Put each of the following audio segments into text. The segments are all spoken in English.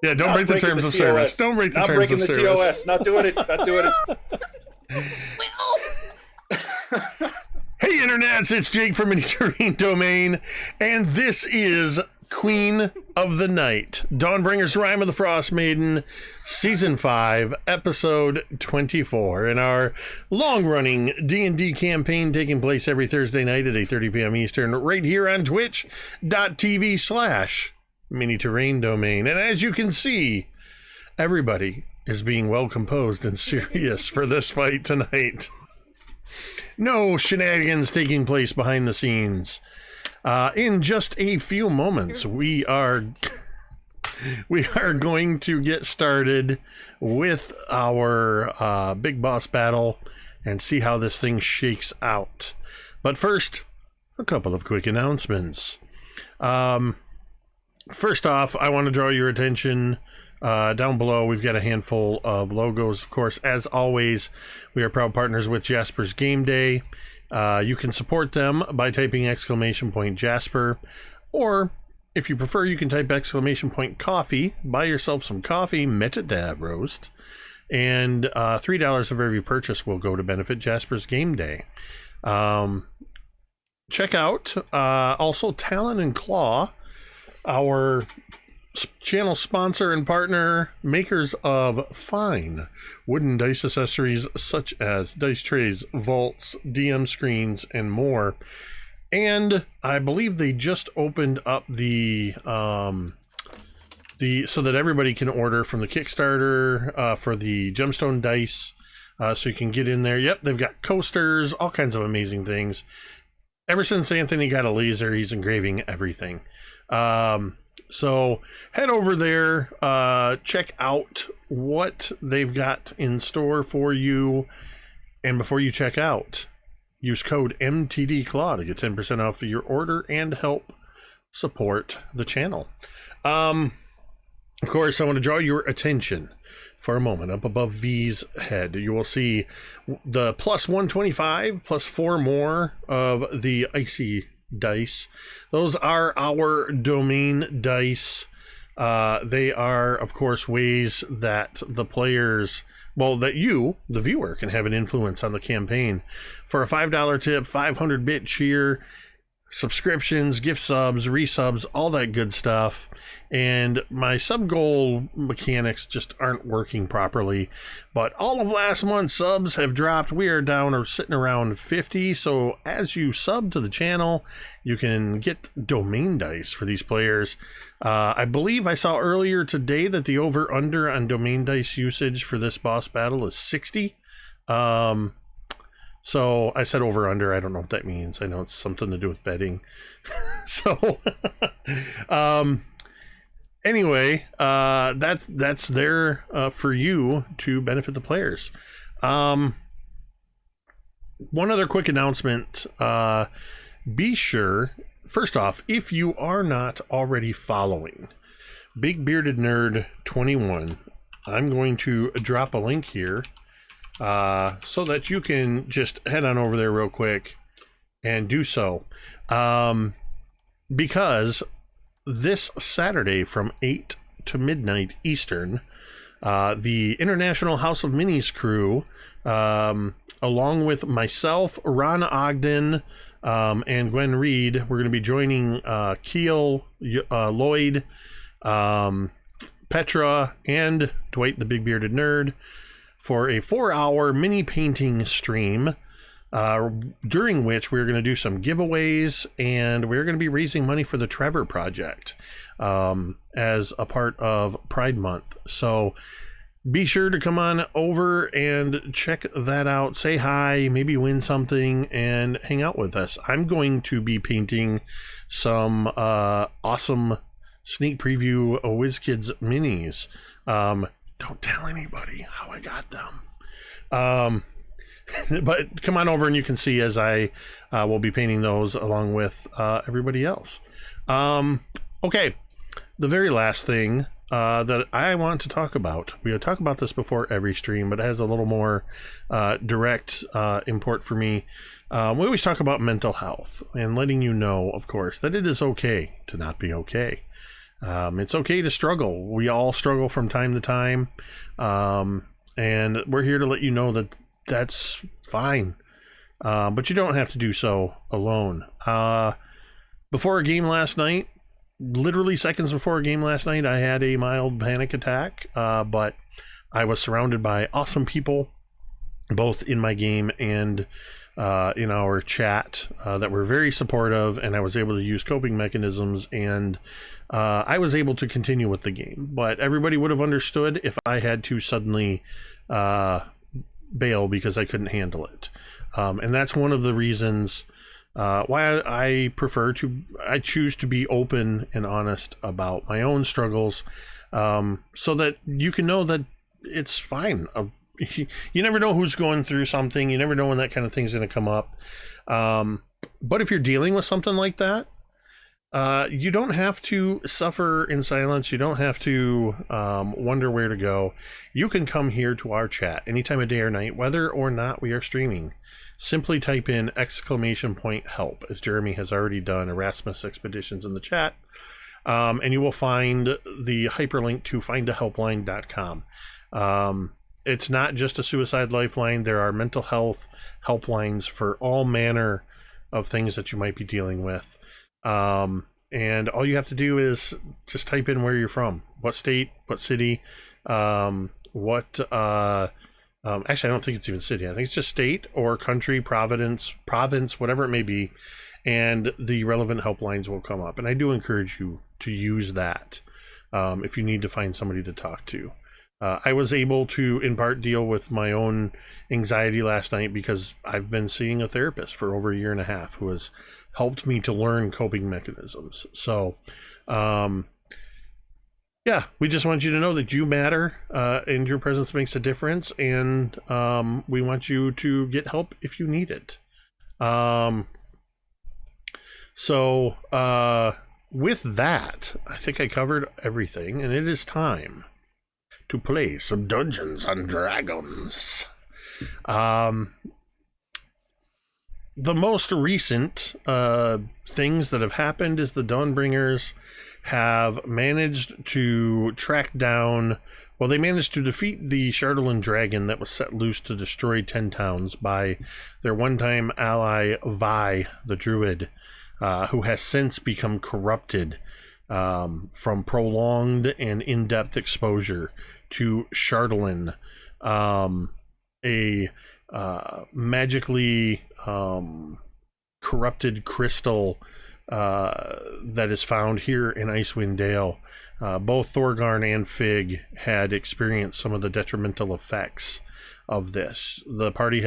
Yeah, don't break the terms of service. Don't break the terms of service. Not breaking the TOS. Not doing it. Not doing it. Hey, internets, it's Jake from Mini Terrain Domain, and this is Queen of the Night, Dawnbringers, Rime of the Frostmaiden, Season 5, Episode 24, in our long-running D&D campaign taking place every Thursday night at 8:30 p.m. Eastern, right here on twitch.tv/Mini Terrain Domain. And as you can see, everybody is being well composed and serious for this fight tonight. No shenanigans taking place behind the scenes. In just a few moments, we are going to get started with our big boss battle and see how this thing shakes out. But first, a couple of quick announcements. First off, I want to draw your attention down below. We've got a handful of logos. Of course, as always, we are proud partners with Jasper's Game Day. You can support them by typing !Jasper, or if you prefer, you can type !coffee. Buy yourself some coffee, Metadab roast, and $3 of every purchase will go to benefit Jasper's Game Day. Check out also Talon and Claw, our channel sponsor and partner, makers of fine wooden dice accessories such as dice trays, vaults, DM screens, and more. And I believe they just opened up the so that everybody can order from the Kickstarter for the gemstone dice, so you can get in there. Yep, they've got coasters, all kinds of amazing things. Ever since Anthony got a laser, he's engraving everything. So head over there, check out what they've got in store for you. And before you check out, use code MTDClaw to get 10% off of your order and help support the channel. Of course, I want to draw your attention for a moment. Up above V's head, you will see the plus 125 plus 4 more of the icy dice. Those are our domain dice. They are, of course, ways that the players, well, that you, the viewer, can have an influence on the campaign. For a $5 tip, 500-bit cheer, subscriptions, gift subs, resubs, all that good stuff. And my sub goal mechanics just aren't working properly, but all of last month's subs have dropped. We are down or sitting around 50. So as you sub to the channel, you can get domain dice for these players. I believe I saw earlier today that the over under on domain dice usage for this boss battle is 60. So I said over under. I don't know what that means. I know it's something to do with betting. So anyway, that's there for you to benefit the players. One other quick announcement. Be sure, first off, if you are not already following Big Bearded Nerd 21, I'm going to drop a link here so that you can just head on over there real quick and do so. Because this Saturday from 8 to midnight Eastern, the International House of Minis crew, along with myself, Ron Ogden, and Gwen Reed, we're going to be joining Keel, Lloyd, Petra, and Dwight the Big Bearded Nerd for a 4-hour mini painting stream, during which we're going to do some giveaways, and we're going to be raising money for the Trevor Project as a part of Pride Month. So be sure to come on over and check that out. Say hi, maybe win something, and hang out with us. I'm going to be painting some awesome sneak preview WizKids minis. Don't tell anybody how I got them. But come on over and you can see as I will be painting those along with everybody else. Okay, the very last thing that I want to talk about. We talk about this before every stream, but it has a little more direct import for me. We always talk about mental health and letting you know, of course, that it is okay to not be okay. It's okay to struggle. We all struggle from time to time. And we're here to let you know that that's fine. But you don't have to do so alone. Before a game last night, literally seconds before a game last night, I had a mild panic attack. But I was surrounded by awesome people, both in my game and in our chat, that were very supportive, and I was able to use coping mechanisms, and I was able to continue with the game. But everybody would have understood if I had to suddenly bail because I couldn't handle it. And that's one of the reasons why I choose to be open and honest about my own struggles, so that you can know that it's fine. You never know who's going through something. You never know when that kind of thing's going to come up. But if you're dealing with something like that, you don't have to suffer in silence. You don't have to wonder where to go. You can come here to our chat anytime of day or night, whether or not we are streaming. Simply type in !help, as Jeremy has already done, Erasmus Expeditions in the chat. And you will find the hyperlink to findahelpline.com. It's not just a suicide lifeline. There are mental health helplines for all manner of things that you might be dealing with. And all you have to do is just type in where you're from, what state, what city, actually, I don't think it's even city. I think it's just state or country, province, whatever it may be. And the relevant helplines will come up. And I do encourage you to use that if you need to find somebody to talk to. I was able to, in part, deal with my own anxiety last night because I've been seeing a therapist for over a year and a half who has helped me to learn coping mechanisms. So, yeah, we just want you to know that you matter, and your presence makes a difference, and we want you to get help if you need it. So, with that, I think I covered everything, and it is time to play some Dungeons and Dragons. The most recent things that have happened is the Dawnbringers have managed to track down, well, they managed to defeat the Chandriel dragon that was set loose to destroy 10 towns by their one-time ally Vi, the druid, who has since become corrupted from prolonged and in-depth exposure to Chandriel, a magically corrupted crystal that is found here in Icewind Dale. Both Thorgarn and Fig had experienced some of the detrimental effects of this. The party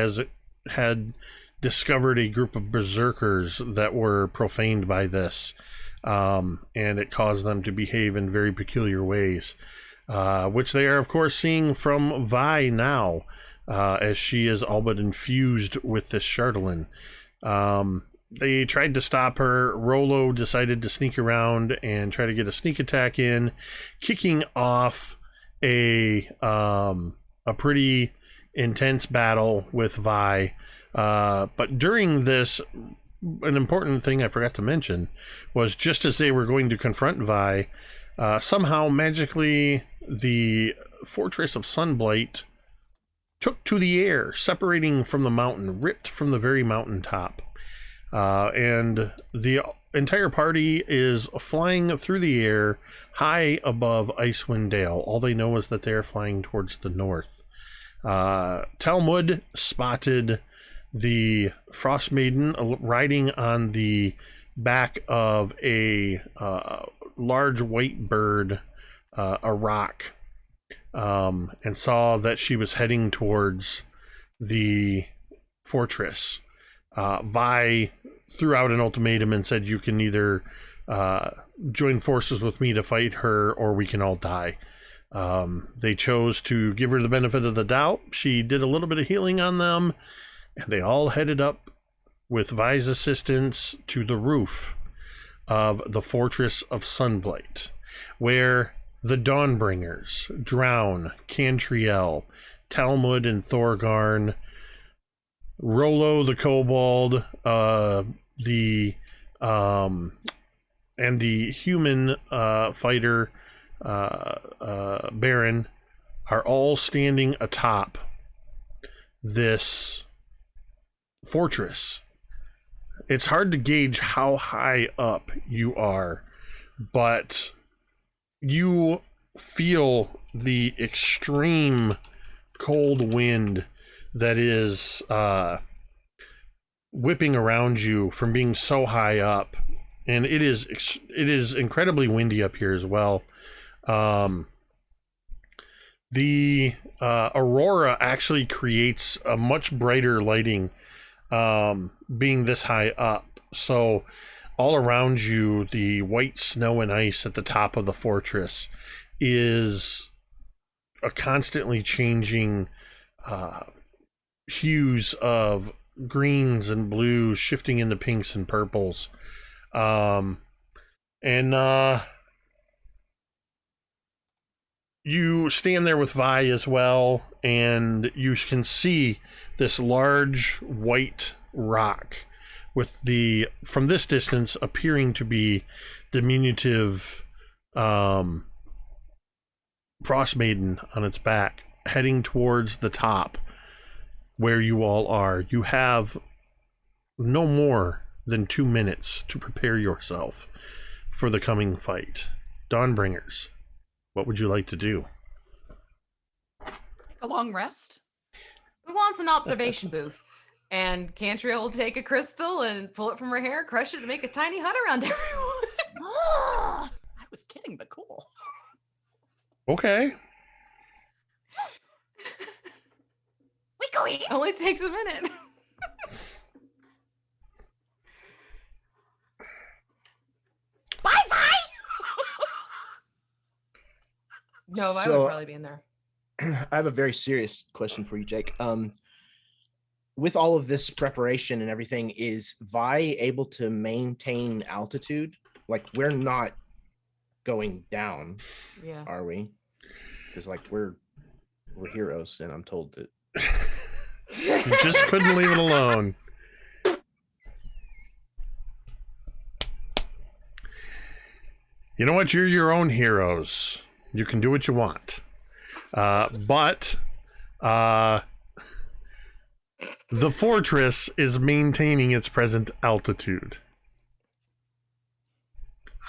had discovered a group of berserkers that were profaned by this, and it caused them to behave in very peculiar ways, which they are, of course, seeing from Vi now, as she is all but infused with this Chandriel. They tried to stop her. Rollo decided to sneak around and try to get a sneak attack in, kicking off a pretty intense battle with Vi. But during this, an important thing I forgot to mention was just as they were going to confront Vi, somehow magically the Fortress of Sunblight took to the air, separating from the mountain, ripped from the very mountaintop. And the entire party is flying through the air high above Icewind Dale. All they know is that they're flying towards the north. Talmud spotted the Frostmaiden riding on the back of a large white bird, a rock, and saw that she was heading towards the fortress. Vi threw out an ultimatum and said, you can either join forces with me to fight her or we can all die. They chose to give her the benefit of the doubt. She did a little bit of healing on them, and they all headed up with Vi's assistance to the roof of the Fortress of Sunblight, where the Dawnbringers, Drown, Cantriel, Talmud and Thorgarn, Rollo the Kobold, and and the human fighter Baron are all standing atop this fortress. It's hard to gauge how high up you are, but you feel the extreme cold wind that is whipping around you from being so high up, and it is incredibly windy up here as well. The aurora actually creates a much brighter lighting, being this high up. So all around you, the white snow and ice at the top of the fortress is a constantly changing hues of greens and blues shifting into pinks and purples. You stand there with Vi as well, and you can see this large white rock with the, from this distance, appearing to be diminutive Frostmaiden on its back, heading towards the top where you all are. You have no more than 2 minutes to prepare yourself for the coming fight. Dawnbringers, what would you like to do? A long rest? Who wants an observation booth? And Cantriel will take a crystal and pull it from her hair, crush it, and make a tiny hut around everyone. I was kidding, but cool. Okay. We go eat. Only takes a minute. Bye, bye. No, I So- would probably be in there. I have a very serious question for you, Jake. With all of this preparation and everything, is Vi able to maintain altitude? Like, we're not going down, Yeah. are we? Because like we're heroes, and I'm told that. You just couldn't leave it alone. You know what? You're your own heroes. You can do what you want. But the fortress is maintaining its present altitude.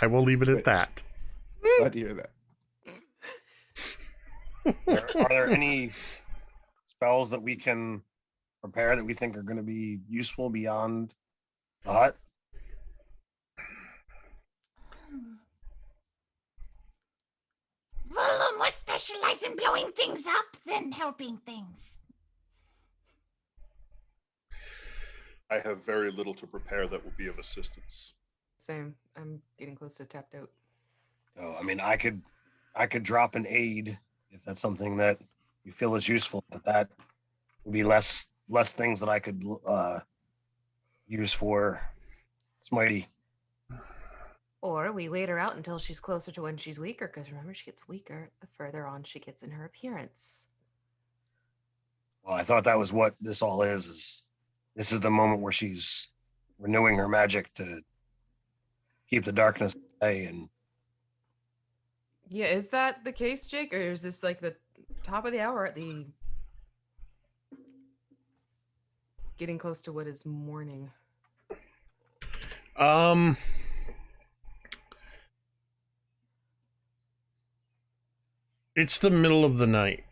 I will leave it at that. Glad to hear that. Are there any spells that we can prepare that we think are going to be useful beyond the hut? Well, more specialize in blowing things up than helping things. I have very little to prepare that will be of assistance. Same. I'm getting close to tapped out. Oh, I mean, I could drop an aid if that's something that you feel is useful, but that would be less things that I could use for Smitey. Or we wait her out until she's closer to when she's weaker, because remember, she gets weaker the further on she gets in her appearance. Well, I thought that was what this all is this is the moment where she's renewing her magic to keep the darkness away. And Yeah, is that the case, Jake? Or is this like the top of the hour at the getting close to what is morning? It's the middle of the night,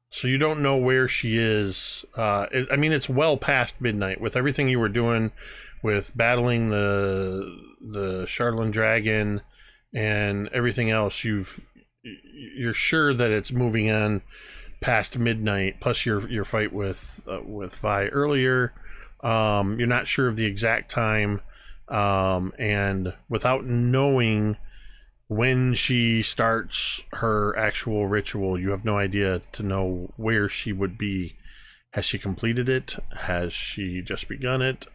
so you don't know where she is. I mean, it's well past midnight with everything you were doing, with battling the Charlatan dragon and everything else. You're sure that it's moving on past midnight. Plus your fight with Vi earlier. You're not sure of the exact time, and without knowing when she starts her actual ritual, you have no idea to know where she would be. Has she completed it? Has she just begun it?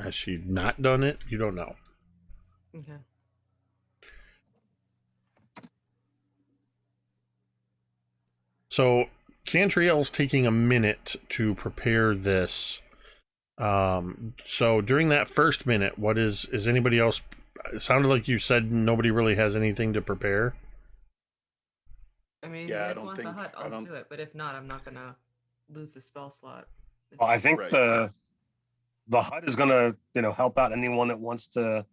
Has she not done it? You don't know. Okay. So Cantriel's taking a minute to prepare this. So during that first minute, what is anybody else it sounded like you said nobody really has anything to prepare. I mean, if Yeah, I you guys don't want think- the hut, I I'll don't- do it. But if not, I'm not gonna lose the spell slot. Well, I think Right. the hut is gonna, help out anyone that wants to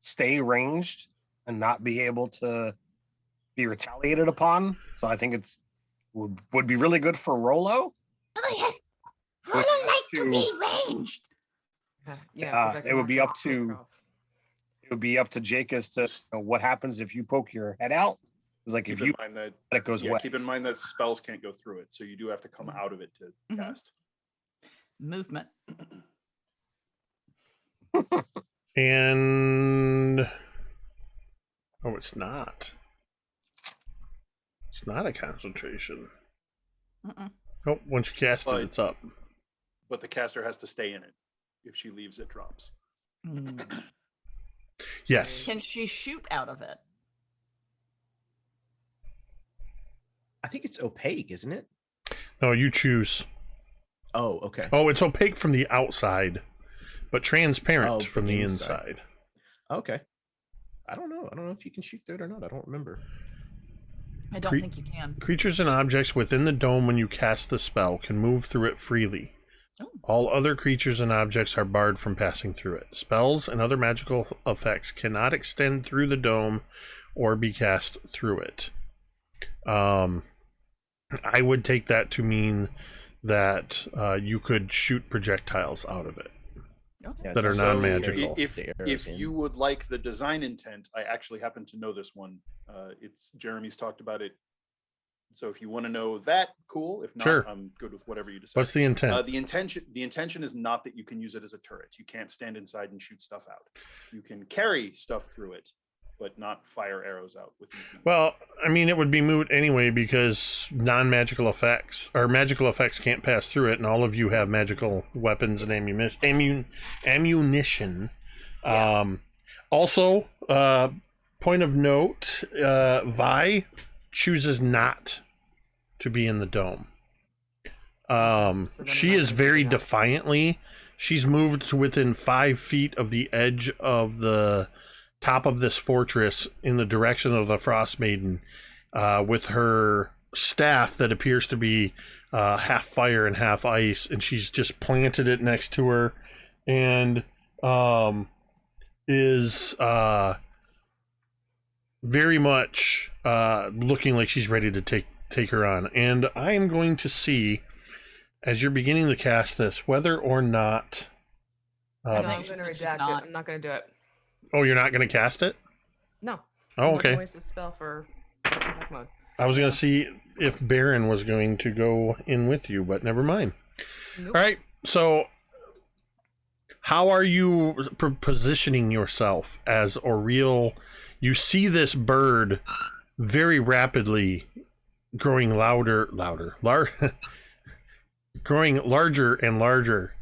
stay ranged and not be able to be retaliated upon. So I think it's would be really good for Rollo. Oh, yes. Which Roller is like to to- be ranged. Yeah, 'cause I it can would be also up to- break off. It would be up to Jake as to what happens if you poke your head out. It's like if Keep you in mind that it goes away. keep in mind that spells can't go through it, so you do have to come out of it to Mhm. cast. Movement. And oh, it's not. It's not a concentration. Mm-mm. Oh, once you cast it, But- it's up. But the caster has to stay in it. If she leaves, it drops. Mm. Yes. Can she shoot out of it? I think it's opaque, isn't it? No, you choose. Oh, okay. Oh, it's opaque from the outside, but transparent Oh, from the inside. inside. Okay. I don't know. I don't know if you can shoot through it or not. I don't remember. I don't Cre- think you can. Creatures and objects within the dome when you cast the spell can move through it freely. Oh. All other creatures and objects are barred from passing through it. Spells and other magical effects cannot extend through the dome or be cast through it. I would take that to mean that you could shoot projectiles out of it. Okay. Yeah, That are so non-magical. If the arrows if in. you would like the design intent, I actually happen to know this one. It's Jeremy's talked about it. So if you want to know that, cool. If not, Sure. I'm good with whatever you decide. What's the intent? The intention is not that you can use it as a turret. You can't stand inside and shoot stuff out. You can carry stuff through it, but not fire arrows out with it. Well, I mean, it would be moot anyway because non-magical effects or magical effects can't pass through it, and all of you have magical weapons and ammunition. Also, point of note: Vi chooses not to be in the dome. So then She I'm is not very gonna do that. defiantly. She's moved to within 5 feet of the edge of the top of this fortress in the direction of the Frostmaiden, with her staff that appears to be half fire and half ice, and she's just planted it next to her, and is very much looking like she's ready to take her on. And I am going to see, as you're beginning to cast this, whether or not. No, I I'm think she gonna said she's reject it. not. I'm not gonna do it. Oh, you're not going to cast it? No. Oh, I'm not okay. gonna waste a spell for attack mode. I was going to see if Baron was going to go in with you, but never mind. Nope. All right. So, how are you positioning yourself as Oriel? You see this bird very rapidly growing growing larger and larger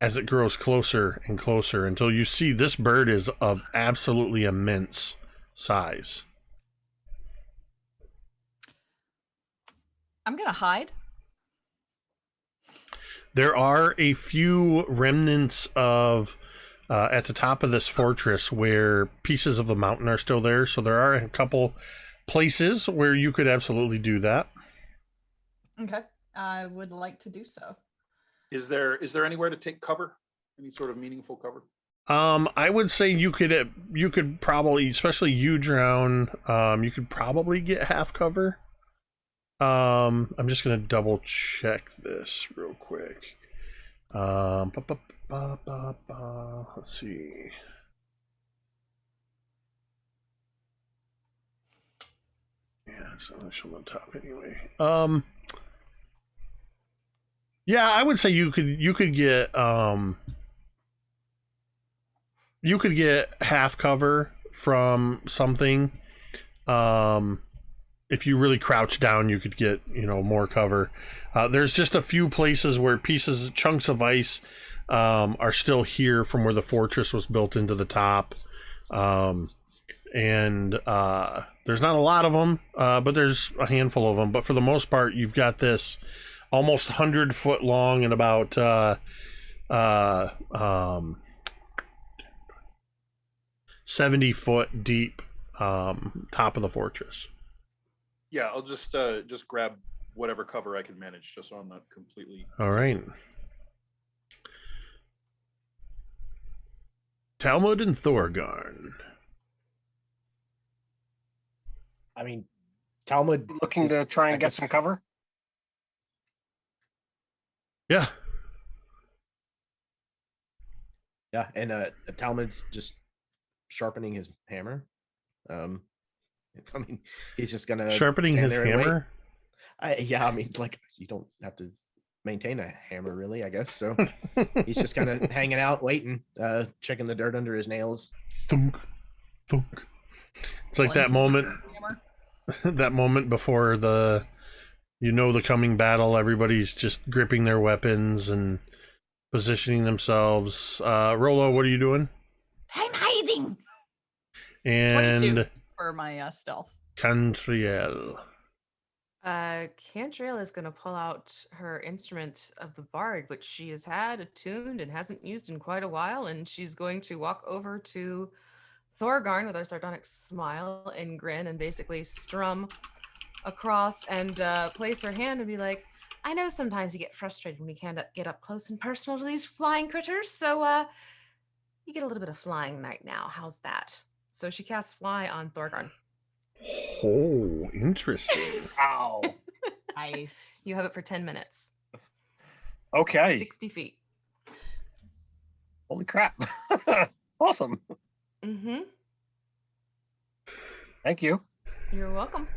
as it grows closer and closer until you see this bird is of absolutely immense size. I'm gonna hide. There are a few remnants of at the top of this fortress where pieces of the mountain are still there. So there are a couple places where you could absolutely do that. Okay. I would like to do so. Is there anywhere to take cover? Any sort of meaningful cover? I would say you could probably, especially you, Drown, you could probably get half cover. I'm just gonna double check this real quick. Let's see. Yeah, it's not much on the top anyway. Yeah, I would say you could get half cover from something. If you really crouch down, you could get, more cover. There's just a few places where chunks of ice are still here from where the fortress was built into the top. And there's not a lot of them, but there's a handful of them. But for the most part, you've got this almost 100-foot long and about 70-foot deep top of the fortress. Yeah, I'll just grab whatever cover I can manage, just so I'm not completely. All right. Talmud and Thorgarn. I mean, Talmud Looking to try and get some cover? Yeah. Yeah, and Talmud's just sharpening his hammer. I mean, he's just gonna Sharpening stand his there and wait. hammer. Yeah, I mean, like you don't have to maintain a hammer, really, I guess. So he's just kind of hanging out, waiting, checking the dirt under his nails. Thunk, thunk. It's like that moment. That moment before the coming battle. Everybody's just gripping their weapons and positioning themselves. Rolo, what are you doing? I'm hiding. 22 And for my stealth. Cantriel. Cantriel is going to pull out her instrument of the bard, which she has had attuned and hasn't used in quite a while, and she's going to walk over to Thorgarn with her sardonic smile and grin and basically strum across and place her hand and be like, I know sometimes you get frustrated when we can't get up close and personal to these flying critters, so you get a little bit of flying right now. How's that? So she casts fly on Thorgarn. Oh, interesting. Ow. Nice. You have it for 10 minutes. Okay. 60 feet. Holy crap. Awesome. Mm-hmm. Thank you. You're welcome.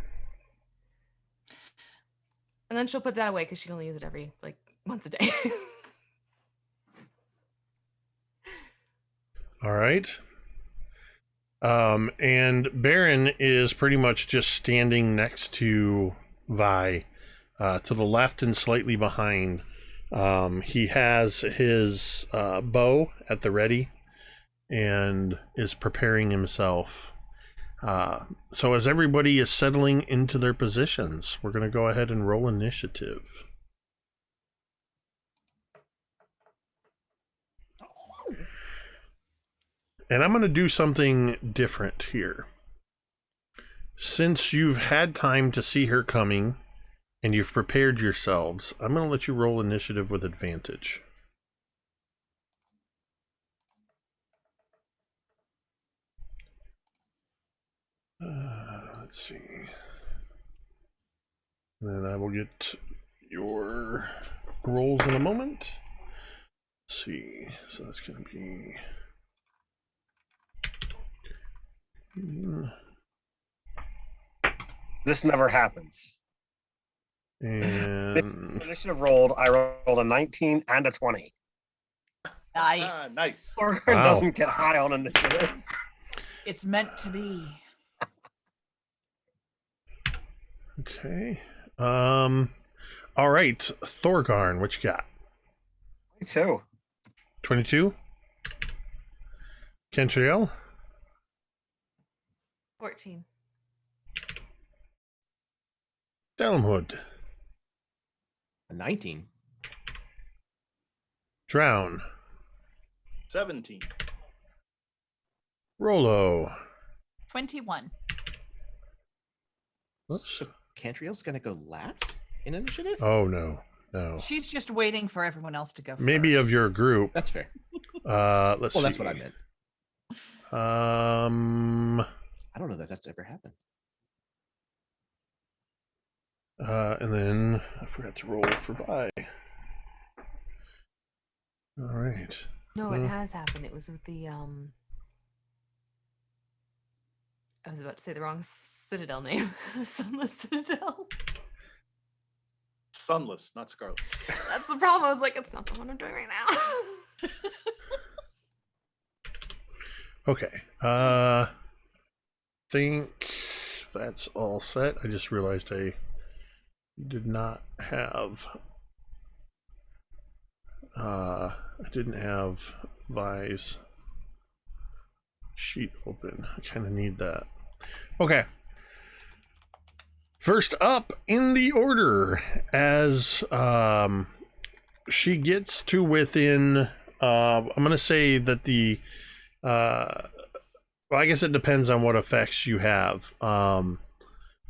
And then she'll put that away because she can only use it every, once a day. All right. And Baron is pretty much just standing next to Vi, to the left and slightly behind. He has his bow at the ready and is preparing himself. So as everybody is settling into their positions, we're going to go ahead and roll initiative. And I'm going to do something different here. Since you've had time to see her coming and you've prepared yourselves, I'm going to let you roll initiative with advantage. Let's see. Then I will get your rolls in a moment. Let's see. So that's going to be... This never happens. And Initiative rolled. I rolled a 19 and a 20. Nice. Nice. Thorgarn Wow. doesn't get high on initiative. It's meant to be. okay. All right, Thorgarn, what you got? Me too. 22. Cantriel. 14. Talmud. A 19. Drown. 17. Rolo. 21. Whoops. So Cantriel's gonna go last in initiative? Oh no. No. She's just waiting for everyone else to go Maybe of first. your group. That's fair. Let's see. Well, that's what I meant. I don't know that that's ever happened. And then I forgot to roll for Vi. All right. No, it has happened. It was with the I was about to say the wrong Citadel name. Sunless Citadel. Sunless, not scarlet. That's the problem. I was like, it's not the one I'm doing right now. Okay. Think that's all set. I just realized I did not have I didn't have Vi's sheet open. I kind of need that. Okay. First up in the order, as she gets to within I'm going to say that the Well, I guess it depends on what effects you have, and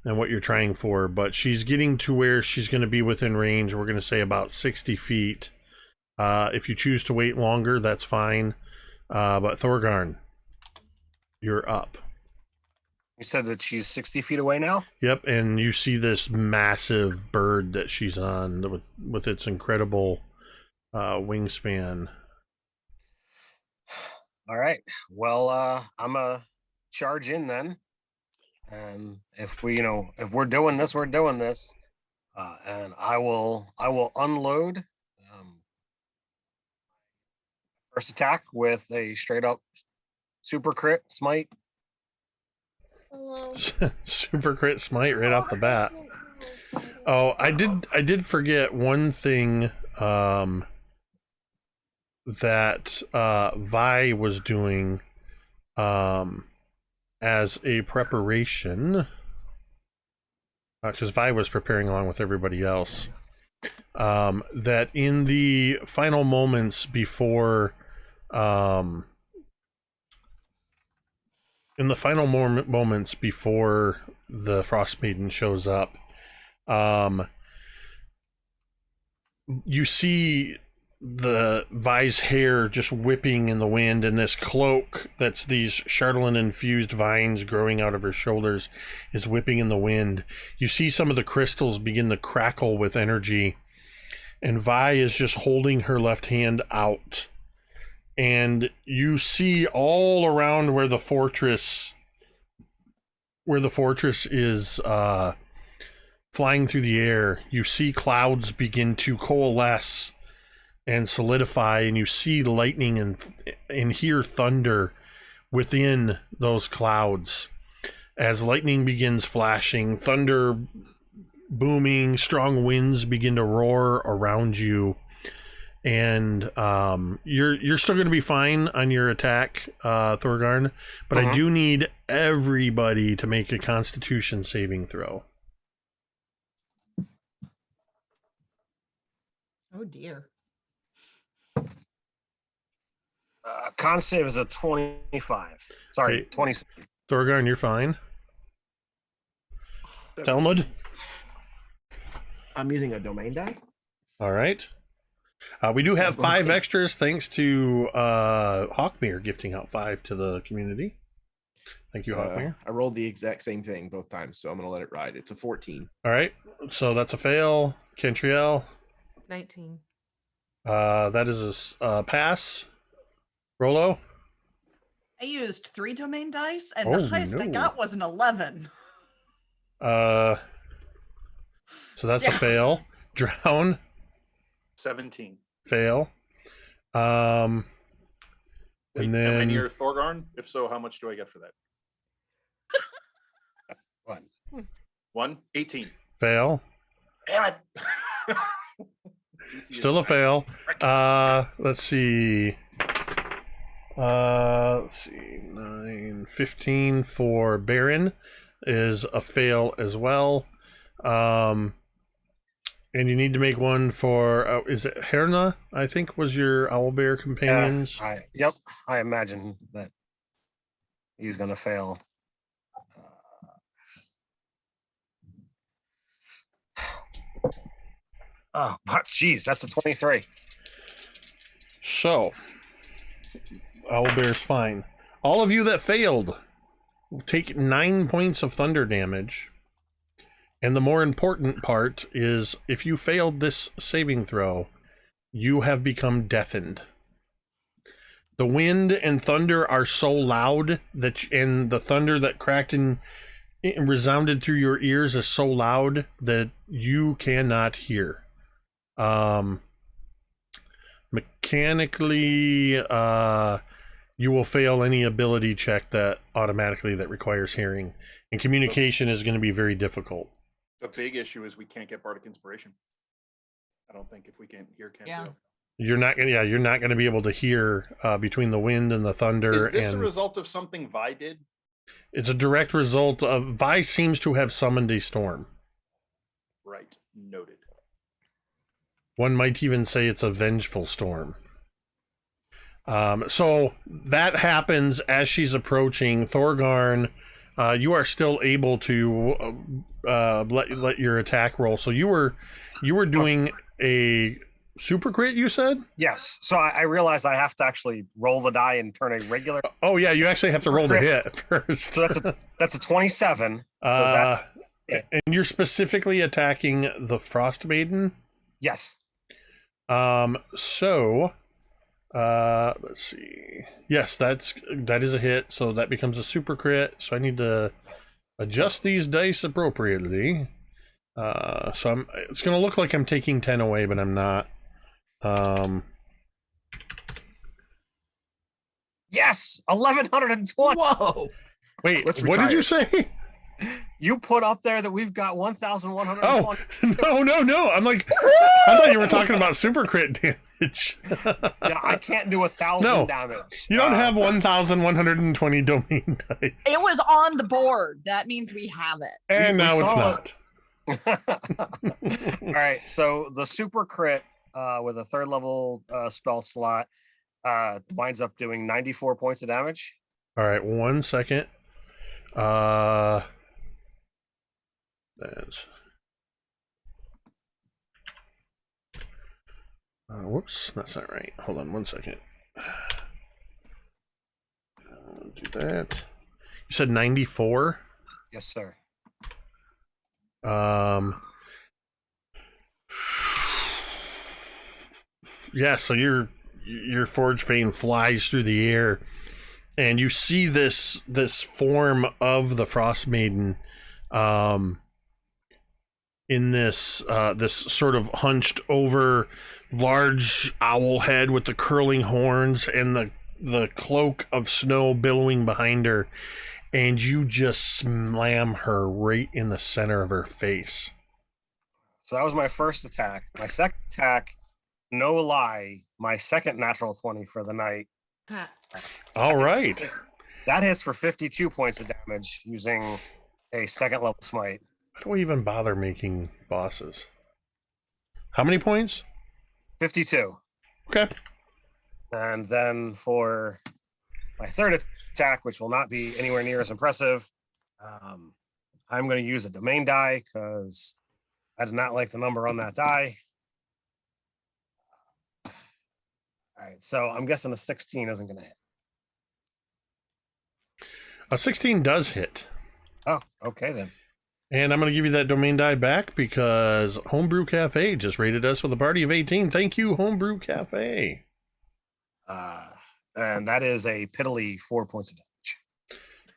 what you're trying for. But she's getting to where she's going to be within range. We're going to say about 60 feet. If you choose to wait longer, that's fine. But Thorgarn, you're up. You said that she's 60 feet away now? Yep, and you see this massive bird that she's on with its incredible wingspan. All right. Well, I'm a charge in then. And if we're doing this, we're doing this. And I will unload first attack with a straight up super crit smite. Super crit smite right off the bat. Oh, I did forget one thing that Vi was doing as a preparation, because Vi was preparing along with everybody else, that in the final moments before the Frostmaiden shows up, you see the Vi's hair just whipping in the wind, and this cloak that's these Chardonnay infused vines growing out of her shoulders is whipping in the wind. You see some of the crystals begin to crackle with energy, and Vi is just holding her left hand out, and you see all around where the fortress is flying through the air, you see clouds begin to coalesce and solidify, and you see lightning and hear thunder within those clouds. As lightning begins flashing, thunder booming, strong winds begin to roar around you, and you're still going to be fine on your attack, Thorgarn, but I do need everybody to make a Constitution saving throw. Oh dear. Con save is a 25. Sorry, Hey. 20. Thorgarn, you're fine. Talmud? I'm using a domain die. All right. We do have 5 extras thanks to Hawkmere gifting out 5 to the community. Thank you, Hawkmere. I rolled the exact same thing both times, so I'm going to let it ride. It's a 14. All right. So that's a fail. Cantriel, 19. that is a pass. Rolo? I used 3 domain dice, and Oh, the highest I no. got was an 11. So that's a Yeah. fail. Drown, 17. fail. Wait, And and then then you're Thorgarn? If so, how much do I get for that? What? 1? 18. fail. Damn it. Still a fail. Let's see. 9, 15 for Baron is a fail as well. And you need to make one for, is it Herna, I think, was your owlbear companions? Yep. I imagine that he's going to fail. Oh, jeez, that's a 23. So, owlbear's fine. All of you that failed take 9 points of thunder damage. And the more important part is, if you failed this saving throw, you have become deafened. The wind and thunder are so loud and the thunder that cracked and resounded through your ears is so loud that you cannot hear. Mechanically, you will fail any ability check that requires hearing, and communication is going to be very difficult. The big issue is we can't get Bardic Inspiration. I don't think if we can't hear Cantriel. Yeah. You're not going to be able to hear between the wind and the thunder. Is this a and result of something Vi did? it's a direct result of Vi seems to have summoned a storm. Right. Noted. One might even say it's a vengeful storm. So that happens as she's approaching. Thorgarn, you are still able to let your attack roll. So you were doing a super crit, you said? Yes. So I realized I have to actually roll the die and turn a regular. Oh yeah, you actually have to roll the hit first. So that's a 27. And you're specifically attacking the Frostmaiden? Yes. So let's see. Yes, that is a hit, so that becomes a super crit. So I need to adjust these dice appropriately. So it's gonna look like I'm taking 10 away, but I'm not. Yes, 1120. Whoa! Wait, Let's what did retire. you say? You put up there that we've got 1120. Oh, no. I'm like, I thought you were talking about super crit damage. Yeah, I can't do 1,000 No. damage. You don't have 1,120 domain dice. It was on the board. That means we have it. And we now it's saw not. All right, so the super crit with a 3rd level spell slot winds up doing 94 points of damage. All right, 1 second. That's whoops, that's not right. Hold on 1 second. Do that. You said 94? Yes, sir. Yeah, so your Forge Bane flies through the air, and you see this form of the Frostmaiden, in this this sort of hunched over large owl head with the curling horns and the cloak of snow billowing behind her, and you just slam her right in the center of her face. So that was my first attack. My second attack, no lie, my second natural 20 for the night. All right. That hits for 52 points of damage using a 2nd level smite. Why do we even bother making bosses? How many points? 52. Okay. And then for my third attack, which will not be anywhere near as impressive, I'm going to use a domain die because I did not like the number on that die. All right, so I'm guessing a 16 isn't going to hit. A 16 does hit. Oh, okay then. And I'm going to give you that domain die back because Homebrew Cafe just rated us with a party of 18. Thank you, Homebrew Cafe. And that is a piddly 4 points of damage.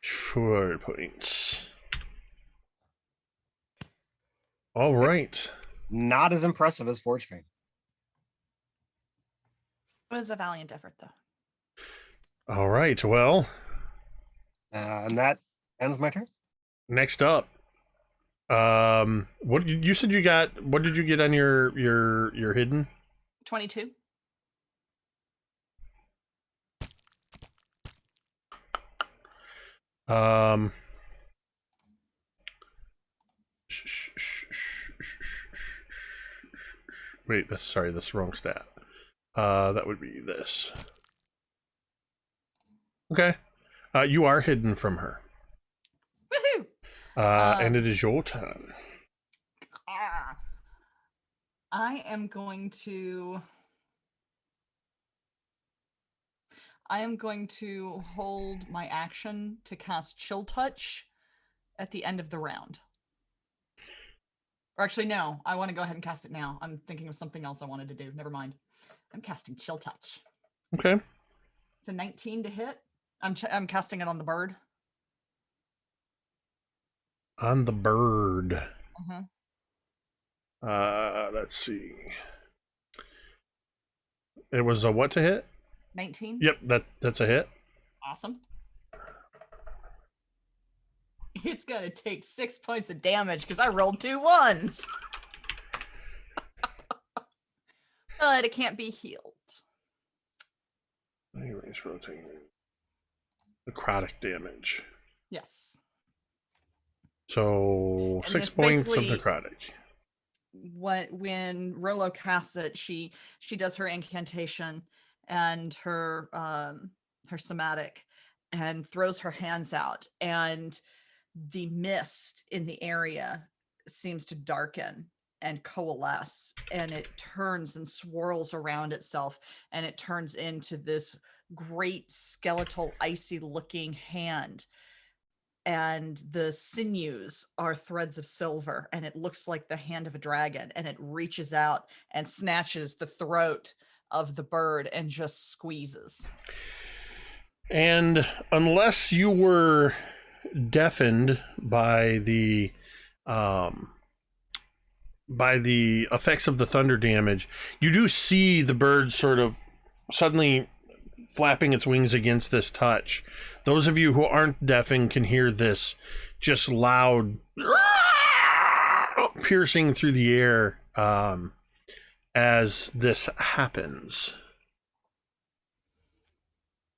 4 points. All right. Not as impressive as Forge Fang. It was a valiant effort, though. All right. Well, And that ends my turn. next up, what you said you got? What did you get on your hidden? 22. Wait, that's the wrong stat. That would be this. Okay. You are hidden from her. Woohoo! And it is your turn. I am going to hold my action to cast Chill Touch at the end of the round. Or actually, no, I want to go ahead and cast it now. I'm thinking of something else I wanted to do. Never mind. I'm casting Chill Touch. Okay. It's a 19 to hit. I'm casting it on the bird. On the bird. Uh-huh. Let's see. It was a what to hit? 19. Yep, that's a hit. Awesome. It's gonna take 6 points of damage because I rolled 2 1s. But it can't be healed. Anyways, rotating. Necrotic damage. Yes. So And 6 this points of basically- necrotic. When Rolo casts it, she does her incantation, and her somatic, and throws her hands out, and the mist in the area seems to darken and coalesce, and it turns and swirls around itself, and it turns into this great skeletal icy looking hand, and the sinews are threads of silver, and it looks like the hand of a dragon, and it reaches out and snatches the throat of the bird and just squeezes. And unless you were deafened by the effects of the thunder damage, you do see the bird sort of suddenly flapping its wings against this touch. Those of you who aren't deafened can hear this just loud piercing through the air as this happens.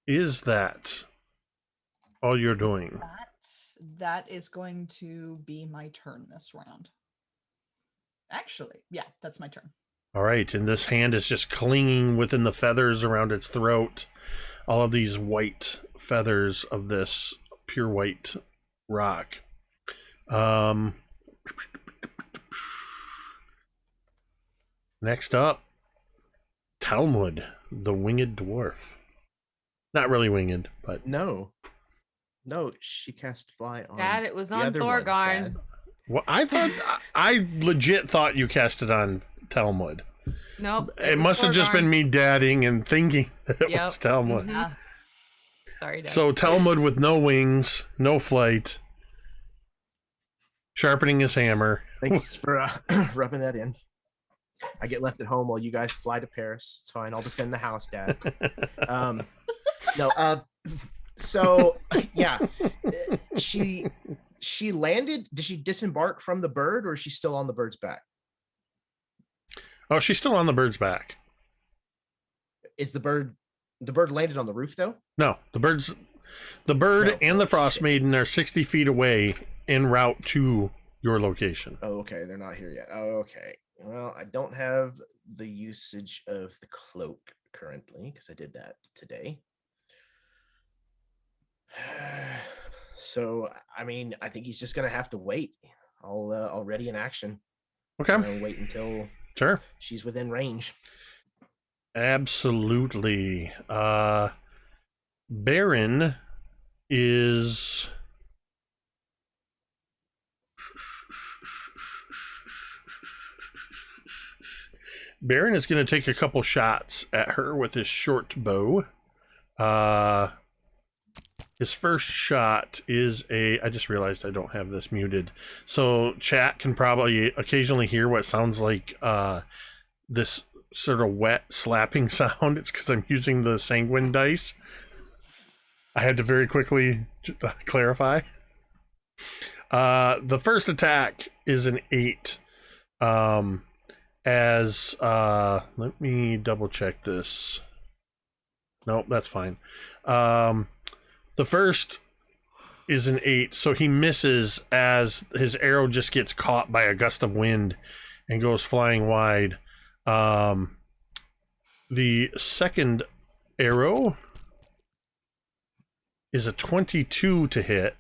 Is that all you're doing? That is going to be my turn this round. Actually, yeah, that's my turn. All right, and this hand is just clinging within the feathers around its throat. All of these white feathers of this pure white rock. Next up, Talmud, the winged dwarf. Not really winged, but No, she cast fly on. Dad, it was the on other one, Thorgarn. Dad. well, I legit thought you cast it on Talmud. Nope. It was must have just been Thorgarn. me dadding and thinking that it Yep. was Talmud. Mhm. Yeah. Sorry, Dad. So Talmud with no wings, no flight, sharpening his hammer. Thanks for rubbing that in. I get left at home while you guys fly to Paris. It's fine. I'll defend the house, Dad. So yeah, she landed. Did she disembark from the bird, or is she still on the bird's back? Oh, she's still on the bird's back. Is the bird landed on the roof though? No, the bird No. and the Oh, Frostmaiden are 60 feet away en route to your location. Oh, okay. They're not here yet. Oh, okay. Well, I don't have the usage of the cloak currently because I did that today. So, I mean, I think he's just gonna have to wait. I'll ready in action. Okay, Wait until sure. she's within range. Absolutely. Baron is... Baron is going to take a couple shots at her with his short bow. His first shot is I just realized I don't have this muted. So chat can probably occasionally hear what sounds like this sort of wet slapping sound. It's because I'm using the sanguine dice. I had to very quickly clarify. The first attack is an 8. Let me double check this. Nope, that's fine. The first is an 8, so he misses as his arrow just gets caught by a gust of wind and goes flying wide. The second arrow is a 22 to hit.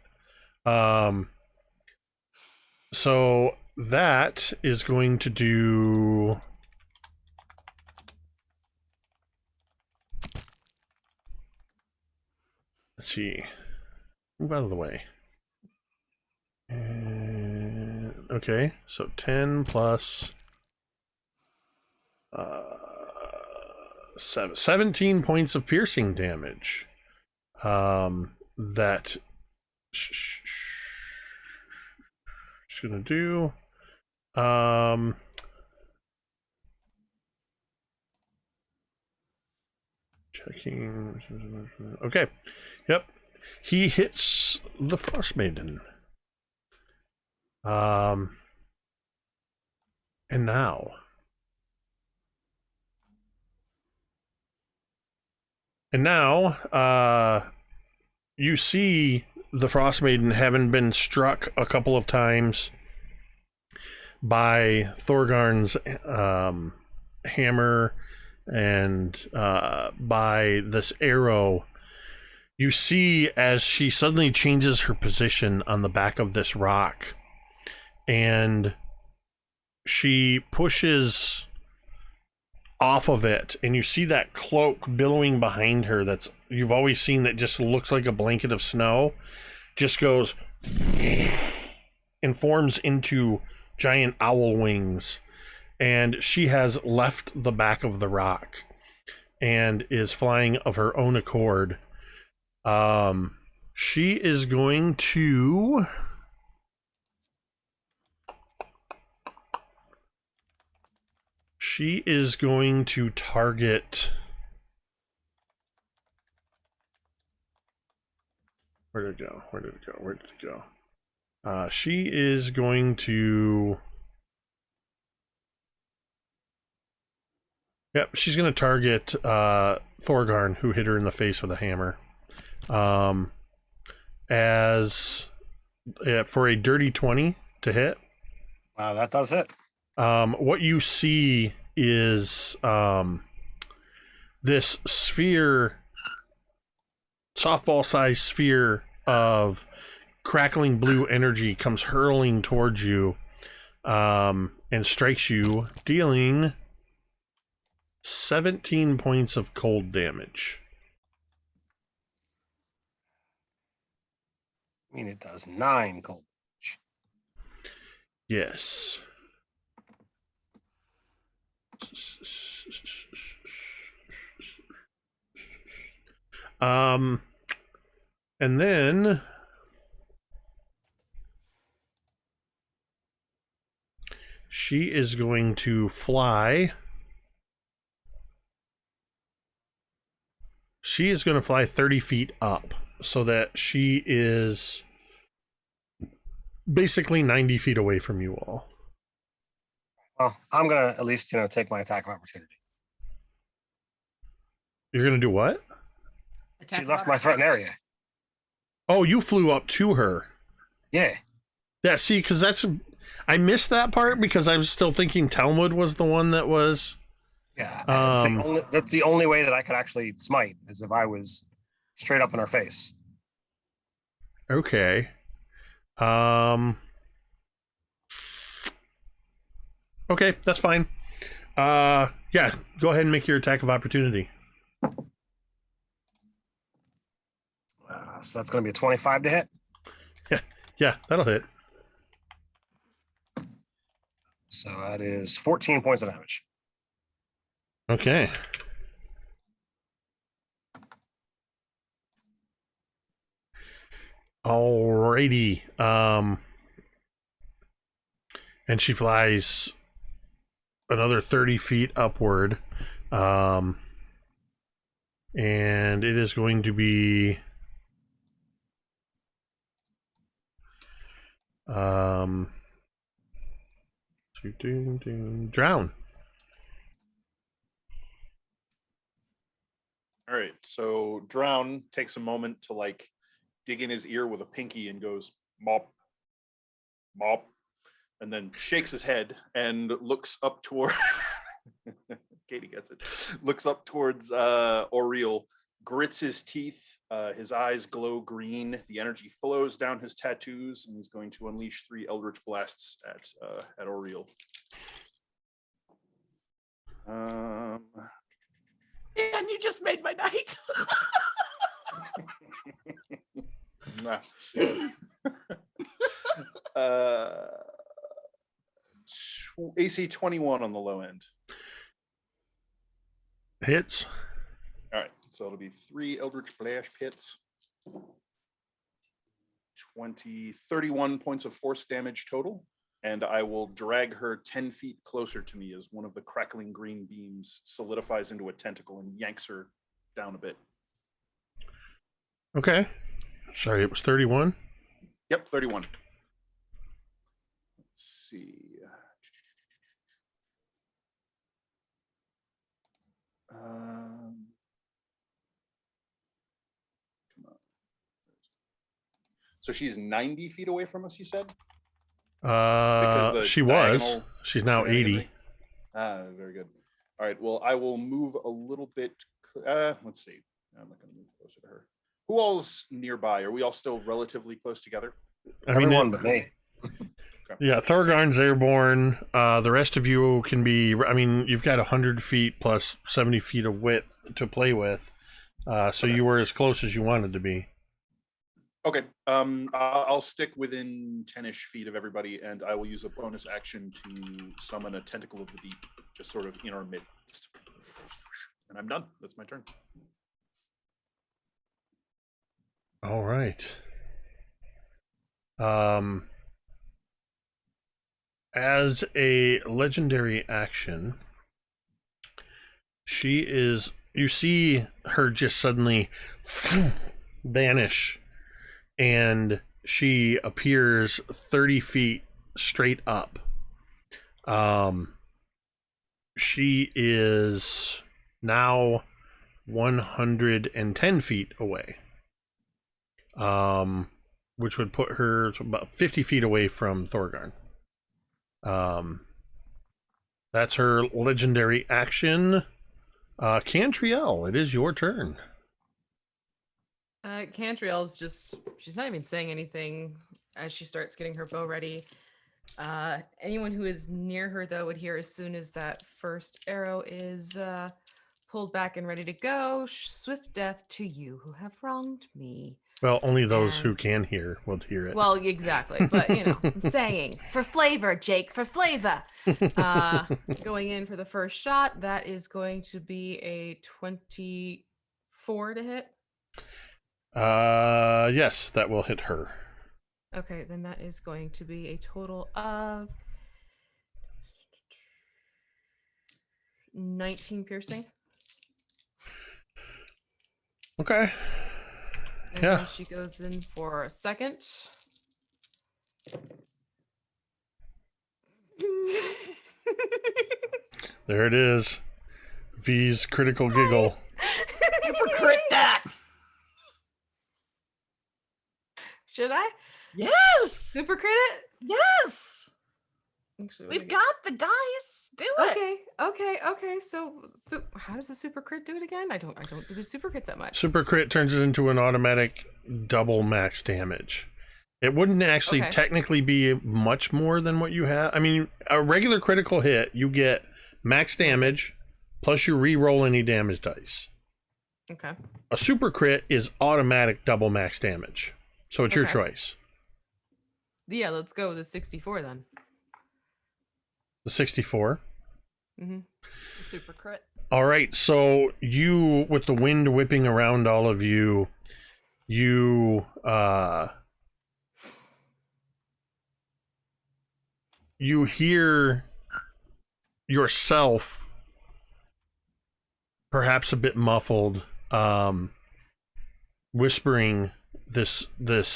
So that is going to do... Let's see. Move out of the way. And, okay, so 10 plus 17 points of piercing damage. That she's gonna do. Checking. Okay. Yep. He hits the Frostmaiden. And now, you see the Frostmaiden having been struck a couple of times by Thorgarn's hammer and by this arrow, you see as she suddenly changes her position on the back of this rock, and she pushes off of it, and you see that cloak billowing behind her that's you've always seen that just looks like a blanket of snow, just goes and forms into giant owl wings, and she has left the back of the rock and is flying of her own accord. She is going to target. Where did it go? She is going to. Yep, she's going to target Thorgarn, who hit her in the face with a hammer. For a dirty 20 to hit. Wow, that does hit. What you see is this sphere, softball-sized sphere of crackling blue energy comes hurling towards you and strikes you, dealing 17 points of cold damage. I mean, it does 9 cold. Yes. And then she is going to fly. She is going to fly 30 feet up so that she is basically 90 feet away from you all. Well, I'm gonna at least take my attack of opportunity. You're going to do what? She left my threatened area. Oh, you flew up to her. Yeah. Yeah, see, because I missed that part because I was still thinking Talmud was the one that was. Yeah. That's the only way that I could actually smite is if I was straight up in her face. Okay. Okay, that's fine. Yeah, go ahead and make your attack of opportunity. So that's going to be a 25 to hit. Yeah, that'll hit. So that is 14 points of damage. Okay. Alrighty. And she flies another 30 feet upward. And it is going to be drown. All right, so Drown takes a moment to dig in his ear with a pinky and goes mop, mop, and then shakes his head and looks up toward. Katie gets it. Looks up towards Oriel, grits his teeth. His eyes glow green. The energy flows down his tattoos, and he's going to unleash 3 Eldritch Blasts at Oriel. And you just made my night. AC 21 on the low end. Hits. All right, so it'll be 3 Eldritch Blast hits. 31 points of force damage total, and I will drag her 10 feet closer to me as one of the crackling green beams solidifies into a tentacle and yanks her down a bit. Okay. Sorry, it was 31? Yep, 31. Let's see. Come on. So she's 90 feet away from us, you said? She was. She's now 80. Very good. All right. Well, I will move a little bit. Let's see. I'm not going to move closer to her. Who all's nearby? Are we all still relatively close together? I mean, Everyone but me. yeah, Thorgarn's airborne. The rest of you can be. I mean, you've got 100 feet plus 70 feet of width to play with, so you were as close as you wanted to be. Okay. I'll stick within 10-ish feet of everybody, and I will use a bonus action to summon a tentacle of the deep, just sort of in our midst. And I'm done. That's my turn. All right. As a legendary action, you see her just suddenly vanish, and she appears 30 feet straight up. She is now 110 feet away. Which would put her about 50 feet away from Thorgarn. That's her legendary action. Cantriel, it is your turn. Cantriel's she's not even saying anything as she starts getting her bow ready. Anyone who is near her, though, would hear as soon as that first arrow is pulled back and ready to go. Swift death to you who have wronged me. Well, only those who can hear will hear it. Well, exactly. But, I'm saying, for flavor, Jake, for flavor. Going in for the first shot, that is going to be a 24 to hit. Yes, that will hit her. Okay, then that is going to be a total of 19 piercing. Okay. And Yeah. then she goes in for a second. There it is. V's critical giggle. Super crit that. Should I? Yes. Super credit? Yes. Actually, We've got the dice. Do it. Okay. So how does a super crit do it again? I don't do the super crits that much. Super crit turns it into an automatic double max damage. It wouldn't actually technically be much more than what you have. I mean, a regular critical hit, you get max damage plus you re-roll any damage dice. Okay. A super crit is automatic double max damage. So it's your choice. Yeah, let's go with the 64 then. The 64. Mm-hmm. Super crit. All right, so you, with the wind whipping around all of you, you hear yourself, perhaps a bit muffled, whispering this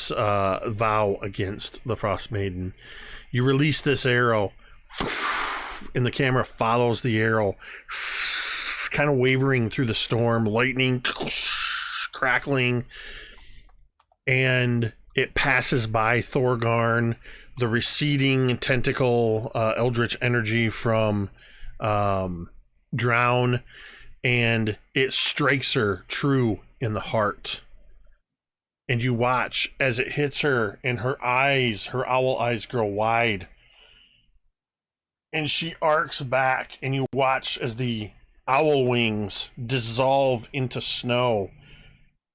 vow against the Frostmaiden. You release this arrow, and the camera follows the arrow, kind of wavering through the storm, lightning crackling, and it passes by Thorgarn, the receding tentacle eldritch energy from Drown, and it strikes her true in the heart. And you watch as it hits her, and her owl eyes grow wide. And she arcs back, and you watch as the owl wings dissolve into snow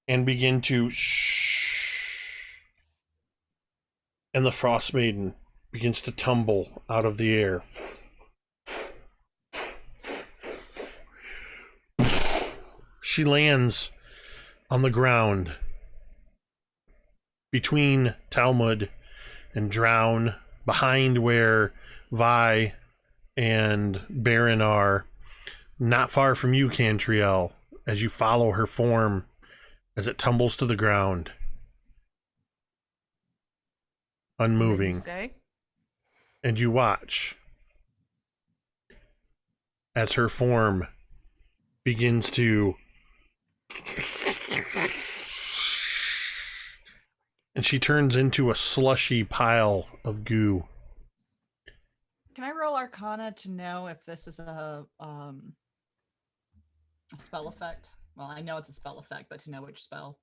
and begin to and the Frostmaiden begins to tumble out of the air. She lands on the ground between Talmud and Drown, behind where Vi and Baron are, not far from you, Cantriel, as you follow her form as it tumbles to the ground, unmoving. And you watch as her form begins to, and she turns into a slushy pile of goo. Can I roll Arcana to know if this is a A spell effect. Well, I know it's a spell effect, but to know which spell.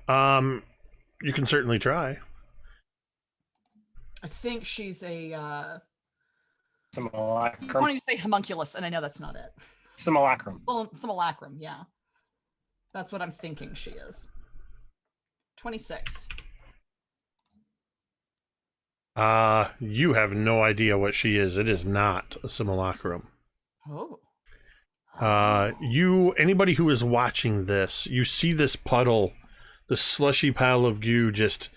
You can certainly try. I think she's a. I Simulacrum. wanted to say homunculus, and I know that's not it. Simulacrum. Well, simulacrum, yeah. That's what I'm thinking she is. 26. You have no idea what she is. It is not a simulacrum. Oh. Anybody who is watching this, you see this puddle, this slushy pile of goo just.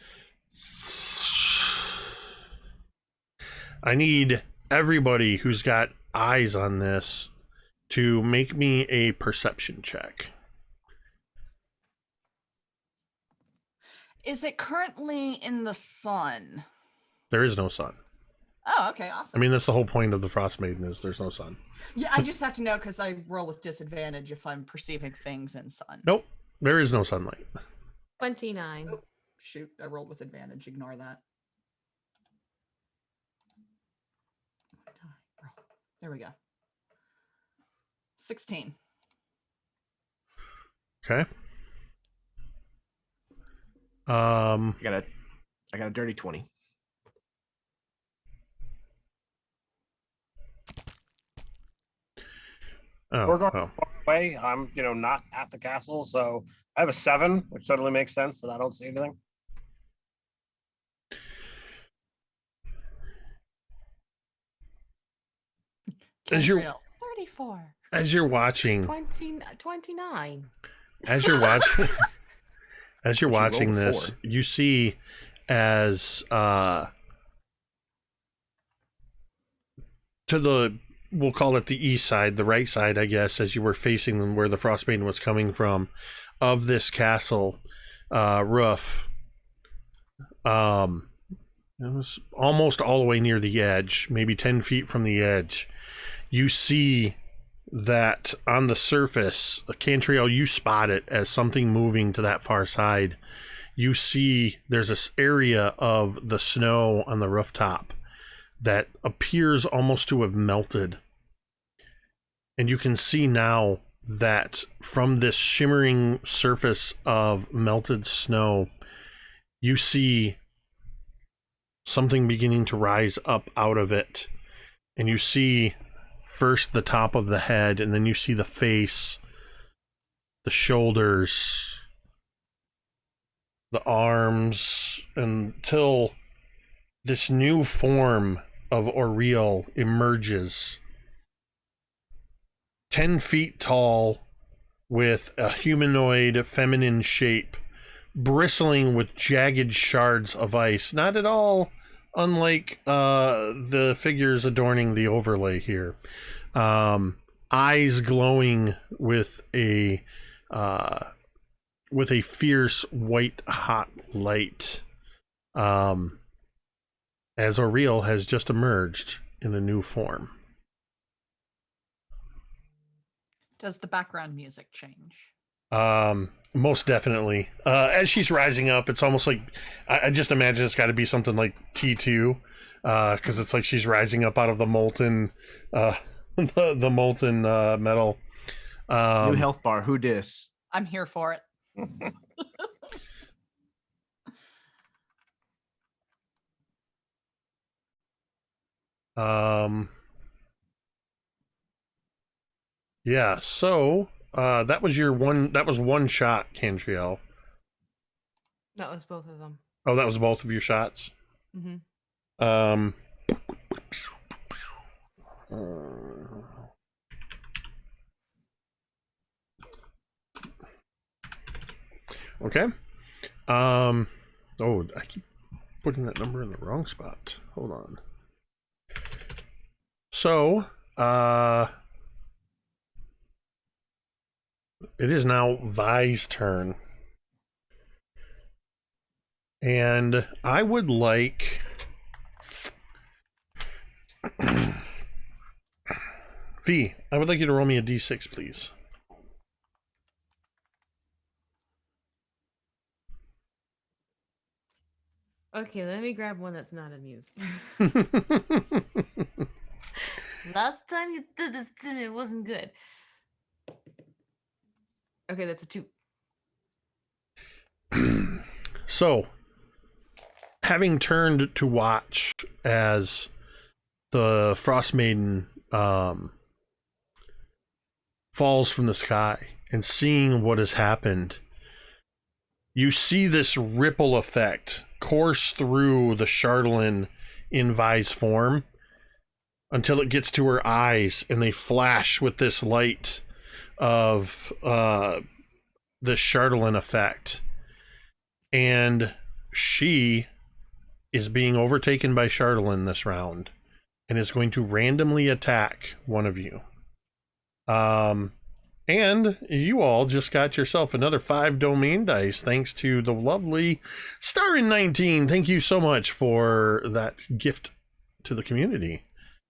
I need everybody who's got eyes on this to make me a perception check. Is it currently in the sun? There is no sun. Oh, okay, awesome. I mean, that's the whole point of the Frostmaiden is there's no sun. Yeah, I just have to know because I roll with disadvantage if I'm perceiving things in sun. Nope, there is no sunlight. 29. Oh, shoot, I rolled with advantage. Ignore that. There we go. 16. Okay. I got a dirty 20. We're going Oh. away. I'm, not at the castle, so I have a 7, which totally makes sense that I don't see anything. As you're Cantriel. 34. as you're watching, 29. as you're watching, as you're But you watching rolled a this, 4. you see as to the, we'll call it the east side, the right side, I guess, as you were facing them where the Frostmaiden was coming from, of this castle roof. It was almost all the way near the edge, maybe 10 feet from the edge. You see that on the surface, Cantriel, you spot it as something moving to that far side. You see there's this area of the snow on the rooftop that appears almost to have melted. And you can see now that from this shimmering surface of melted snow, you see something beginning to rise up out of it. And you see first the top of the head, and then you see the face, the shoulders, the arms, until this new form of Auriel emerges. 10 feet tall, with a humanoid feminine shape, bristling with jagged shards of ice. Not at all unlike the figures adorning the overlay here. Eyes glowing with a fierce white hot light. As Auriel has just emerged in a new form. Does the background music change? Most definitely. As she's rising up, it's almost like I just imagine it's got to be something like T2, because it's like she's rising up out of the molten, the molten metal. New health bar. Who dis? I'm here for it. Yeah. So that was your one. That was one shot, Cantriel. That was both of them. Oh, that was both of your shots. Mm-hmm. Okay. Oh, I keep putting that number in the wrong spot. Hold on. So, it is now Vi's turn. And I would like V, I would like you to roll me a d6, please. Okay, let me grab one that's not a Muse. Last time you did this to me, it wasn't good. Okay, that's a 2. So, having turned to watch as the Frostmaiden falls from the sky and seeing what has happened, you see this ripple effect course through the Chardalyn in Vi's form until it gets to her eyes and they flash with this light of the Chardalyn effect. And she is being overtaken by Chardalyn this round and is going to randomly attack one of you. And you all just got yourself another 5 domain dice thanks to the lovely Star in 19. Thank you so much for that gift to the community.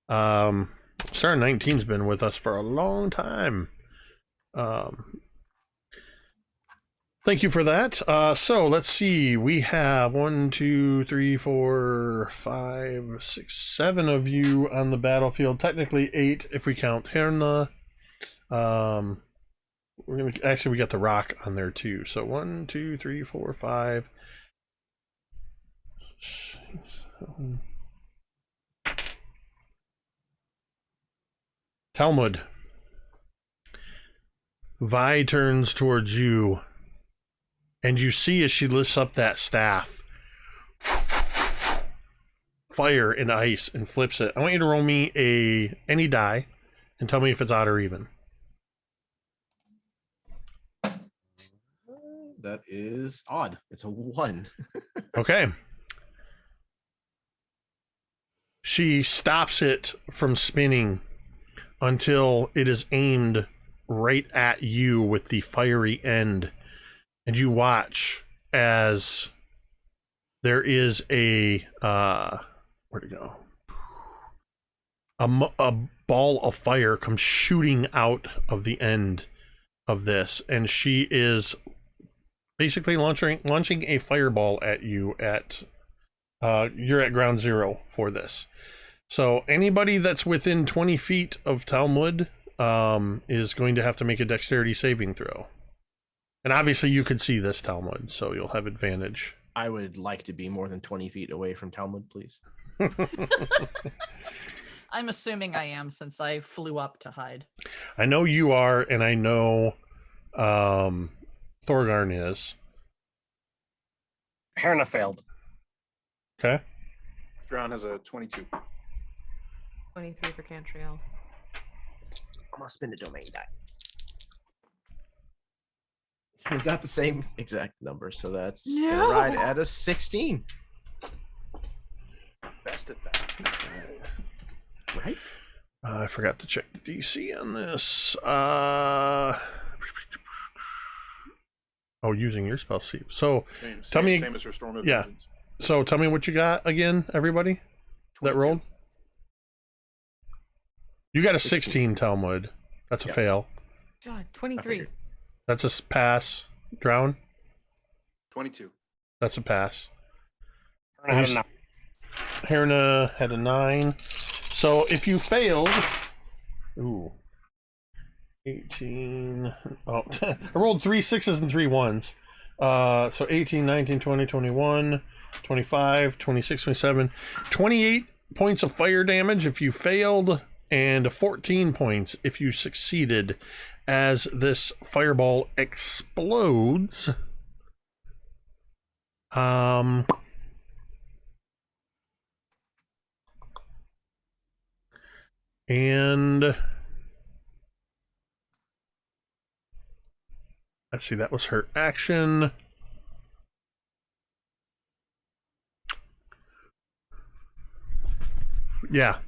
Star in 19's been with us for a long time. Thank you for that. So let's see. We have 1, 2, 3, 4, 5, 6, 7 of you on the battlefield. Technically 8 if we count Herna. We're gonna actually, we got the rock on there too. So 1, 2, 3, 4, 5, 6, 7. Talmud. Vi turns towards you, and you see as she lifts up that staff, fire and ice, and flips it. I want you to roll me any die and tell me if it's odd or even. That is odd. It's a 1. Okay. She stops it from spinning until it is aimed right at you with the fiery end. And you watch as there is a where'd it go? A ball of fire comes shooting out of the end of this, and she is basically launching a fireball at you at you're at ground zero for this. So anybody that's within 20 feet of Talmud is going to have to make a dexterity saving throw. And obviously you could see this, Talmud, so you'll have advantage. I would like to be more than 20 feet away from Talmud, please. I'm assuming I am since I flew up to hide. I know you are, and I know Thorgarn is. Herna failed. Okay. Drown has a 22. 23 for Cantriel. I'm gonna spin the domain die. We got the same exact number, so that's No. right at a 16. Best at that. Right? I forgot to check the DC on this. Using your spell save. So tell me. Same as her Storm of Yeah. Vengeance. So tell me what you got again, everybody. That 22. rolled. You got a 16, Talmud. That's a fail. God, 23. figured. That's a pass. Drown. 22. That's a pass. Herna had a 9. Herna had a 9. So if you failed, 18. Oh, I rolled 3 6s and 3 1s. So 18, 19, 20, 21, 25, 26, 27, 28 points of fire damage if you failed, and 14 points if you succeeded, as this fireball explodes. And let's see, that was her action. Yeah,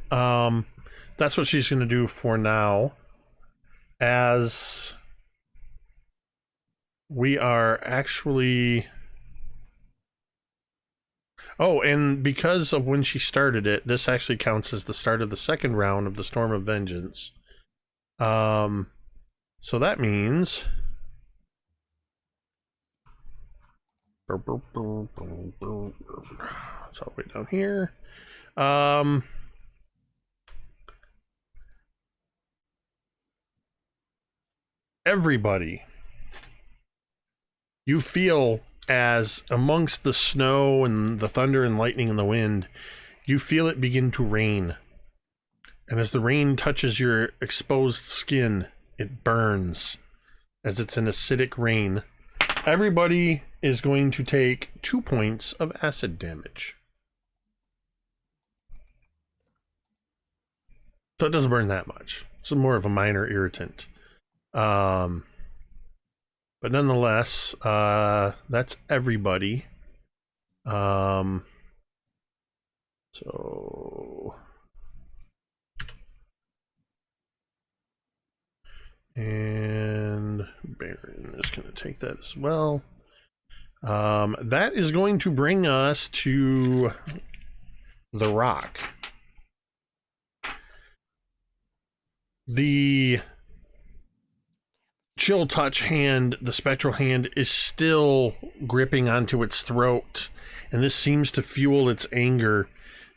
that's what she's going to do for now, as we are actually... Oh, and because of when she started it, this actually counts as the start of the second round of the Storm of Vengeance. So that means... It's all the way down here. Everybody you feel as amongst the snow and the thunder and lightning and the wind, you feel it begin to rain. And as the rain touches your exposed skin, it burns as it's an acidic rain. Everybody is going to take 2 points of acid damage. So it doesn't burn that much. It's more of a minor irritant. But nonetheless, that's everybody. So... And Baron is going to take that as well. That is going to bring us to the rock. The chill touch hand, the spectral hand, is still gripping onto its throat, and this seems to fuel its anger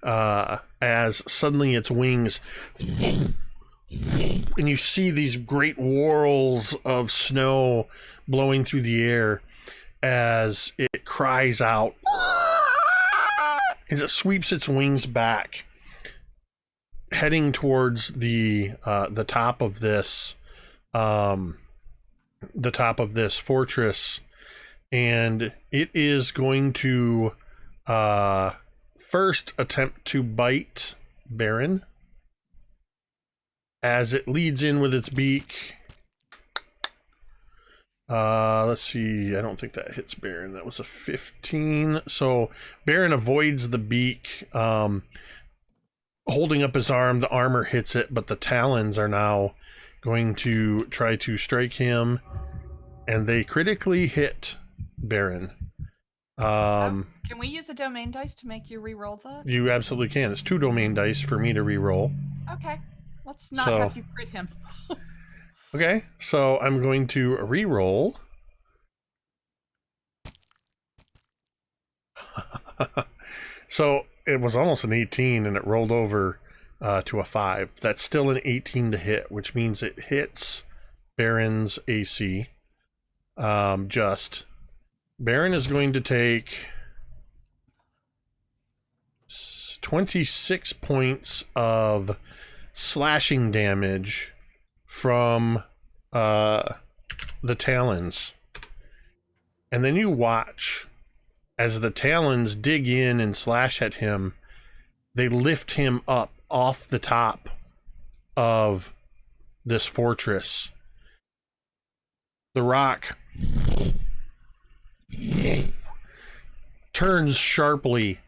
as suddenly its wings, and you see these great whorls of snow blowing through the air as it cries out as it sweeps its wings back, heading towards the top of this fortress, and it is going to first attempt to bite Baron as it leads in with its beak. Let's see, I don't think that hits Baron. That was a 15. So Baron avoids the beak, holding up his arm. The armor hits it, but the talons are now going to try to strike him, and they critically hit Baron. Can we use a domain dice to make you re-roll that? You absolutely can. It's 2 domain dice for me to re-roll. Okay. Let's not So- have you crit him. Okay, so I'm going to re-roll. So it was almost an 18 and it rolled over to a 5. That's still an 18 to hit, which means it hits Baron's AC. Just Baron is going to take 26 points of slashing damage from the talons. And then you watch as the talons dig in and slash at him. They lift him up off the top of this fortress. The rock turns sharply,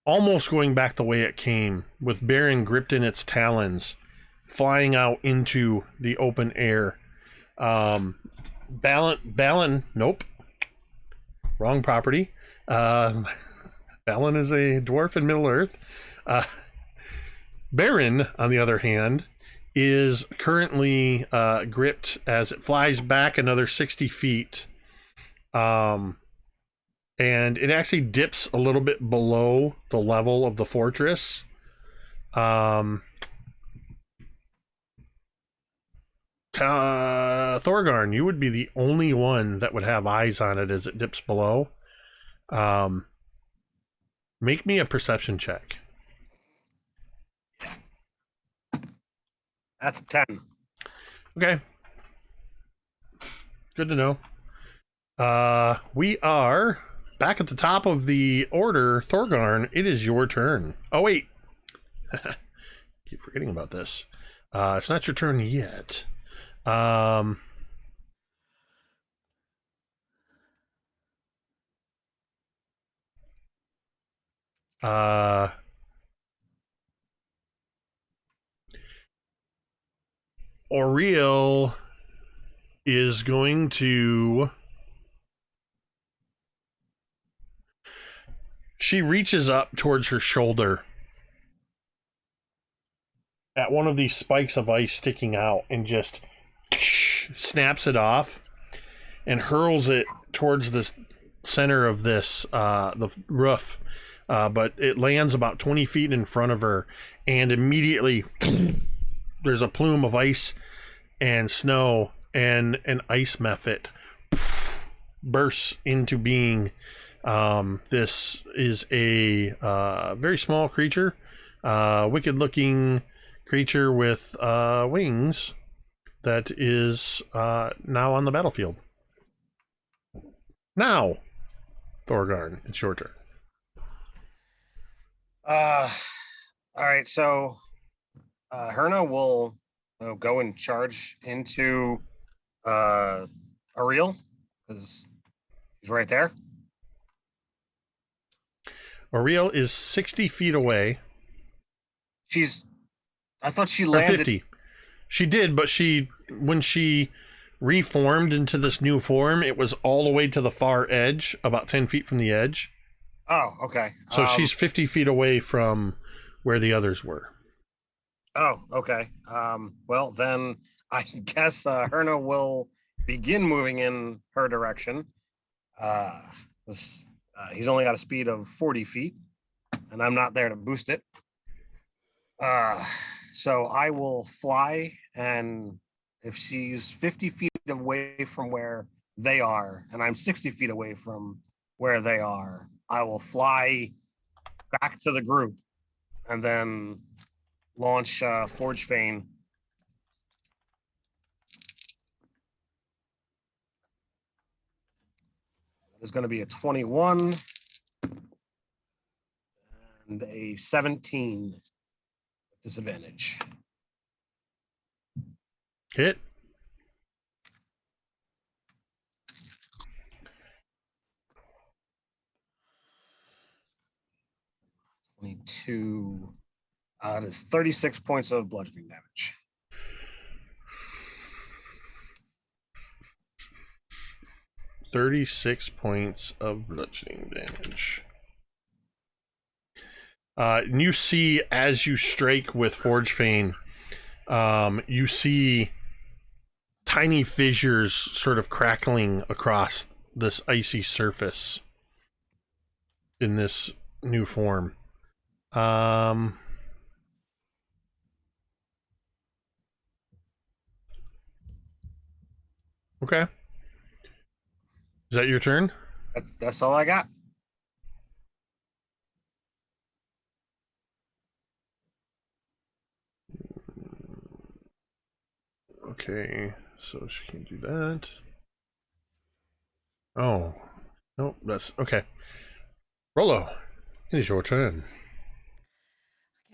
almost going back the way it came, with Baron gripped in its talons, flying out into the open air. Balin, nope. Wrong property. Balin is a dwarf in Middle-earth. Baron, on the other hand, is currently gripped as it flies back another 60 feet. And it actually dips a little bit below the level of the fortress. Thorgarn, you would be the only one that would have eyes on it as it dips below. Make me a perception check. That's a 10. Okay. Good to know. We are back at the top of the order. Thorgarn, it is your turn. Oh, wait. Keep forgetting about this. It's not your turn yet. Oriel is going to... She reaches up towards her shoulder at one of these spikes of ice sticking out and just snaps it off and hurls it towards the center of this the roof, but it lands about 20 feet in front of her, and immediately there's a plume of ice and snow and an ice mephit bursts into being. This is a very small creature, wicked-looking creature with wings that is now on the battlefield. Now, Thorgarn, it's your turn. All right, so Herna will go and charge into Ariel because he's right there. Ariel is 60 feet away. I thought she Or landed 50. She did, but when she reformed into this new form, it was all the way to the far edge, about 10 feet from the edge. Oh, okay. So she's 50 feet away from where the others were. Oh, okay. Well, then I guess Herna will begin moving in her direction. He's only got a speed of 40 feet, and I'm not there to boost it. So I will fly, and if she's 50 feet away from where they are, and I'm 60 feet away from where they are, I will fly back to the group and then launch Forge Fane. There's going to be a 21 and a 17 disadvantage. Hit. Two. It is 36 points of bludgeoning damage. $36 points of bludgeoning damage. And you see, as you strike with Forge Fane, you see tiny fissures sort of crackling across this icy surface in this new form. Okay. Is that your turn? That's all I got. Okay, so she can do that. Oh, no, that's okay. Rollo, it is your turn.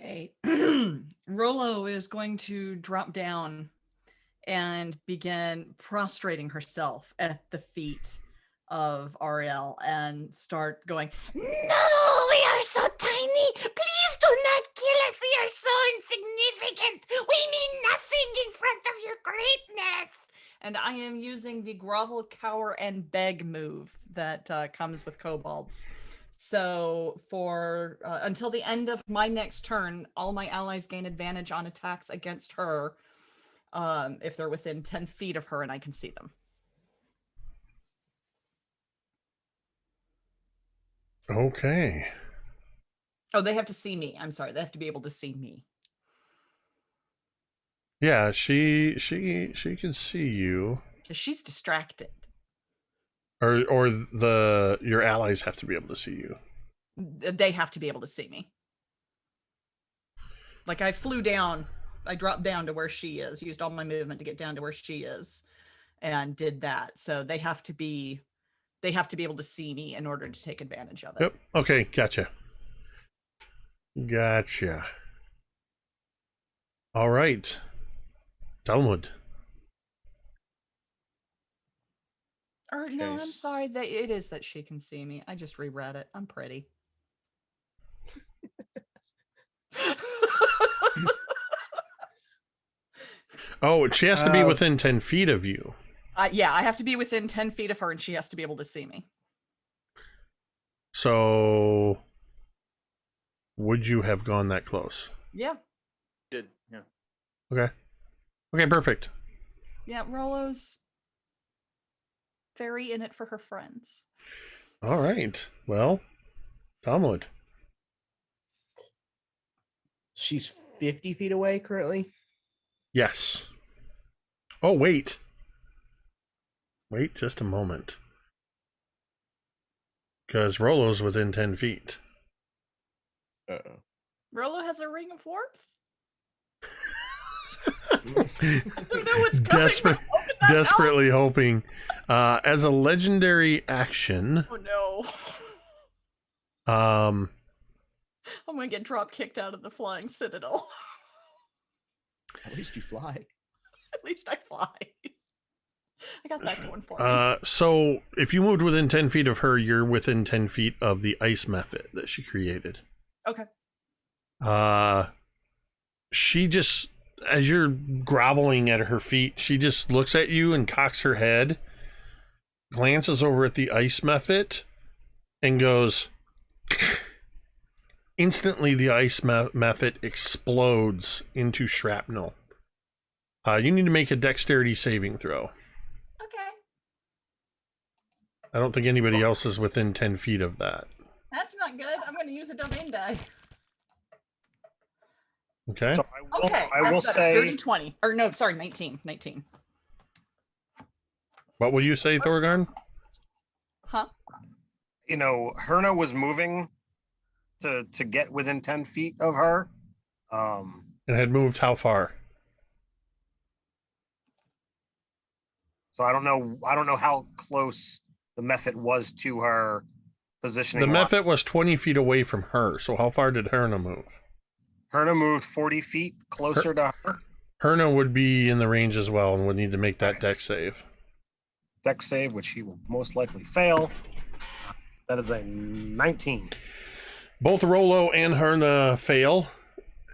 Okay. Rolo is going to drop down and begin prostrating herself at the feet of Ariel and start going, No, we are so tiny. Please do not kill us. We are so insignificant. We mean nothing in front of your greatness. and I am using the grovel, cower, and beg move that comes with kobolds. So for until the end of my next turn, all my allies gain advantage on attacks against her if they're within 10 feet of her and I can see them. Okay. Oh, they have to see me. I'm sorry. They have to be able to see me. Yeah, she can see you. 'Cause she's distracted. Or your allies have to be able to see you. They have to be able to see me. Like I flew down, I dropped down to where she is, used all my movement to get down to where she is, and did that. So they have to be able to see me in order to take advantage of it. Yep. Okay, gotcha. Gotcha. All right. Talmud. Or no, Okay, I'm sorry. It is that she can see me. I just reread it. I'm pretty. Oh, she has to be within 10 feet of you. Yeah, I have to be within 10 feet of her, and she has to be able to see me. So, would you have gone that close? Yeah. Did yeah. Okay. Okay, perfect. Yeah, Rolo's very in it for her friends. All right. Well, Talmud. She's 50 feet away currently. Yes. Oh, wait. Wait just a moment. Because Rolo's within 10 feet. Uh-oh. Rolo has a ring of warmth. I don't know what's coming. Desperate, Open that desperately hoping. As a legendary action, mouth. Oh no. um, I'm gonna get drop kicked out of the flying citadel. At least you fly. At least I fly. I got that going for me. so if you moved within 10 feet of her, you're within 10 feet of the ice method that she created. Okay. She just, as you're groveling at her feet, she just looks at you and cocks her head, glances over at the ice method, and goes. Instantly, the ice method explodes into shrapnel. You need to make a dexterity saving throw. Okay. I don't think anybody else is within 10 feet of that. That's not good. I'm gonna use a domain die. Okay. So I will that's better. say 30, 20. Or no, sorry, 19. 19. What will you say, Thorgarn? Huh? you know, Herna was moving to get within 10 feet of her. And had moved how far? So I don't know how close the Mephit was to her positioning. The Mephit was 20 feet away from her, so how far did Herna move? Herna moved 40 feet closer to her. Herna would be in the range as well and would need to make that dex save. Dex save, which he will most likely fail. That is a 19. Both Rolo and Herna fail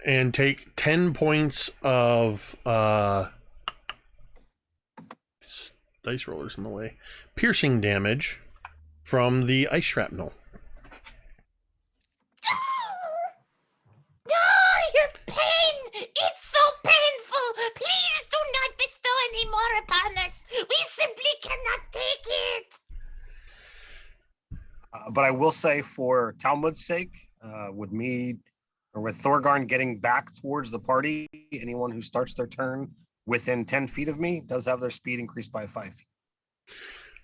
and take 10 points of dice rollers in the way. Piercing damage from the ice shrapnel. Oh, your pain! It's so painful! Please do not bestow any more upon us! We simply cannot take it! But I will say, for Talmud's sake, with me or with Thorgarn getting back towards the party, anyone who starts their turn within 10 feet of me does have their speed increased by 5 feet.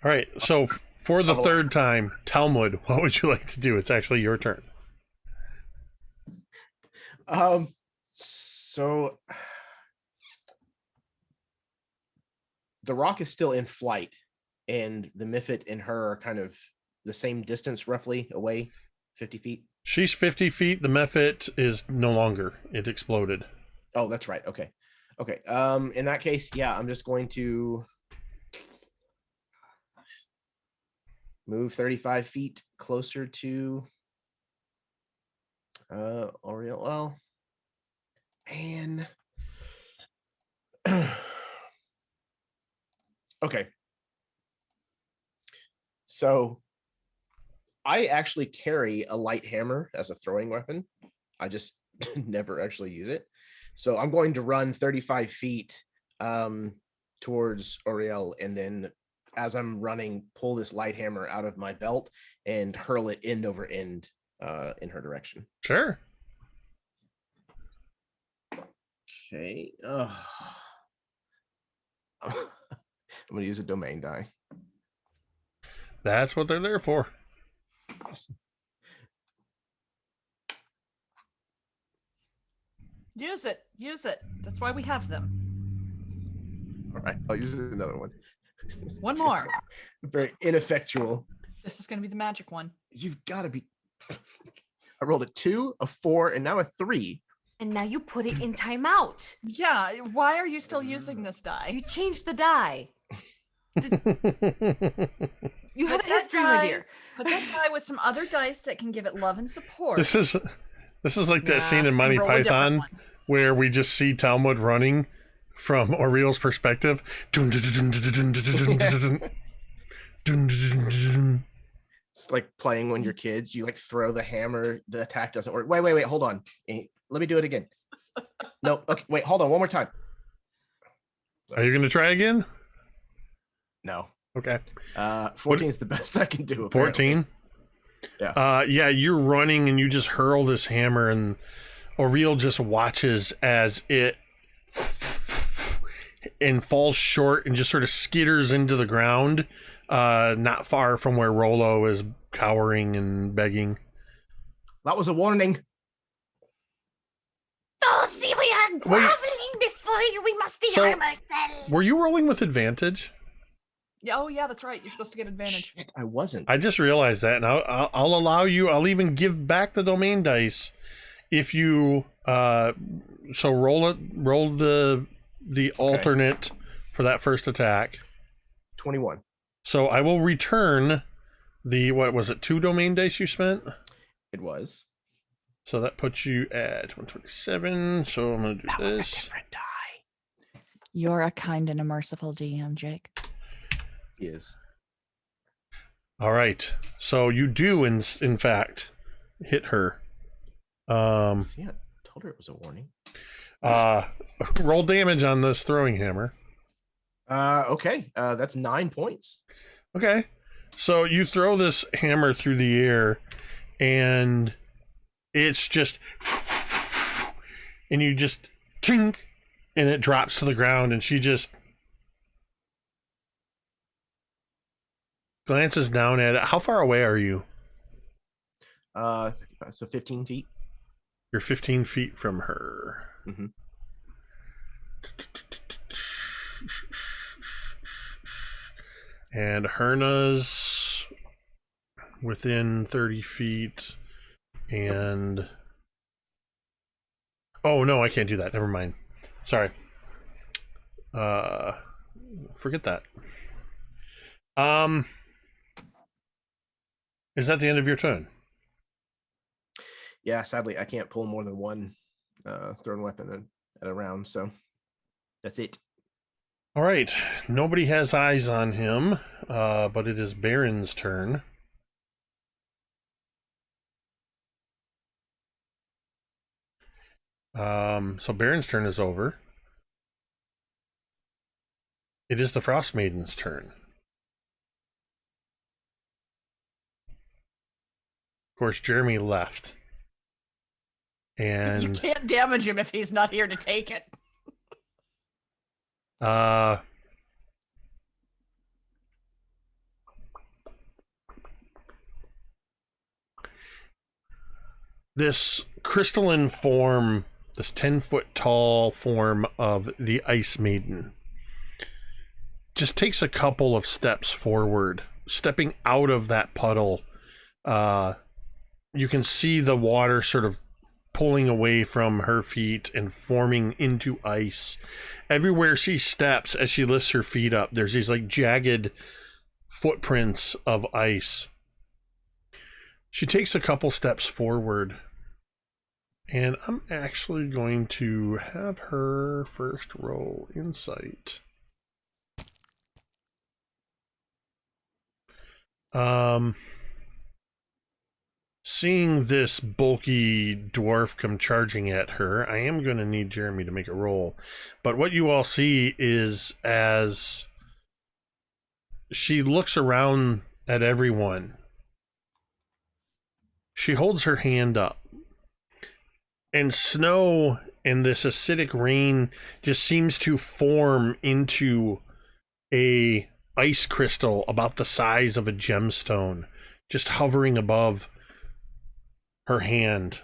All right, so for the third time, Talmud, what would you like to do? It's actually your turn. So the rock is still in flight, and the Mephit and her are kind of the same distance, roughly away, 50 feet. She's 50 feet. The Mephit is no longer. It exploded. Oh, that's right. Okay. In that case, yeah, I'm just going to move 35 feet closer to Oriel. Well, man. Okay. So I actually carry a light hammer as a throwing weapon. I just never actually use it. So I'm going to run 35 feet towards Oriel, and then as I'm running, pull this light hammer out of my belt and hurl it end over end in her direction. Sure. Okay. I'm going to use a domain die. That's what they're there for. Use it. Use it. That's why we have them. All right. I'll use another one. One more. Very ineffectual. This is going to be the magic one. You've got to be. I rolled a 2, a 4, and now a 3. And now you put it in timeout. Yeah. Why are you still using this die? You changed the die. You have a Put that history, my die- dear. Put that die with some other dice that can give it love and support. This is like that Nah, scene in Monty roll a different Python one. where we just see Talmud running from Oriel's perspective. It's like playing when you're kids. You like throw the hammer, the attack doesn't work. Wait, hold on. Let me do it again. No, okay, wait, hold on, one more time. Are you going to try again? No. Okay. 14 is the best I can do. Apparently. 14? Yeah. Yeah, you're running and you just hurl this hammer, and Oriel just watches as it and falls short and just sort of skitters into the ground. not far from where Rolo is cowering and begging. That was a warning. Oh, see, we are groveling before you. We must de-arm ourselves. Were you rolling with advantage? Yeah, oh yeah, that's right. You're supposed to get advantage. Shit, I wasn't. I just realized that, and I'll allow you. I'll even give back the domain dice if you. So roll the alternate for that first attack. 21. So I will return the, what was it, 2 domain dice you spent? It was. So that puts you at 127. So I'm going to do That this. was a different die. You're a kind and a merciful DM, Jake. He is. All right. So you do, in fact, hit her. Yeah, told her it was a warning. Roll damage on this throwing hammer. Okay. That's 9 points. Okay. So you throw this hammer through the air, and it's just, and you just tink, and it drops to the ground, and she just glances down at it. How far away are you? So 15 feet. You're 15 feet from her. Mm-hmm. And Herna's within 30 feet. And oh no, I can't do that. Never mind. Sorry. Forget that. Is that the end of your turn? Yeah, sadly, I can't pull more than one thrown weapon at a round, so that's it. All right. Nobody has eyes on him, but it is Baron's turn. So Baron's turn is over. It is the Frostmaiden's turn. Of course, Jeremy left. And You can't damage him if he's not here to take it. This crystalline form, this 10-foot tall form of the Ice Maiden, just takes a couple of steps forward, stepping out of that puddle. You can see the water sort of pulling away from her feet and forming into ice. Everywhere she steps, as she lifts her feet up, there's these like jagged footprints of ice. She takes a couple steps forward, and I'm actually going to have her first roll insight. Seeing this bulky dwarf come charging at her, I am going to need Jeremy to make a roll. But what you all see is as she looks around at everyone, she holds her hand up. And snow and this acidic rain just seems to form into a ice crystal about the size of a gemstone, just hovering above her hand.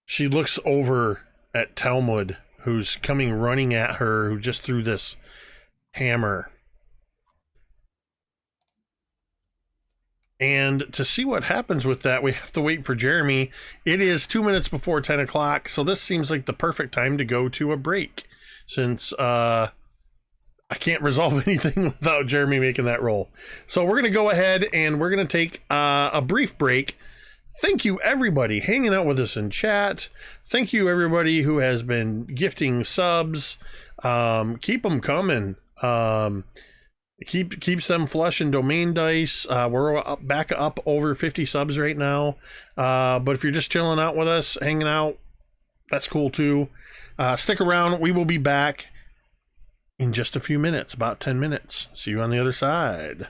She looks over at Talmud, who's coming running at her, who just threw this hammer. And to see what happens with that, we have to wait for Jeremy. It is 2 minutes before 10 o'clock, so this seems like the perfect time to go to a break, since I can't resolve anything without Jeremy making that roll. So we're going to go ahead and we're going to take a brief break. Thank you, everybody, hanging out with us in chat. Thank you, everybody who has been gifting subs. Keep them coming. Keeps them flush in domain dice. We're back up over 50 subs right now. But if you're just chilling out with us, hanging out, that's cool too. Stick around. We will be back in just a few minutes, about 10 minutes. See you on the other side.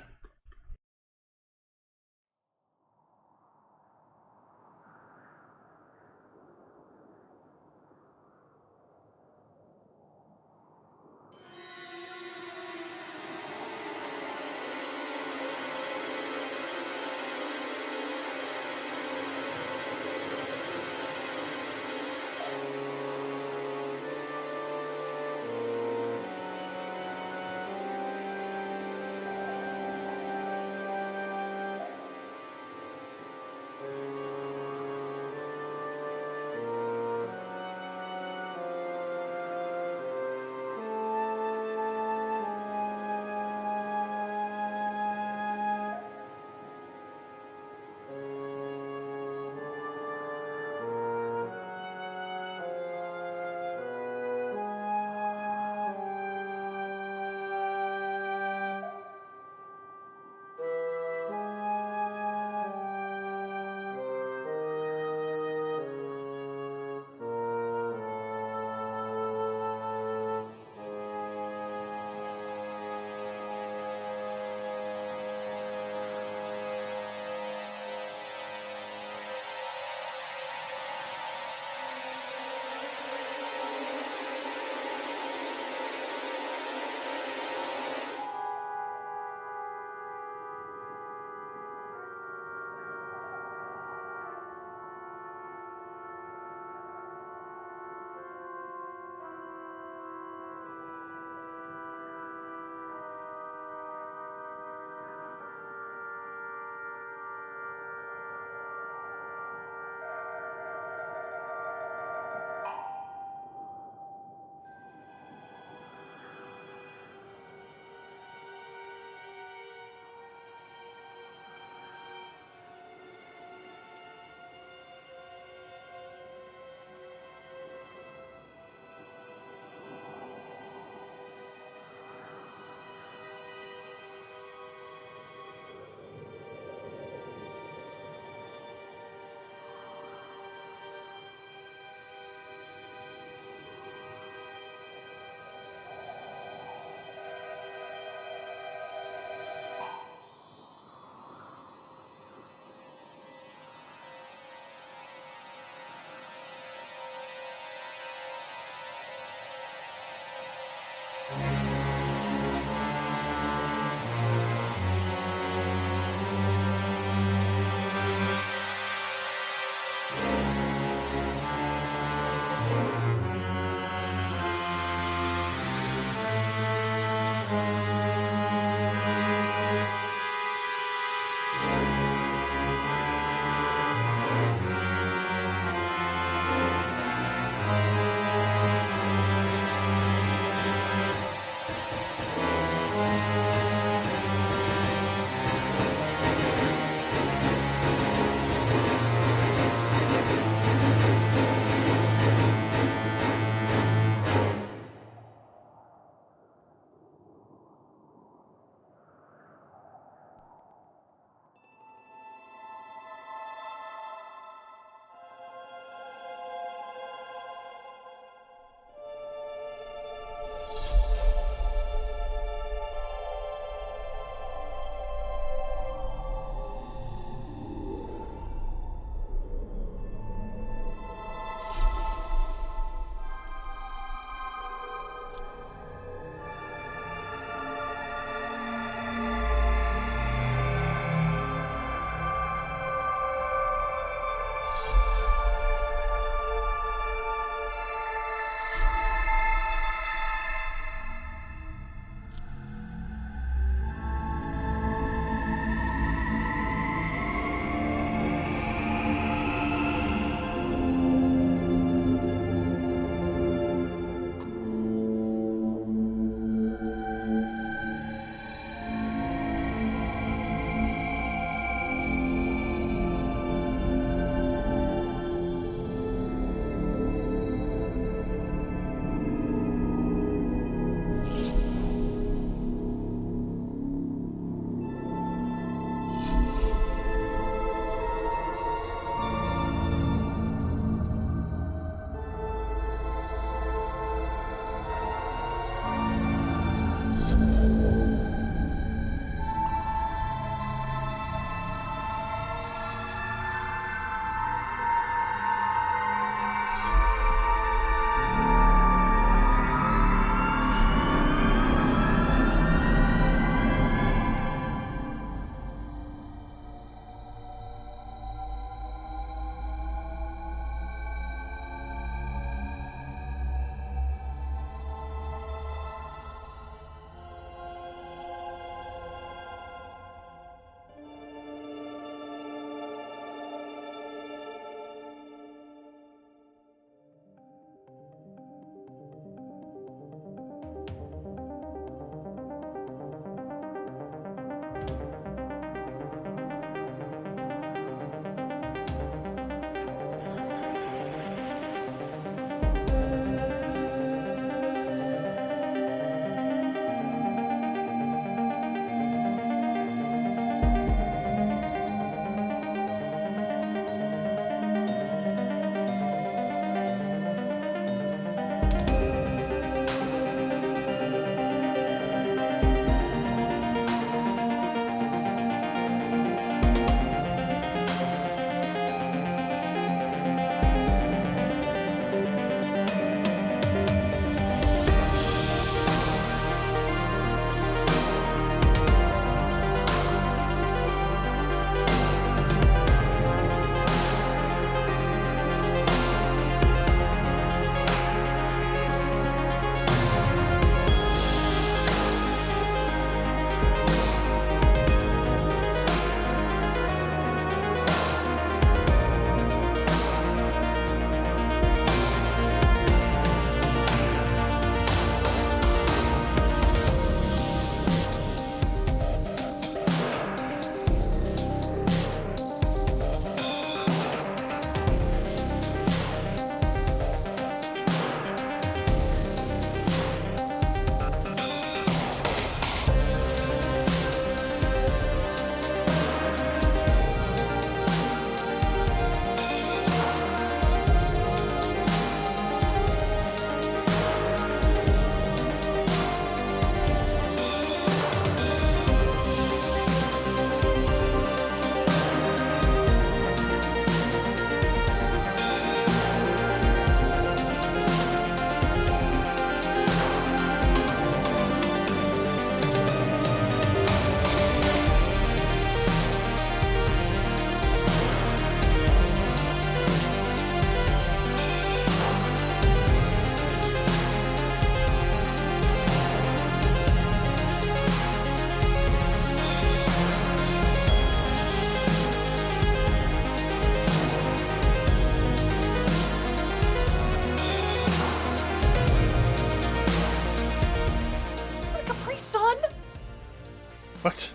What?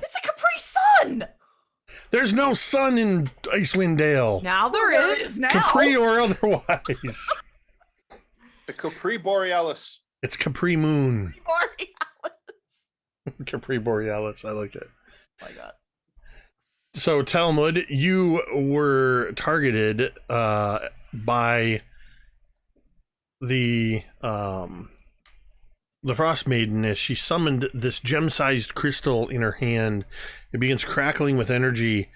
It's a Capri Sun. There's no sun in Icewind Dale. Now There there is is. now. Capri or otherwise. The Capri Borealis. It's Capri Moon. Borealis. Capri Borealis. I like it. Oh my God. So, Talmud, you were targeted by the Frostmaiden as she summoned this gem-sized crystal in her hand. It begins crackling with energy,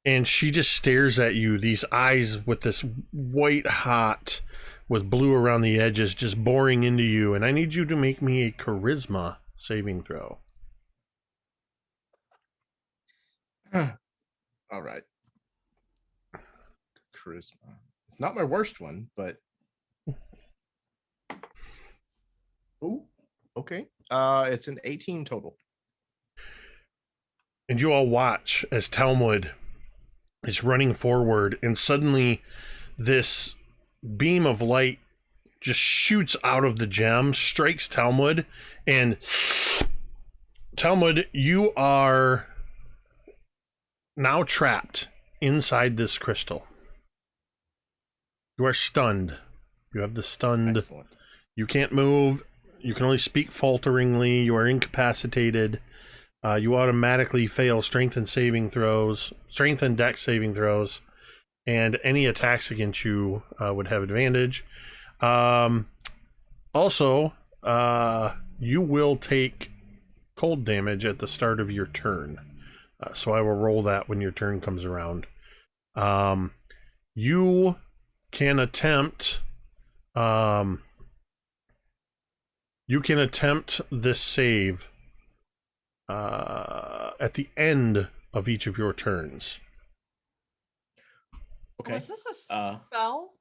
and she just stares at you, these eyes with this white hot with blue around the edges just boring into you, and I need you to make me a charisma saving throw. All right. Charisma. It's not my worst one, but oh, okay. It's an 18 total. And you all watch as Talmud is running forward, and suddenly this beam of light just shoots out of the gem, strikes Talmud, and Talmud, you are now trapped inside this crystal. You are stunned. You have the stunned. Excellent. You can't move. You can only speak falteringly. You are incapacitated. You automatically fail strength and dex saving throws, and any attacks against you would have advantage. Also, you will take cold damage at the start of your turn. So I will roll that when your turn comes around. You can attempt this save at the end of each of your turns. Okay. Was this a spell?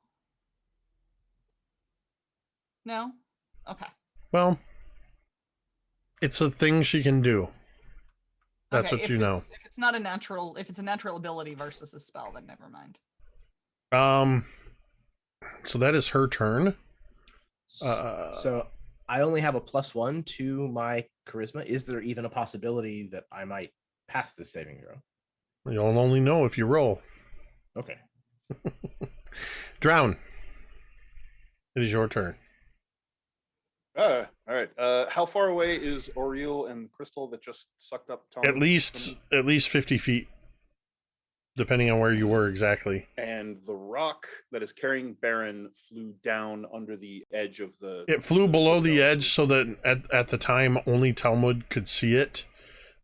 No? Okay. Well, it's a thing she can do. That's Okay, what you know. If it's not a natural, if it's a natural ability versus a spell, then never mind. So that is her turn. So I only have a +1 to my charisma. Is there even a possibility that I might pass this saving throw? You'll only know if you roll. Okay. Drown. It is your turn. All right. How far away is Oriel and the crystal that just sucked up Tom? At least 50 feet, depending on where you were exactly. And the rock that is carrying Baron flew down under the edge of the... It flew below the edge so that at the time only Talmud could see it.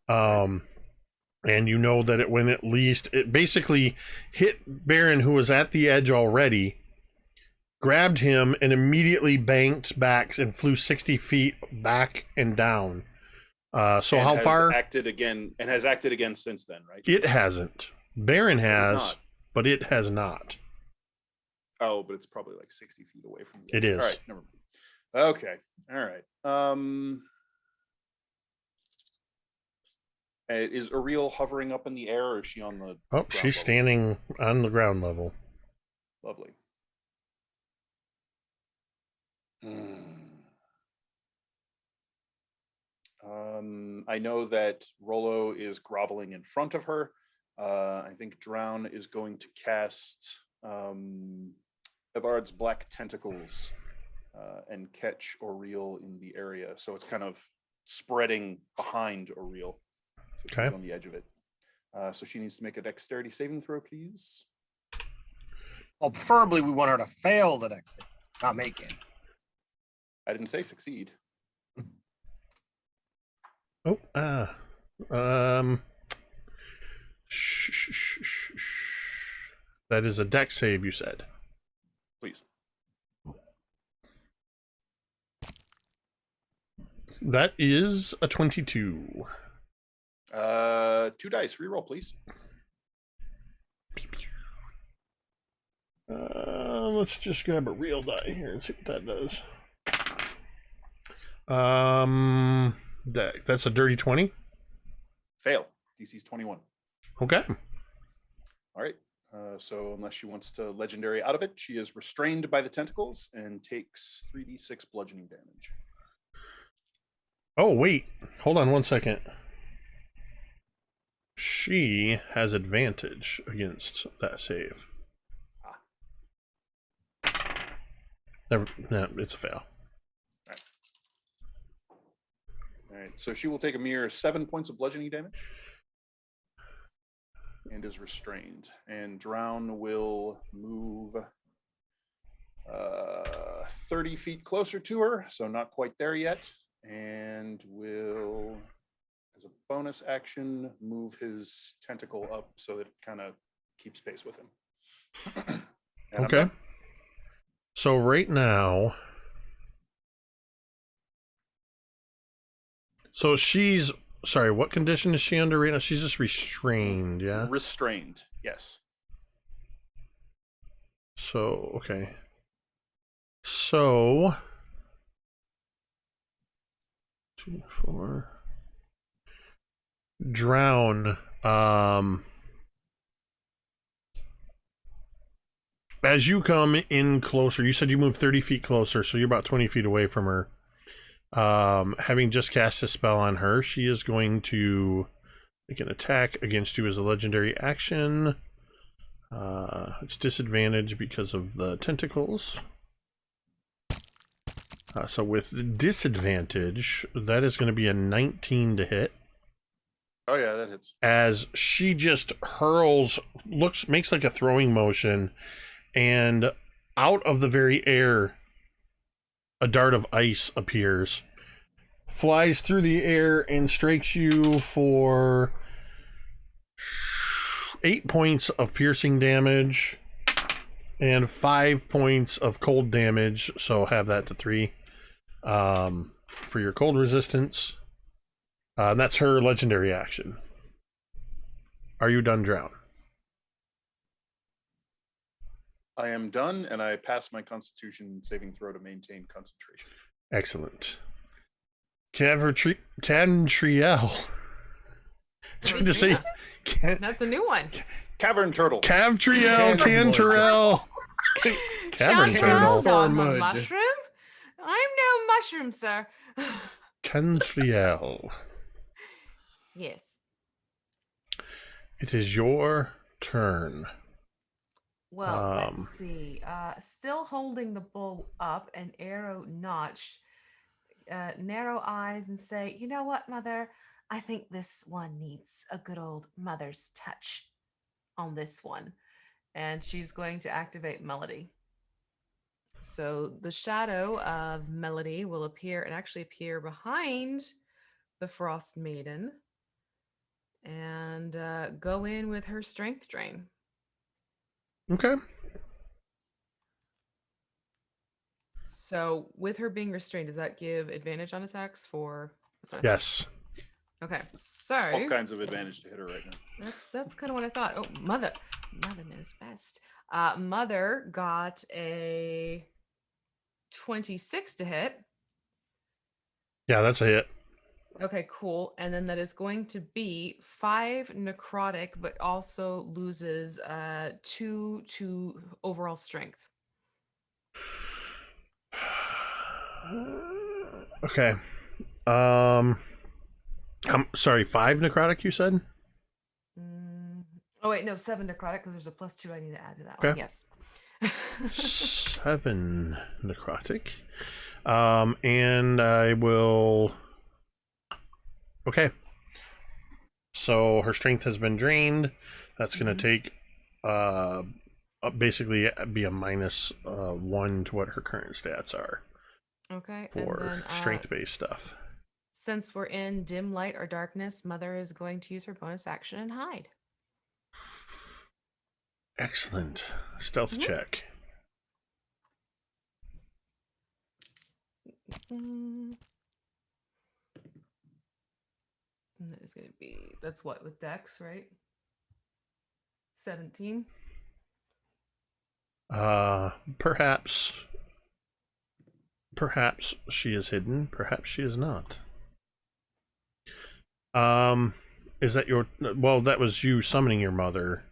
And you know that it basically hit Baron, who was at the edge already, grabbed him, and immediately banked back and flew 60 feet back and down. So how far? Has acted again since then, right? It hasn't. Baron has, but it has not. Oh, but it's probably like 60 feet away from you. It is. All right, never mind. Okay. All right. Is Ariel hovering up in the air, or is she on the ground She's level? standing on the ground level. Lovely. I know that Rollo is groveling in front of her. I think Drown is going to cast Evard's Black Tentacles and catch Oriel in the area. So it's kind of spreading behind Oriel. So she's Okay. on the edge of it. So she needs to make a dexterity saving throw, please. Well, preferably we want her to fail the next thing, not make it. I didn't say succeed. That is a dex save, you said. Please. That is a 22. 2 dice. Reroll, please. Let's just grab a real die here and see what that does. That's a dirty 20. Fail. DC's 21. Okay. All right. So unless she wants to legendary out of it, she is restrained by the tentacles and takes 3d6 bludgeoning damage. Oh, wait. Hold on one second. She has advantage against that save. Never, no, it's a fail. All right, so she will take a mere 7 points of bludgeoning damage and is restrained. And Drown will move 30 feet closer to her, so not quite there yet, and will, as a bonus action, move his tentacle up so that it kind of keeps pace with him. Okay. So right now, so she's, sorry, what condition is she under right now? She's just restrained, yeah? Restrained, yes. So, okay. So, 2, 4. Drown. As you come in closer, you said you moved 30 feet closer, so you're about 20 feet away from her. Having just cast a spell on her, she is going to make an attack against you as a legendary action. It's disadvantage because of the tentacles. So with disadvantage, that is going to be a 19 to hit. Oh yeah, that hits. As she just hurls, makes like a throwing motion, and out of the very air, a dart of ice appears, flies through the air, and strikes you for 8 points of piercing damage and 5 points of cold damage. So have that to 3 for your cold resistance. And that's her legendary action. Are you done, Drown? I am done, and I pass my Constitution saving throw to maintain concentration. Excellent. Cantriel. Trying to say, That's a new one. Cavern turtle. Cantriel. Cavern turtle. No, I'm a Thormud. mushroom. I'm no mushroom, sir. Cantriel. Yes. It is your turn. Well, let's see. Still holding the bow up, an arrow notch, narrow eyes, and say, "You know what, Mother? I think this one needs a good old mother's touch on this one." And she's going to activate Melody. So the shadow of Melody will appear and actually appear behind the Frostmaiden and go in with her strength drain. Okay. So with her being restrained, does that give advantage on attacks for? Yes. Okay. So All kinds of advantage to hit her right now. that's kind of what I thought. Oh, mother knows best. Mother got a 26 to hit. Yeah, that's a hit. Okay, cool. And then that is going to be 5 necrotic, but also loses 2 to overall strength. Okay. I'm sorry, 5 necrotic you said? Oh wait, no, 7 necrotic because there's a +2 I need to add to that Okay. one. Yes. 7 necrotic. And I will. Okay. So her strength has been drained. That's going to take basically be a -1 to what her current stats are Okay. for and then, strength-based stuff. Since we're in dim light or darkness, Mother is going to use her bonus action and hide. Excellent. Stealth check. And that is going to be, that's what, with Dex, right? 17. Perhaps she is hidden. Perhaps she is not. Is that your? Well, that was you summoning your mother,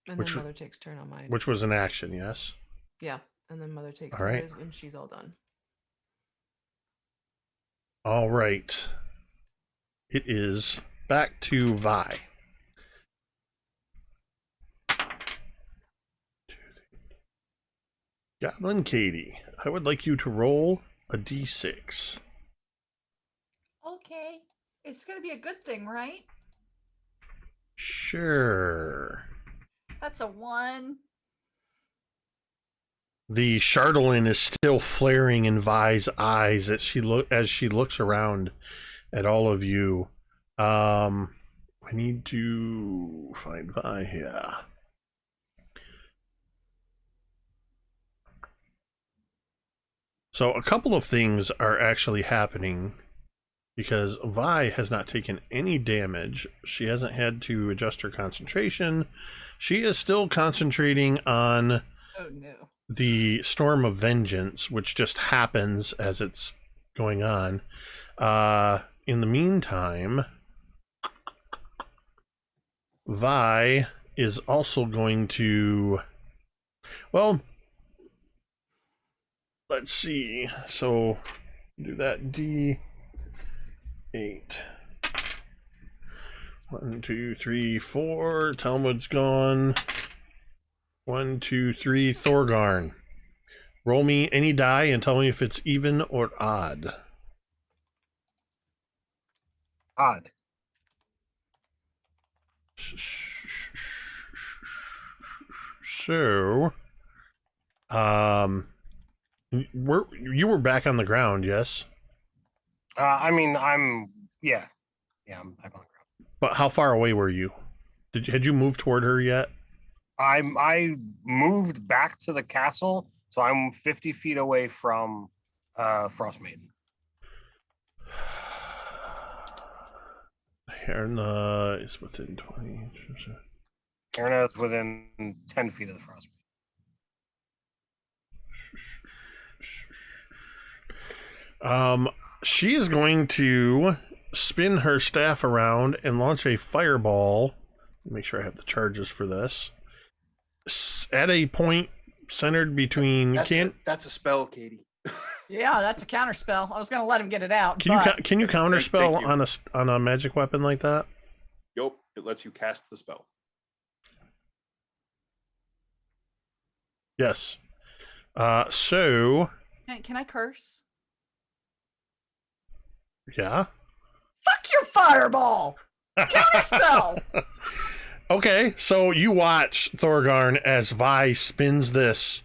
And Which- then Mother takes turn on mine. which was an action. Yes. Yeah. And then Mother takes All right. hers when she's all done. All right. it is back to Vi. Goblin Katie, I would like you to roll a d6. Okay. It's going to be a good thing, right? Sure. That's a 1. The Chardolin is still flaring in Vi's eyes as she looks around at all of you. I need to find Vi here. So a couple of things are actually happening because Vi has not taken any damage. She hasn't had to adjust her concentration. She is still concentrating on the Storm of Vengeance, which just happens as it's going on. In the meantime, Vi is also going to... Well... Let's see. So do that D8. 1, 2, 3, 4. Talmud's gone. 1, 2, 3. Thorgarn. Roll me any die and tell me if it's even or odd. Odd. So, you were back on the ground, yes? I mean, I'm back on the ground. But how far away were you? Had you moved toward her yet? I moved back to the castle, so I'm 50 feet away from Frostmaiden. Herna is within 20. Herna is within 10 feet of the Frostmaiden. She is going to spin her staff around and launch a fireball. Make sure I have the charges for this. At a point centered between... That's a spell, Katie. Yeah, that's a counter spell. I was going to let him get it out. Can you counter spell Thank you. on a magic weapon like that? Yup, it lets you cast the spell. Yes. So... Can I curse? Yeah? Fuck your fireball! Counter spell! Okay, so you watch Thorgarn as Vi spins this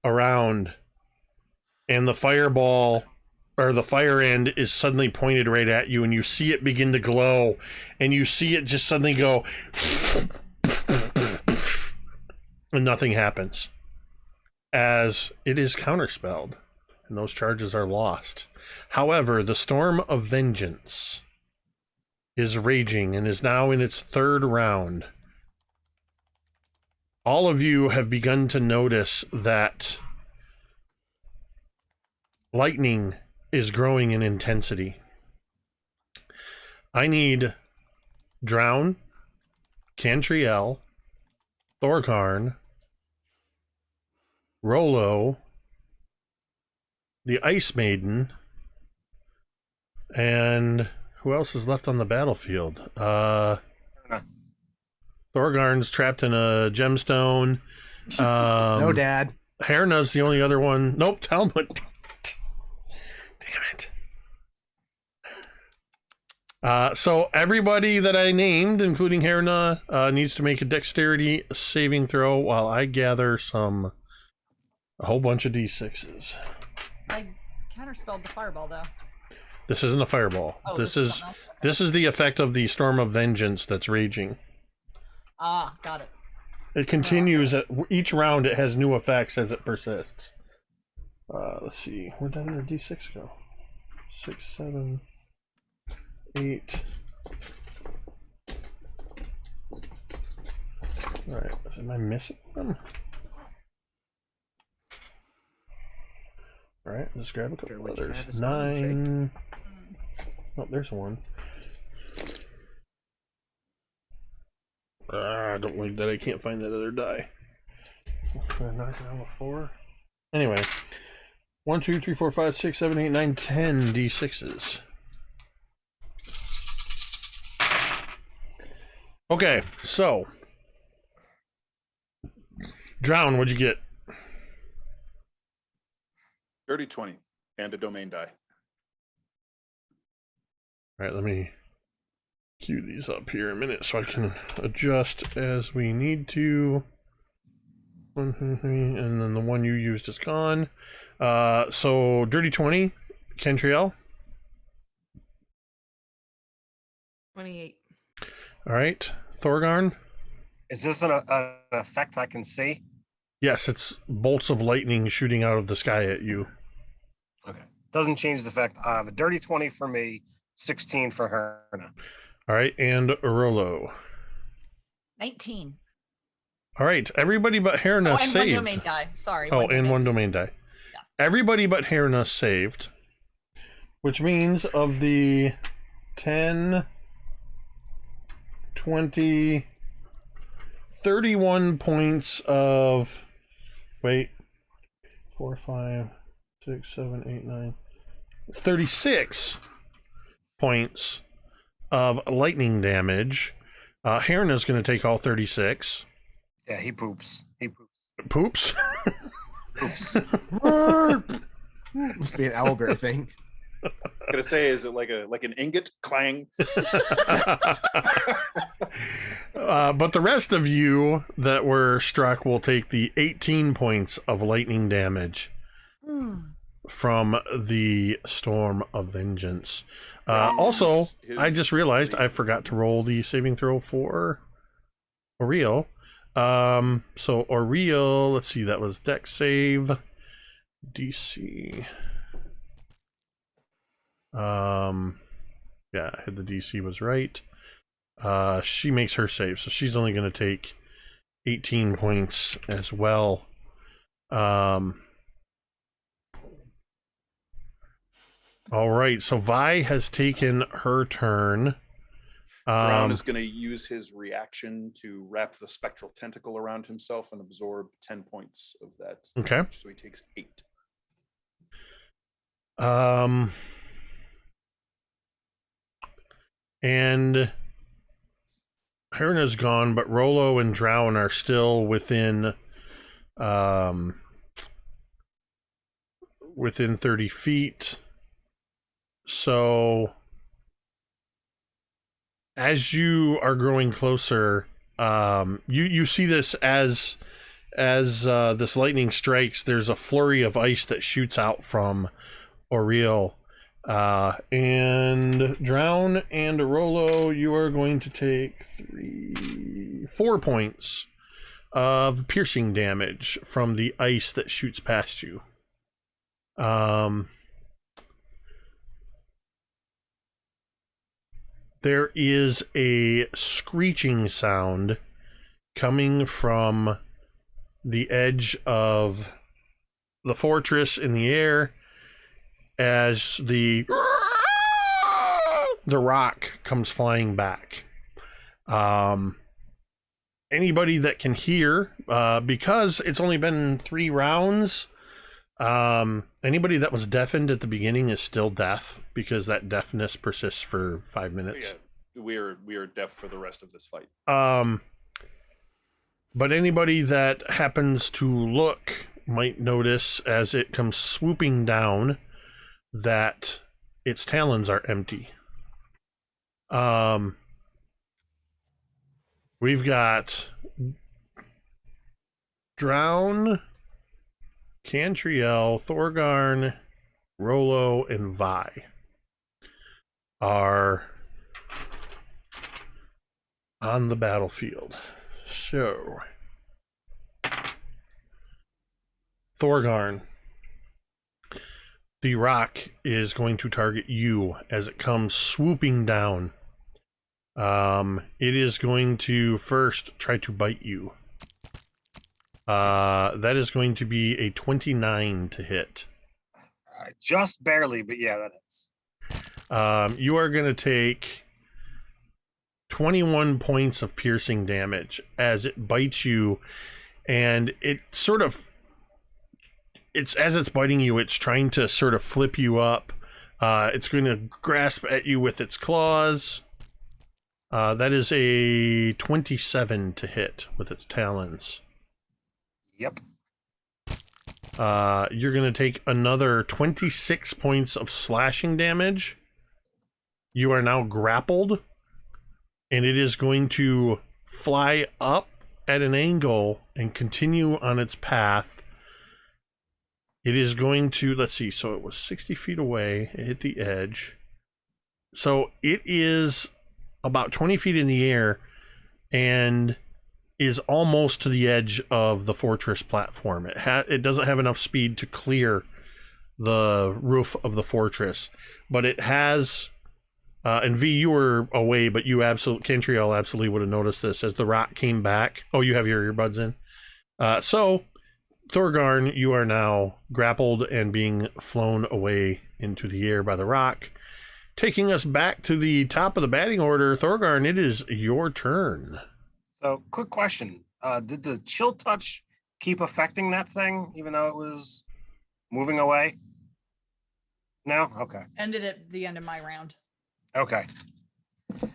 around, and the fireball, or the fire end, is suddenly pointed right at you, and you see it begin to glow, and you see it just suddenly go, and nothing happens, as it is counterspelled, and those charges are lost. However, the Storm of Vengeance is raging and is now in its third round. All of you have begun to notice that lightning is growing in intensity. I need Drown, Cantriel, Thorgarn, Rollo, the Ice Maiden, and who else is left on the battlefield? Thorgarn's trapped in a gemstone. No, Dad. Herna's the only other one. Nope, Talmud. Damn it. So everybody that I named, including Herna, needs to make a dexterity saving throw while I gather a whole bunch of d6s. I counterspelled the fireball, though. This isn't a fireball. Oh, this is the effect of the Storm of Vengeance that's raging. Ah, got it. It continues at each round. It has new effects as it persists. Let's see. Where did our d6 go? 6, 7, 8. All right. Am I missing them? All right. Let's grab a couple others. 9. Oh, there's one. I don't like that I can't find that other die. I'm knocking out a 4. Anyway, 1, 2, 3, 4, 5, 6, 7, 8, 9, 10 d6s. Okay, so Drown, what'd you get? Dirty 20 and a domain die. All right, let me cue these up here a minute so I can adjust as we need to. And then the one you used is gone. So Dirty 20, Cantriel. 28. All right, Thorgarn. Is this an effect I can see? Yes, it's bolts of lightning shooting out of the sky at you. Okay. Doesn't change the fact. I have a dirty 20 for me, 16 for Herna. All right, and Rolo. 19. All right, everybody but Herna And saved. one domain die. Sorry. One domain die. Yeah. Everybody but Herna saved, which means of the 10, 20, 31 points of... Wait. 4, 5, 6, 7, 8, 9... 36 points of lightning damage. Herna's going to take all 36. Yeah, he poops. He poops. Poops? Poops. Must be an owlbear thing. I'm gonna say, is it like an ingot clang? But the rest of you that were struck will take the 18 points of lightning damage from the Storm of Vengeance. Also, I just realized I forgot to roll the saving throw for Oriel. So Oriel, let's see, that was Dex save, DC. Yeah, I had the DC was right. She makes her save, so she's only going to take 18 points as well. All right, so Vi has taken her turn. Drown is going to use his reaction to wrap the spectral tentacle around himself and absorb 10 points of that. Okay. So he takes 8. And Herna's gone, but Rolo and Drown are still within 30 feet. So as you are growing closer, you see this as this lightning strikes. There's a flurry of ice that shoots out from Oriel. And Drown and Rolo, you are going to take 4 points of piercing damage from the ice that shoots past you. There is a screeching sound coming from the edge of the fortress in the air as the rock comes flying back. Anybody that can hear, because it's only been 3 rounds, anybody that was deafened at the beginning is still deaf because that deafness persists for 5 minutes. Yeah, we are deaf for the rest of this fight. But anybody that happens to look might notice as it comes swooping down that its talons are empty. We've got Drown, Cantriel, Thorgarn, Rolo, and Vi are on the battlefield. So, Thorgarn, the rock is going to target you as it comes swooping down. It is going to first try to bite you. That is going to be a 29 to hit. Just barely, but yeah, that hits. You are going to take 21 points of piercing damage as it bites you, and it sort of, as it's biting you, it's trying to sort of flip you up. It's going to grasp at you with its claws. That is a 27 to hit with its talons. Yep. You're going to take another 26 points of slashing damage. You are now grappled, and it is going to fly up at an angle and continue on its path. It is going to, let's see, so it was 60 feet away. It hit the edge. So it is about 20 feet in the air and is almost to the edge of the fortress platform. It doesn't have enough speed to clear the roof of the fortress, but it has, and V, you were away, but you Cantriel absolutely would have noticed this as the rock came back. Oh, you have your earbuds in. So Thorgarn, you are now grappled and being flown away into the air by the rock. Taking us back to the top of the batting order, Thorgarn, it is your turn. So, quick question. Did the chill touch keep affecting that thing, even though it was moving away? No? Okay. Ended at the end of my round. Okay. All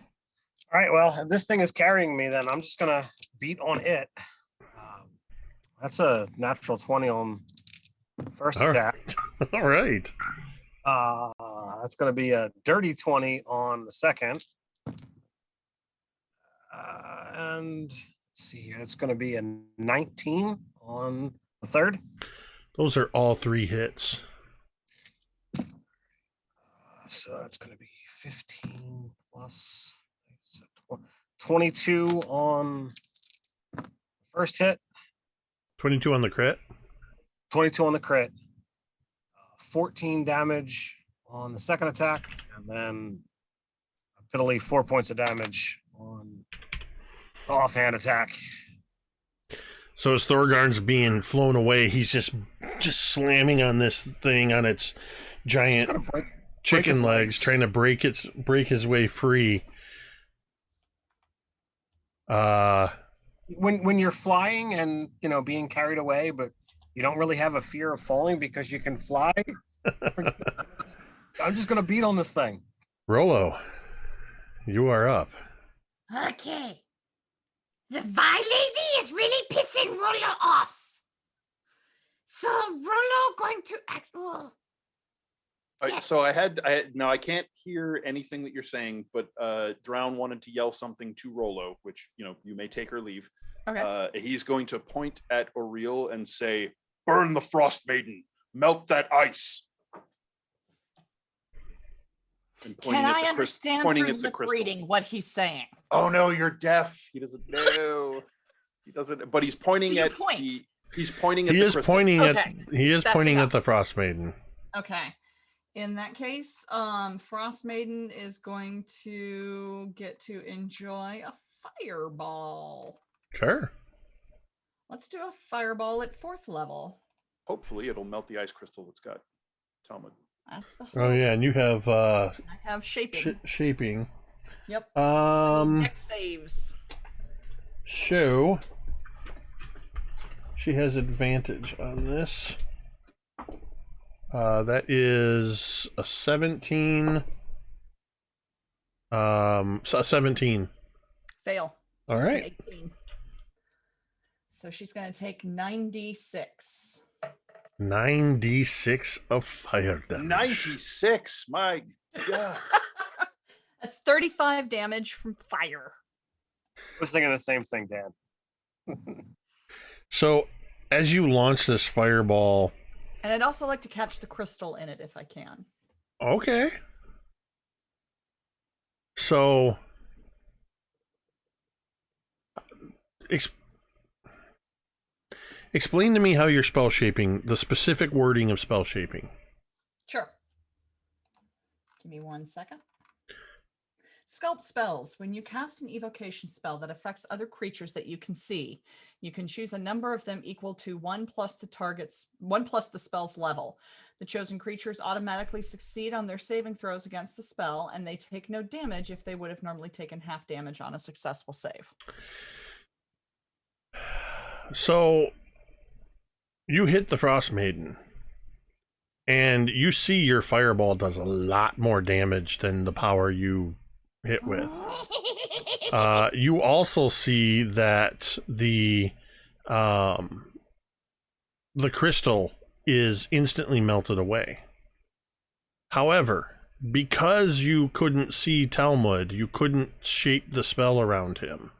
right, well, if this thing is carrying me, then I'm just going to beat on it. That's a natural 20 on first attack. All right. That's going to be a dirty 20 on the second. And let's see here. It's going to be a 19 on the third. Those are all 3 hits. So that's going to be 15 plus 22 on the first hit. 22 on the crit. 22 on the crit. 14 damage on the second attack, and then piddly 4 points of damage on the offhand attack. So as Thorgarn's being flown away, he's just slamming on this thing on its giant chicken legs, trying to break his way free. When you're flying and being carried away, but you don't really have a fear of falling because you can fly. I'm just gonna beat on this thing. Rollo, you are up. Okay. The Vi Lady is really pissing Rollo off. So Rollo going to act. Well, Yes. So I can't hear anything that you're saying, but Drown wanted to yell something to Rollo, which you may take or leave. Okay. He's going to point at Auril and say, "Burn the Frostmaiden, melt that ice." And Can I understand through at the lip crystal. reading what he's saying? Oh no, you're deaf. He doesn't know. He doesn't. But he's pointing Do you at. point? He's pointing at. He the is crystal. pointing Okay. at. He is That's pointing enough. at the Frostmaiden. Okay. In that case, Frostmaiden is going to get to enjoy a fireball. Sure. Let's do a fireball at 4th level. Hopefully, it'll melt the ice crystal that's got Talmud. That's the hope. Oh yeah, and you have I have shaping. shaping. Yep. Next saves. So she has advantage on this. That is a 17. So a 17. Fail. All right. 18. So she's going to take 96. 9d6 of fire damage. 96. My God. That's 35 damage from fire. I was thinking the same thing, Dan. So as you launch this fireball, And I'd also like to catch the crystal in it if I can. okay. So explain to me how your spell shaping, the specific wording of spell shaping. Sure. Give me 1 second. Sculpt spells. When you cast an evocation spell that affects other creatures that you can see, you can choose a number of them equal to 1 plus the spell's level. The chosen creatures automatically succeed on their saving throws against the spell, and they take no damage if they would have normally taken half damage on a successful save. So you hit the Frostmaiden, and you see your fireball does a lot more damage than the power you hit with. You also see that the crystal is instantly melted away. However, because you couldn't see Talmud, you couldn't shape the spell around him.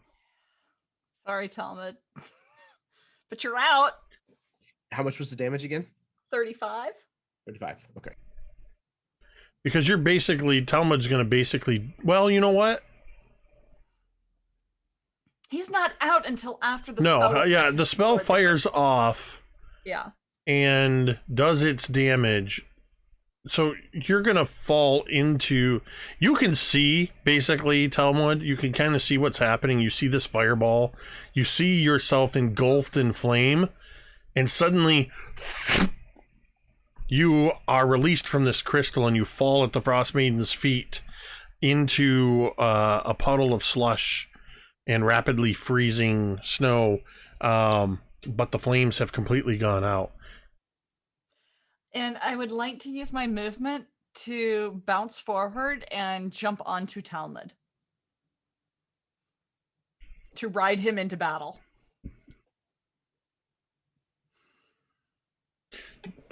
Sorry, Talmud. But you're out. How much was the damage again? 35. 35. Okay. Because you're basically, Talmud's going to basically, well, you know what? He's not out until after the No, spell. yeah, the spell fires off Yeah. and does its damage. So you're going to fall into, you can see basically, Talmud, you can kind of see what's happening. You see this fireball, you see yourself engulfed in flame, and suddenly you are released from this crystal and you fall at the Frostmaiden's feet into a puddle of slush and rapidly freezing snow. But the flames have completely gone out. And I would like to use my movement to bounce forward and jump onto Talmud to ride him into battle.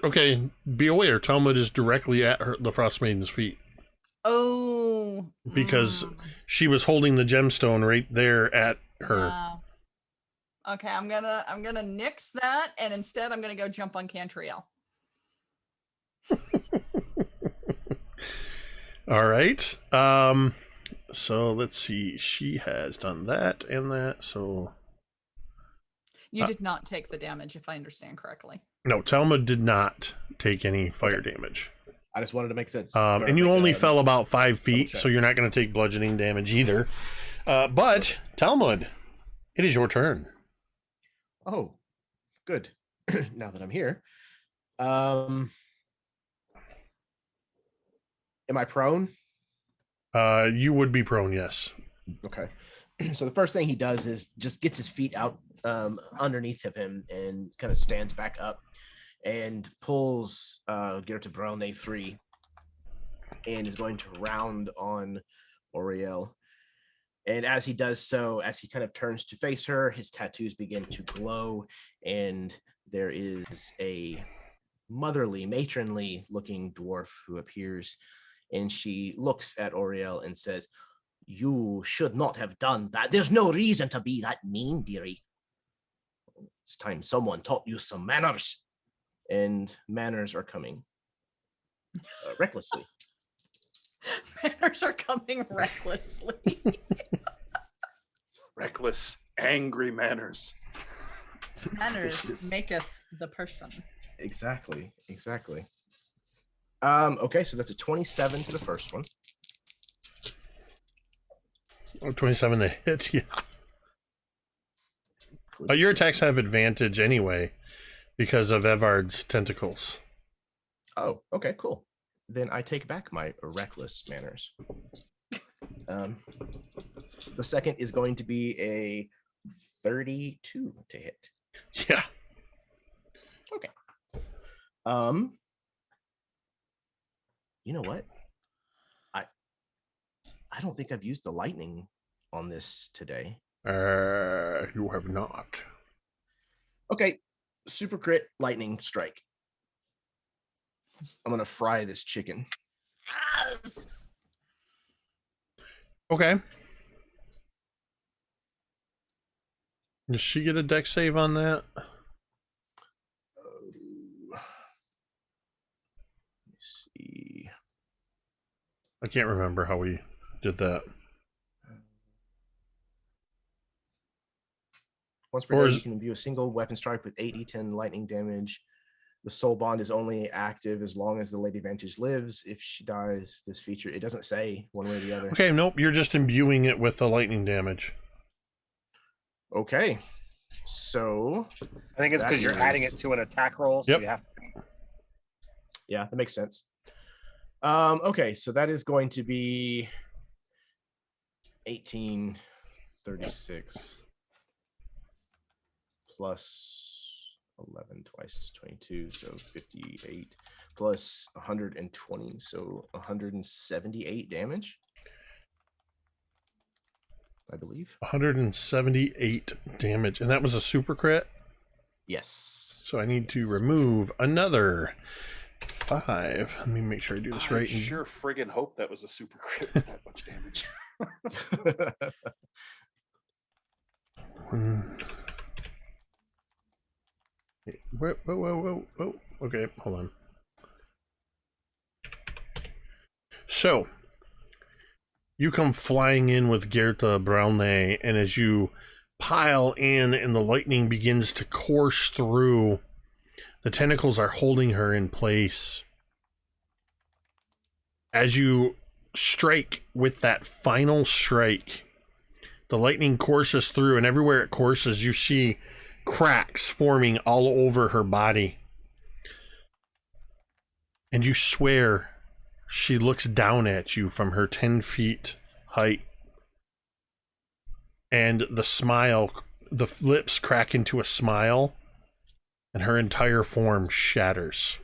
Okay, be aware, Talmud is directly at the Frostmaiden's feet. Oh. Because she was holding the gemstone right there at her. Yeah. Okay, I'm gonna nix that, and instead I'm gonna go jump on Cantriel. All right. So let's see. She has done that and that. So You did not take the damage, if I understand correctly. no, Talmud did not take any fire damage. I just wanted to make sense. And you only fell about 5 feet, so you're not going to take bludgeoning damage either. But Talmud, it is your turn. Oh, good. Now that I'm here. Am I prone? You would be prone, yes. Okay. So the first thing he does is just gets his feet out underneath of him and kind of stands back up and pulls Gerta Brone free and is going to round on Oriel. And as he does so, as he kind of turns to face her, his tattoos begin to glow, and there is a motherly, matronly looking dwarf who appears, and she looks at Oriel and says, "You should not have done that. There's no reason to be that mean, dearie. It's time someone taught you some manners." And manners are coming recklessly. Manners are coming recklessly. Reckless, angry manners. Manners maketh the person. Exactly. Okay, so that's a 27 to the first one. Oh, 27 to hit, yeah. Your attacks have advantage anyway because of Evard's tentacles. Oh, okay, cool. Then I take back my reckless manners. The second is going to be a 32 to hit. Yeah. Okay. You know what? I don't think I've used the lightning on this today. You have not. Okay. Super crit lightning strike. I'm gonna fry this chicken. Yes. Okay. Does she get a dex save on that? Let me see. I can't remember how we did that. Once per day, you can imbue a single weapon strike with 8d10 lightning damage. The soul bond is only active as long as the Lady Vantage lives. If she dies, this feature, it doesn't say one way or the other. Okay, nope, you're just imbuing it with the lightning damage. Okay. So I think it's because you're adding it to an attack roll, so Yep. you have to. yeah, that makes sense. Okay, so that is going to be 1836 plus 11 twice is 22, so 58 plus 120, so 178 damage. I believe. 178 damage, and that was a super crit. Yes. So I need to remove another 5. Let me make sure I do this I right. sure friggin' hope that was a super crit with that much damage. Whoa. Okay, hold on. So, you come flying in with Gerta Brownley, and as you pile in and the lightning begins to course through, the tentacles are holding her in place. As you strike with that final strike, the lightning courses through, and everywhere it courses, you see cracks forming all over her body. And you swear she looks down at you from her 10 feet height. And the smile, the lips crack into a smile, and her entire form shatters.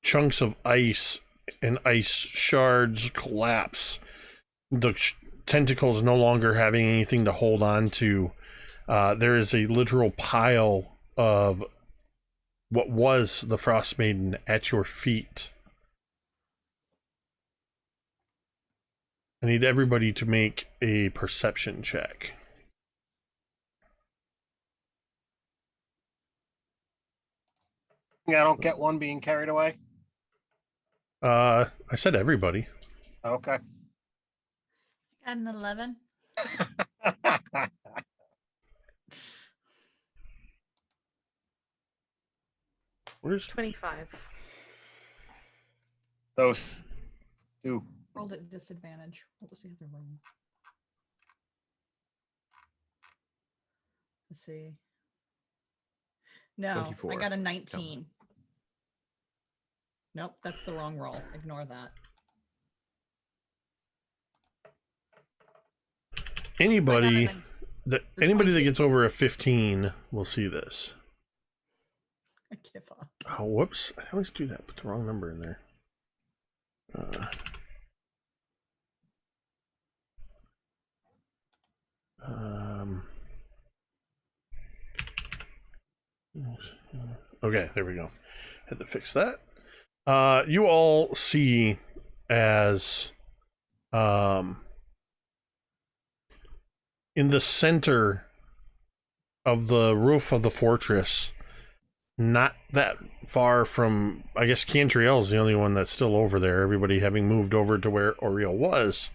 Chunks of ice and ice shards collapse. The tentacles no longer having anything to hold on to. There is a literal pile of what was the Frostmaiden at your feet. I need everybody to make a perception check. Yeah, I don't get one being carried away. I said everybody. Okay. Got an 11. Where's 25. Those 2. Rolled at disadvantage. What was the other roll? Let's see. No, 24. I got a 19. Nope, that's the wrong roll. Ignore that. anybody that The anybody that 20. gets over a 15 will see this. I give up. Oh, whoops! I always do that. Put the wrong number in there. Okay, there we go. Had to fix that. You all see as in the center of the roof of the fortress, not that far from, I guess Cantriel is the only one that's still over there, everybody having moved over to where Oriel was.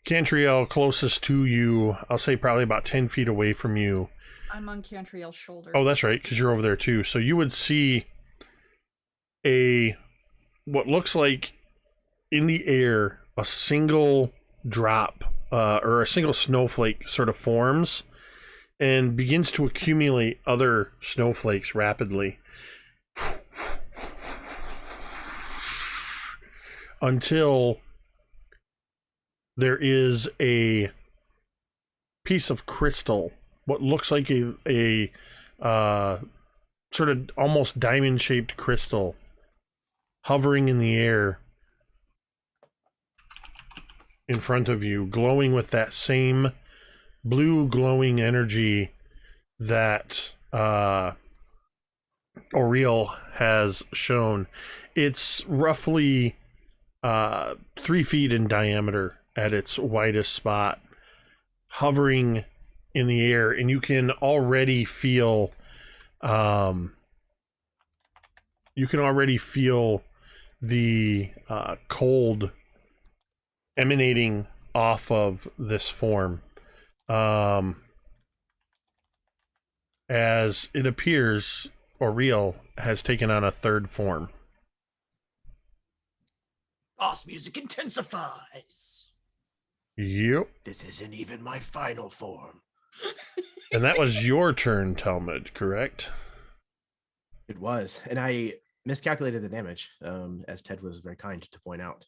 Cantriel, closest to you, I'll say probably about 10 feet away from you. I'm on Cantriel's shoulder. Oh, that's right, because you're over there too. So you would see what looks like in the air a single drop or a single snowflake sort of forms and begins to accumulate other snowflakes rapidly until there is a piece of crystal, what looks like a sort of almost diamond-shaped crystal hovering in the air in front of you, glowing with that same blue glowing energy that Oriel has shown. It's roughly 3 feet in diameter at its widest spot, hovering in the air, and you can already feel the cold emanating off of this form, as it appears Oriel has taken on a third form. Boss music intensifies. Yep. This isn't even my final form. And that was your turn, Talmud, correct? It was, and I miscalculated the damage, as Ted was very kind to point out.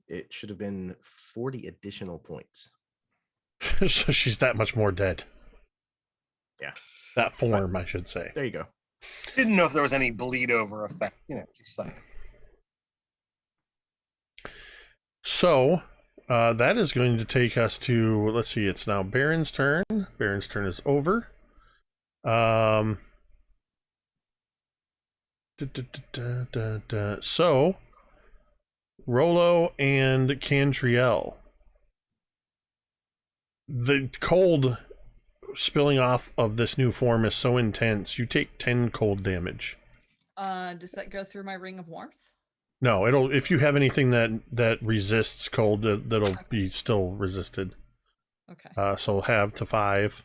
It should have been 40 additional points. So she's that much more dead. Yeah. That form, I should say. There you go. Didn't know if there was any bleed over effect. Just like. So that is going to take us to, let's see, it's now Baron's turn. Baron's turn is over. So Rollo and Cantriel. The cold spilling off of this new form is so intense, you take 10 cold damage. Does that go through my ring of warmth? No, it'll, if you have anything that resists cold, that'll be still resisted. Okay. So have to 5.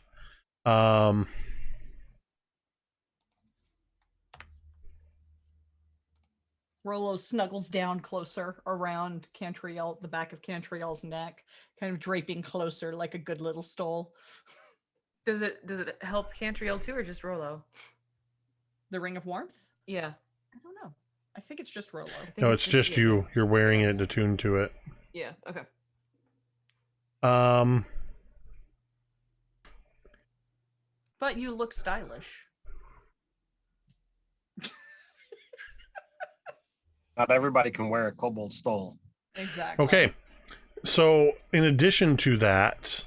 Rolo snuggles down closer around Cantriel, the back of Cantriel's neck, kind of draping closer like a good little stole. Does it help Cantriel too, or just Rolo? The ring of warmth? Yeah. I don't know. I think it's just Rolo. I think No, it's just you. You're wearing it attuned to it. Yeah. Okay. But you look stylish. Not everybody can wear a kobold stole. Exactly. Okay. So, in addition to that,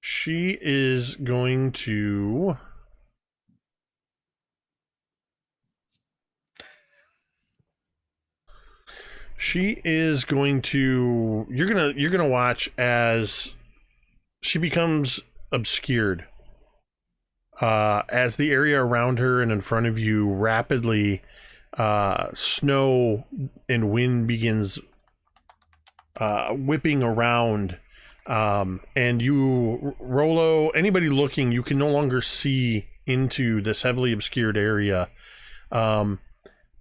she is going to you're gonna watch as she becomes obscured. As the area around her and in front of you rapidly snow and wind begins whipping around, and you, Rolo, anybody looking, you can no longer see into this heavily obscured area.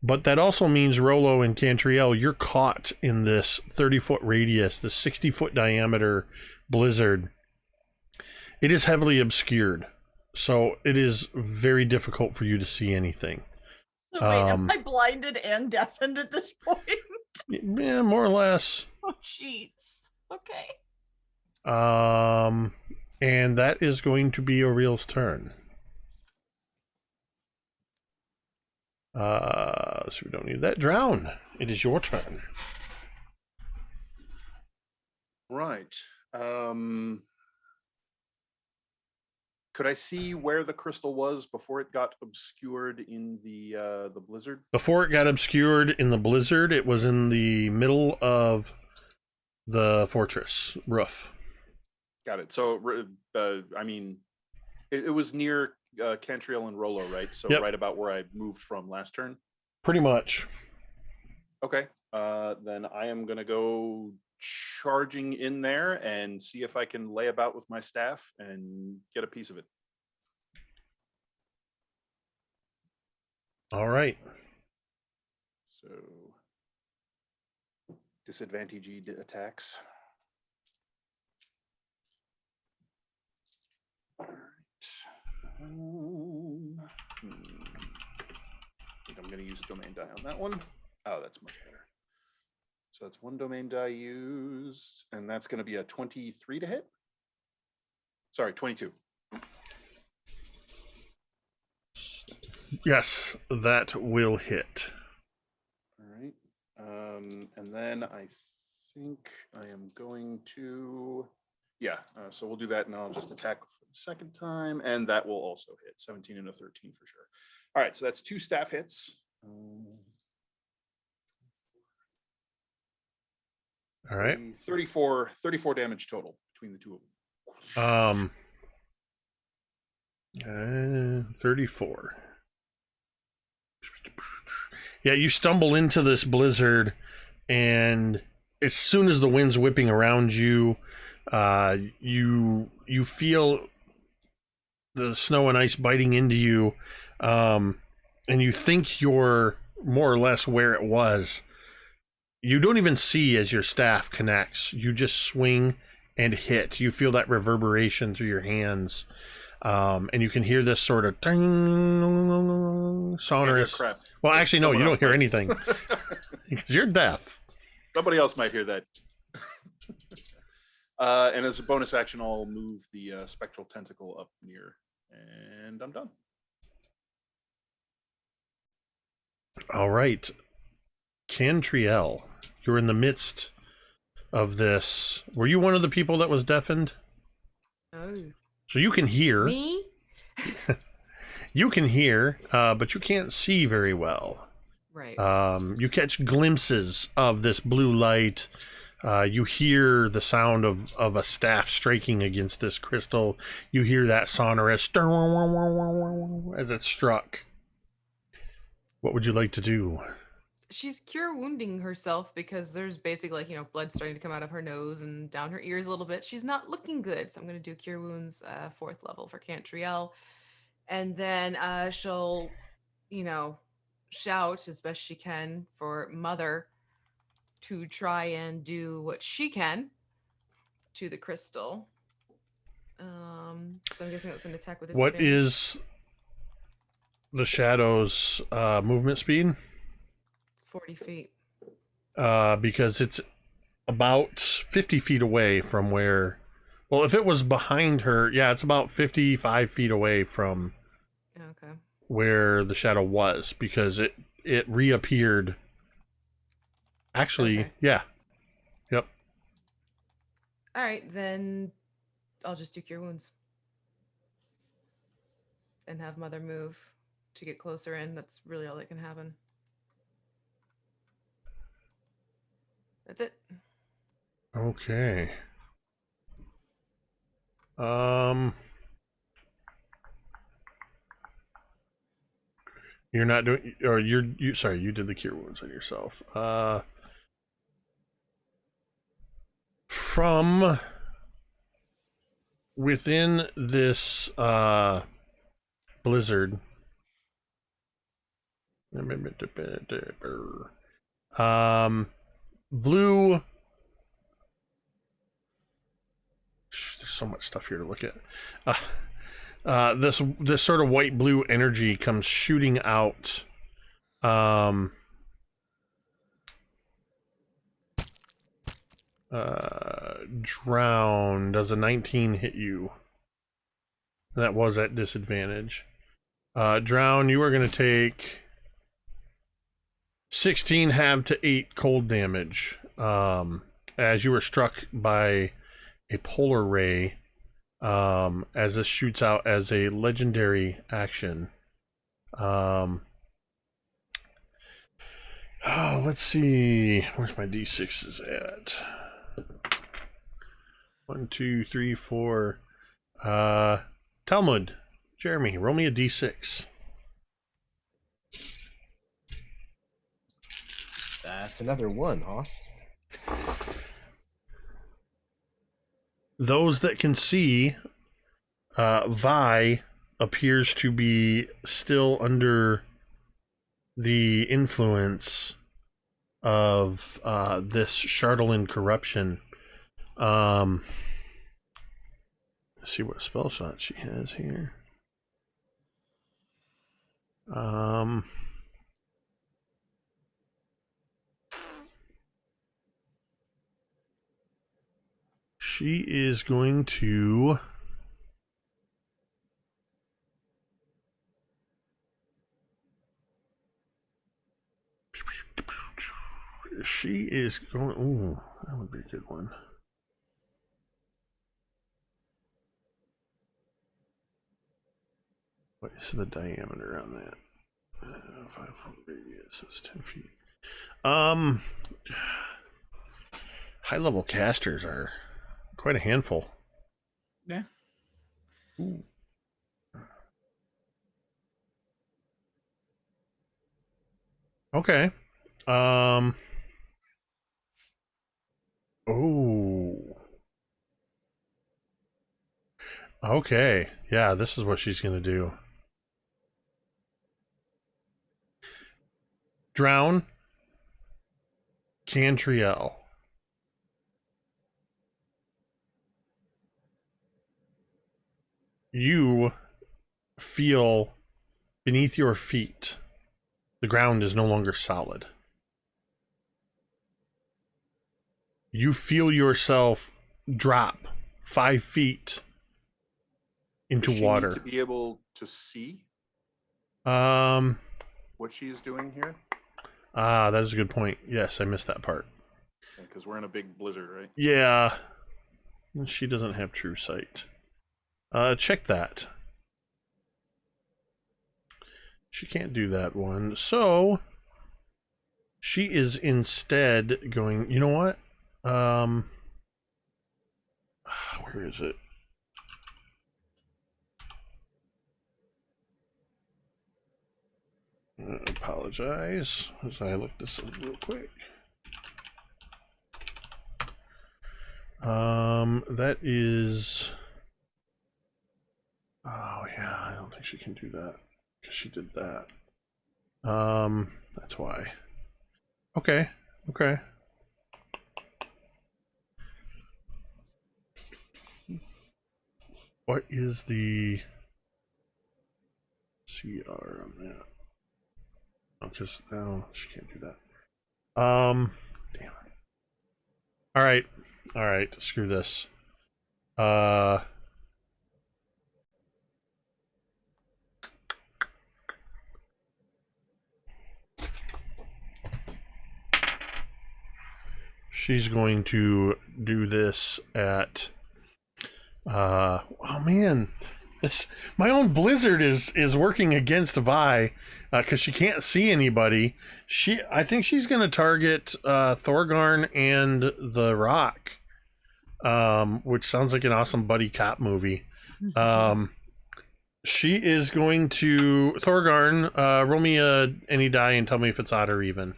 But that also means, Rolo and Cantriel, you're caught in this 30-foot radius, this 60-foot diameter blizzard. It is heavily obscured, so it is very difficult for you to see anything. So wait, am I blinded and deafened at this point? Yeah, more or less. Oh, jeez. Okay. And that is going to be Oriel's turn. So we don't need that. Drown. It is your turn. Right. Could I see where the crystal was before it got obscured in the blizzard? Before it got obscured in the blizzard, it was in the middle of the fortress roof. Got it. So, I mean, it was near Cantriel and Rolo, right? So Yep. right about where I moved from last turn. Pretty much. Okay. Then I am gonna go charging in there and see if I can lay about with my staff and get a piece of it. All right. So disadvantage attacks. All right. I think I'm going to use a domain die on that one. Oh, that's much better. So that's one domain die used, and that's going to be a 23 to hit. Sorry, 22. Yes, that will hit. All right. And then I think I am going to, yeah, so we'll do that, and I'll just attack for the second time, and that will also hit. 17 and a 13 for sure. All right, so that's 2 staff hits. All right. 34 damage total between the two of them. 34. Yeah, you stumble into this blizzard, and as soon as the wind's whipping around you, you feel the snow and ice biting into you, and you think you're more or less where it was. You don't even see as your staff connects. You just swing and hit. You feel that reverberation through your hands. And you can hear this sort of sonorous. Crap. Well, actually, no, Someone you don't else hear might. anything because you're deaf. Somebody else might hear that. And as a bonus action, I'll move the spectral tentacle up near, and I'm done. All right. Cantriel. You're in the midst of this. Were you one of the people that was deafened? Oh. So you can hear. Me? You can hear, but you can't see very well. Right. You catch glimpses of this blue light. You hear the sound of a staff striking against this crystal. You hear that sonorous as it struck. What would you like to do? She's cure wounding herself because there's basically like, blood starting to come out of her nose and down her ears a little bit. She's not looking good. So I'm going to do cure wounds 4th level for Cantriel. And then she'll, shout as best she can for Mother to try and do what she can to the crystal. So I'm guessing that's an attack with What disadvantage. is the shadow's movement speed? 40 feet. Because it's about 50 feet away from where... Well, if it was behind her, yeah, it's about 55 feet away from Okay. where the shadow was, because it reappeared. Actually, Okay. yeah. Yep. All right, then I'll just do cure wounds and have Mother move to get closer in. That's really all that can happen. That's it. Okay. You're not doing, or you sorry, you did the cure wounds on yourself. From within this blizzard, blue. There's so much stuff here to look at. This sort of white blue energy comes shooting out. Drown. Does a 19 hit you? That was at disadvantage. Drown, you are going to take 16 halved to 8 cold damage. As you were struck by a polar ray, as this shoots out as a legendary action. Let's see. Where's my D6s at? 1, 2, 3, 4. Talmud. Jeremy, roll me a D6. That's another one, Hoss. Those that can see, Vi appears to be still under the influence of this Chardolin corruption. Let's see what spell shot she has here. She is going to... She is going... Ooh, that would be a good one. What is the diameter on that? 5 foot radius, so it's 10 feet. High-level casters are quite a handful. Yeah. Ooh. Okay. Oh. Okay. Yeah, this is what she's gonna do. Drown. Cantriel. You feel beneath your feet, the ground is no longer solid. You feel yourself drop 5 feet into Does she water. need to be able to see That what she's doing here. is a good point. Yes, I missed that part. Because we're in a big blizzard, right? Yeah. She doesn't have true sight. Check that. She can't do that one. So she is instead going, you know what? Where is it? I apologize as I look this up real quick. That is. Oh yeah, I don't think she can do that because she did that. That's why. Okay. What is the CR on that? Oh, because no, she can't do that. Damn it. All right. Screw this. She's going to do this at. Oh man, my own blizzard is working against Vi because she can't see anybody. I think she's going to target Thorgarn and the Rock, which sounds like an awesome buddy cop movie. She is going to Thorgarn. Roll me any die and tell me if it's odd or even.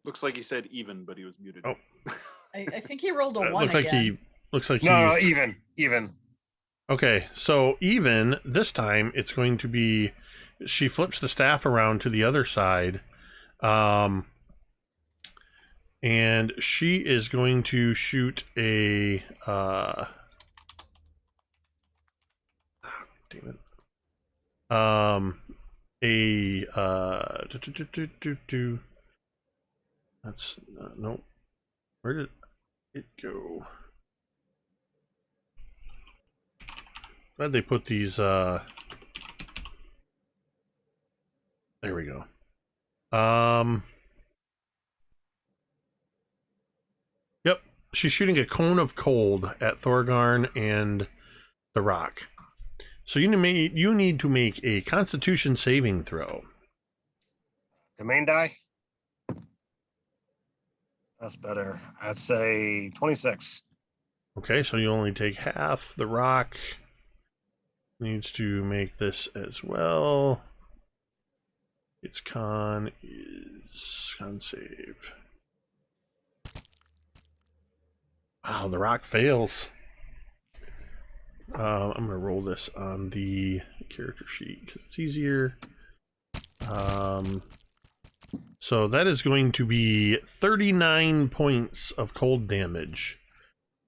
Looks like he said even, but he was muted. Oh. I think he rolled a 1 Looks again. No, even. Okay, so even this time it's going to be she flips the staff around to the other side, and she is going to shoot a damn it, that's nope. Where did it go? Glad they put these there we go. Yep, she's shooting a cone of cold at Thorgarn and the Rock. So you need to make a Constitution saving throw. Domain die? That's better. I'd say 26. Okay, so you only take half. The Rock needs to make this as well. Its con is con save. Wow, the Rock fails. I'm going to roll this on the character sheet because it's easier. So that is going to be 39 points of cold damage,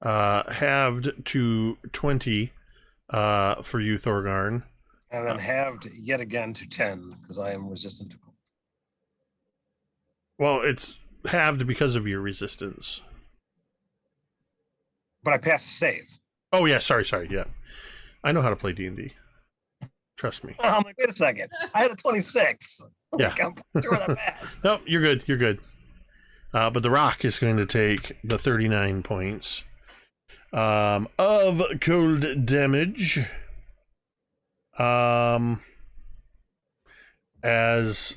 halved to 20 for you, Thorgarn. And then halved yet again to 10 because I am resistant to cold. Well, it's halved because of your resistance. But I passed the save. Oh yeah, sorry, yeah. I know how to play D&D. Trust me. I'm like, wait a second. I had a 26. Yeah. I'm sure that passed. Nope, you're good. But the Rock is going to take the 39 points of cold damage. As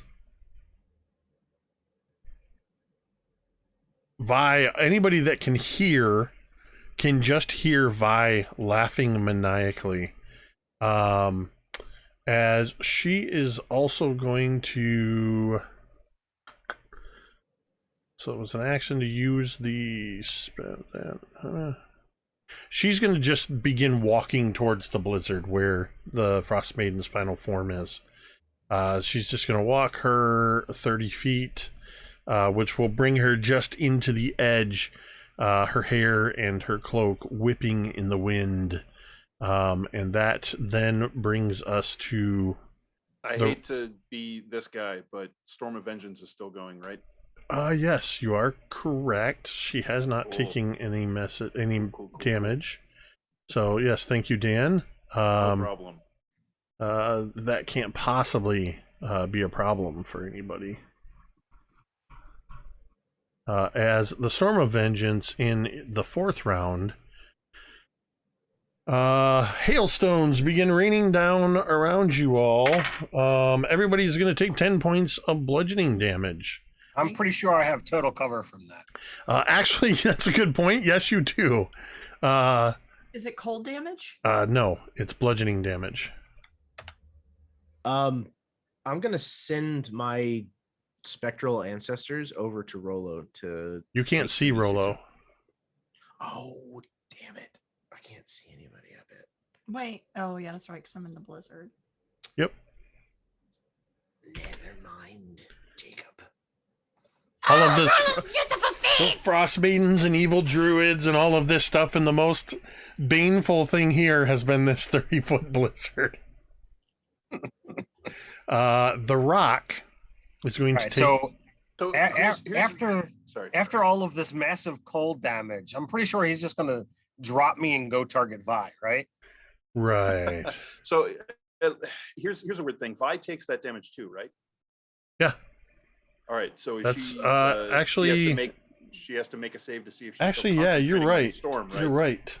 Vi, anybody that can hear can just hear Vi laughing maniacally. As she is also going to... So it was an action to use the spell. She's going to just begin walking towards the blizzard where the Frostmaiden's final form is. She's just going to walk her 30 feet, which will bring her just into the edge, her hair and her cloak whipping in the wind. And that then brings us to... I hate to be this guy, but Storm of Vengeance is still going, right? Yes, you are correct. She has not taken any Cool. damage. So yes, thank you, Dan. No problem. that can't possibly be a problem for anybody. As the Storm of Vengeance in the 4th round, hailstones begin raining down around you all. Everybody's going to take 10 points of bludgeoning damage. I'm pretty sure I have total cover from that. Actually, that's a good point. Yes, you do. Is it cold damage? No, it's bludgeoning damage. I'm gonna send my spectral ancestors over to Rolo to. You can't see Rolo. Oh, damn it! I can't see anybody up it. Wait. Oh, yeah, that's right. Because I'm in the blizzard. Yep. Never mind, Jacob. All of this Beautiful face. Frostmaidens and evil druids and all of this stuff, and the most baneful thing here has been this 30-foot blizzard. The rock is going to take... So here's after all of this massive cold damage, I'm pretty sure he's just going to drop me and go target Vi, right? Right. So here's a weird thing. Vi takes that damage too, right? Yeah. All right. So That's she, actually she has to make a save to see if she's actually, yeah, you're right. Storm, right? You're right.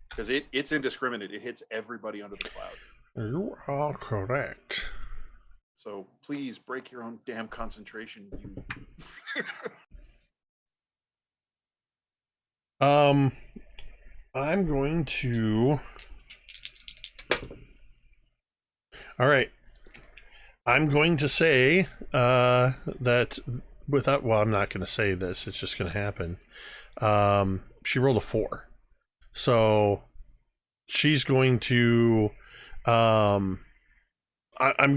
Because it's indiscriminate. It hits everybody under the cloud. You are correct. So please break your own damn concentration. I'm going to... All right. I'm going to say that without... Well, I'm not going to say this. It's just going to happen. She rolled a 4. So she's going to... I'm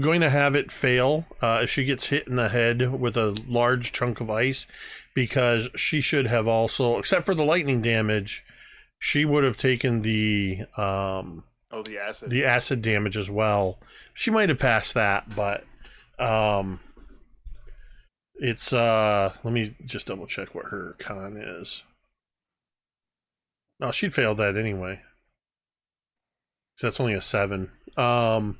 going to have it fail if she gets hit in the head with a large chunk of ice, because she should have also, except for the lightning damage, she would have taken the the acid damage as well. She might have passed that, but it's let me just double check what her con is. No, she'd failed that anyway. So that's only a 7 on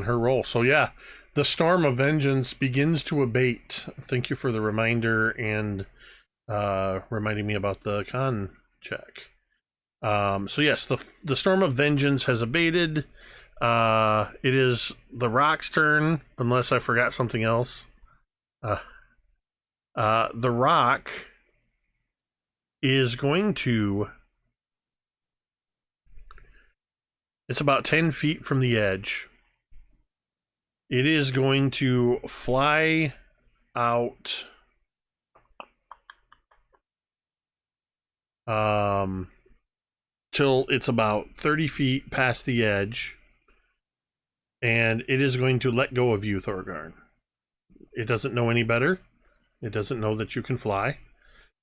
her roll. So yeah, the Storm of Vengeance begins to abate. Thank you for the reminder and reminding me about the con check. So yes, the Storm of Vengeance has abated. It is the rock's turn, unless I forgot something else. The rock is going to... It's about 10 feet from the edge. It is going to fly out till it's about 30 feet past the edge, and it is going to let go of you, Thorgarn. It doesn't know any better. It doesn't know that you can fly.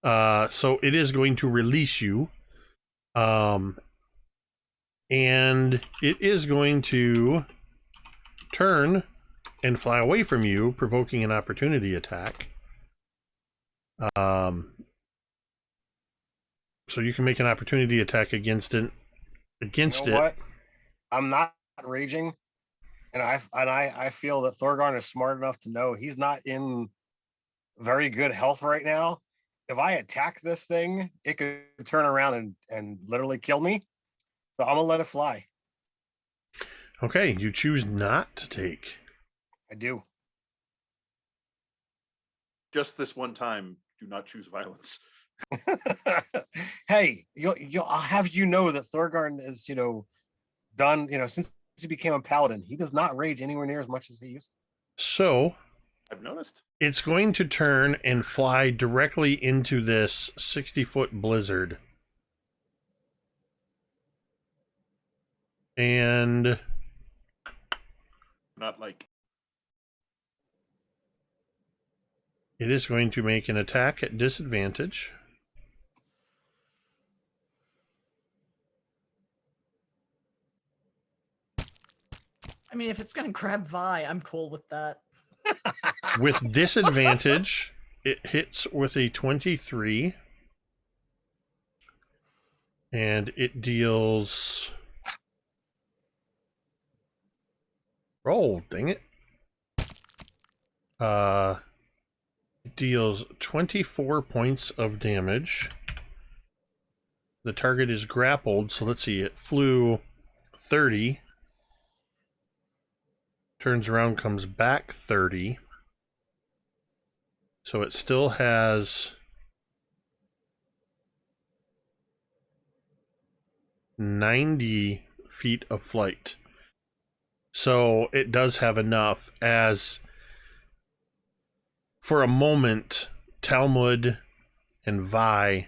So it is going to release you. And it is going to turn and fly away from you, provoking an opportunity attack. So you can make an opportunity attack against it. What? I'm not raging, and I feel that Thorgarn is smart enough to know he's not in very good health right now. If I attack this thing, it could turn around and literally kill me. So I'm gonna let it fly. Okay, you choose not to take. I do. Just this one time, do not choose violence. Hey, I'll have you know that Thorgarn is, done, since he became a paladin, he does not rage anywhere near as much as he used to. So I've noticed. It's going to turn and fly directly into this 60-foot blizzard. And not like it is going to make an attack at disadvantage. I mean, if it's going to grab Vi, I'm cool with that. With disadvantage, it hits with a 23. And it deals Roll, dang it. It deals 24 points of damage. The target is grappled, so let's see, it flew 30. Turns around, comes back 30. So it still has 90 feet of flight. So it does have enough, as for a moment, Talmud and Vi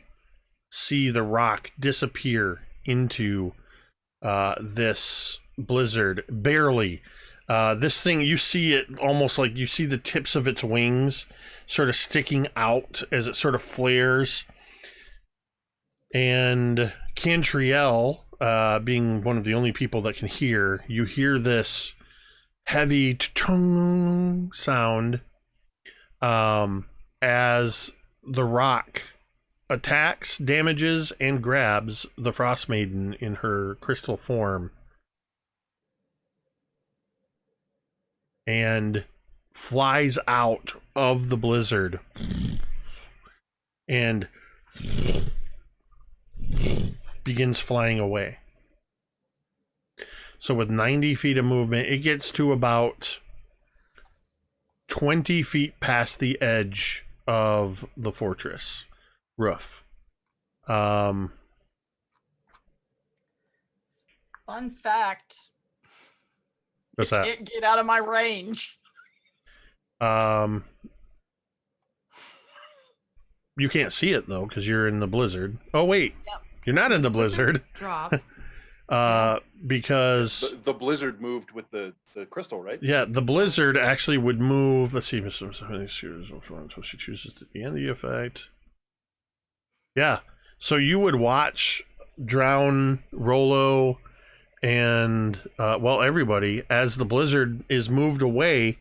see the rock disappear into this blizzard, barely. This thing, you see it almost like you see the tips of its wings sort of sticking out as it sort of flares. And Cantriel, being one of the only people that can hear, you hear this heavy tung sound as the rock attacks, damages, and grabs the Frostmaiden in her crystal form and flies out of the blizzard and begins flying away. So with 90 feet of movement, it gets to about 20 feet past the edge of the fortress roof. Fun fact. What's it that? Can't get out of my range. You can't see it though because you're in the blizzard. Oh wait, Yep. You're not in the blizzard. Drop. Because the blizzard moved with the crystal, right? yeah, the blizzard actually would move. Let's see, so she chooses to the end of the effect. Yeah, so you would watch Drown, Rollo, and everybody as the blizzard is moved away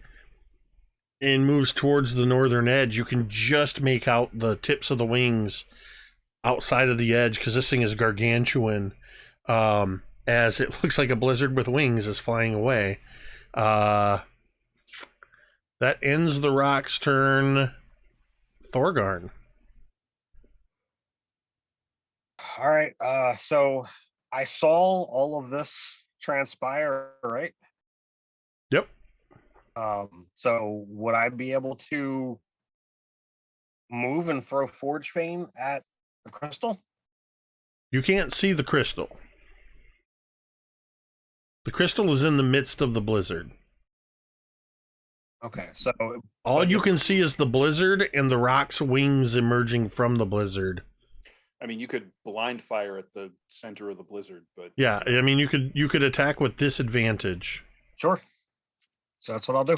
and moves towards the northern edge. You can just make out the tips of the wings outside of the edge because this thing is gargantuan. As it looks like a blizzard with wings is flying away. That ends the rock's turn. Thorgarn. All right. So I saw all of this transpire, right? Yep. So would I be able to move and throw Forge Fane at the crystal? You can't see the crystal. The crystal is in the midst of the blizzard. Okay, so all you can see is the blizzard and the rock's wings emerging from the blizzard. I mean, you could blind fire at the center of the blizzard, but yeah, I mean, you could attack with disadvantage. Sure. So that's what I'll do.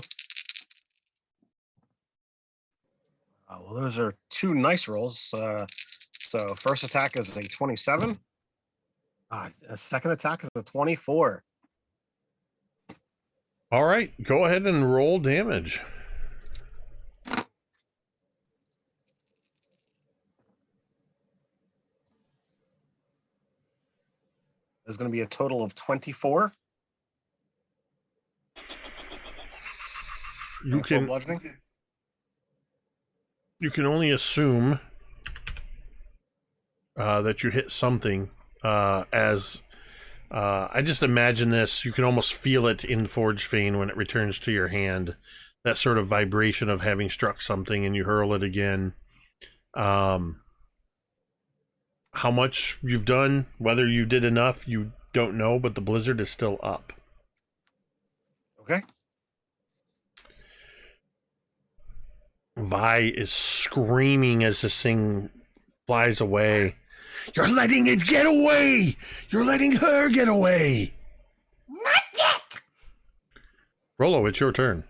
Well, those are two nice rolls. So first attack is a 27. A second attack is a 24. All right, go ahead and roll damage. There's going to be a total of 24. You can only assume that you hit something as I just imagine this. You can almost feel it in Forge Fane when it returns to your hand. That sort of vibration of having struck something and you hurl it again. How much you've done, whether you did enough, you don't know, but the blizzard is still up. Okay. Vi is screaming as this thing flies away. You're letting it get away! You're letting her get away! Not yet! Rollo, it's your turn.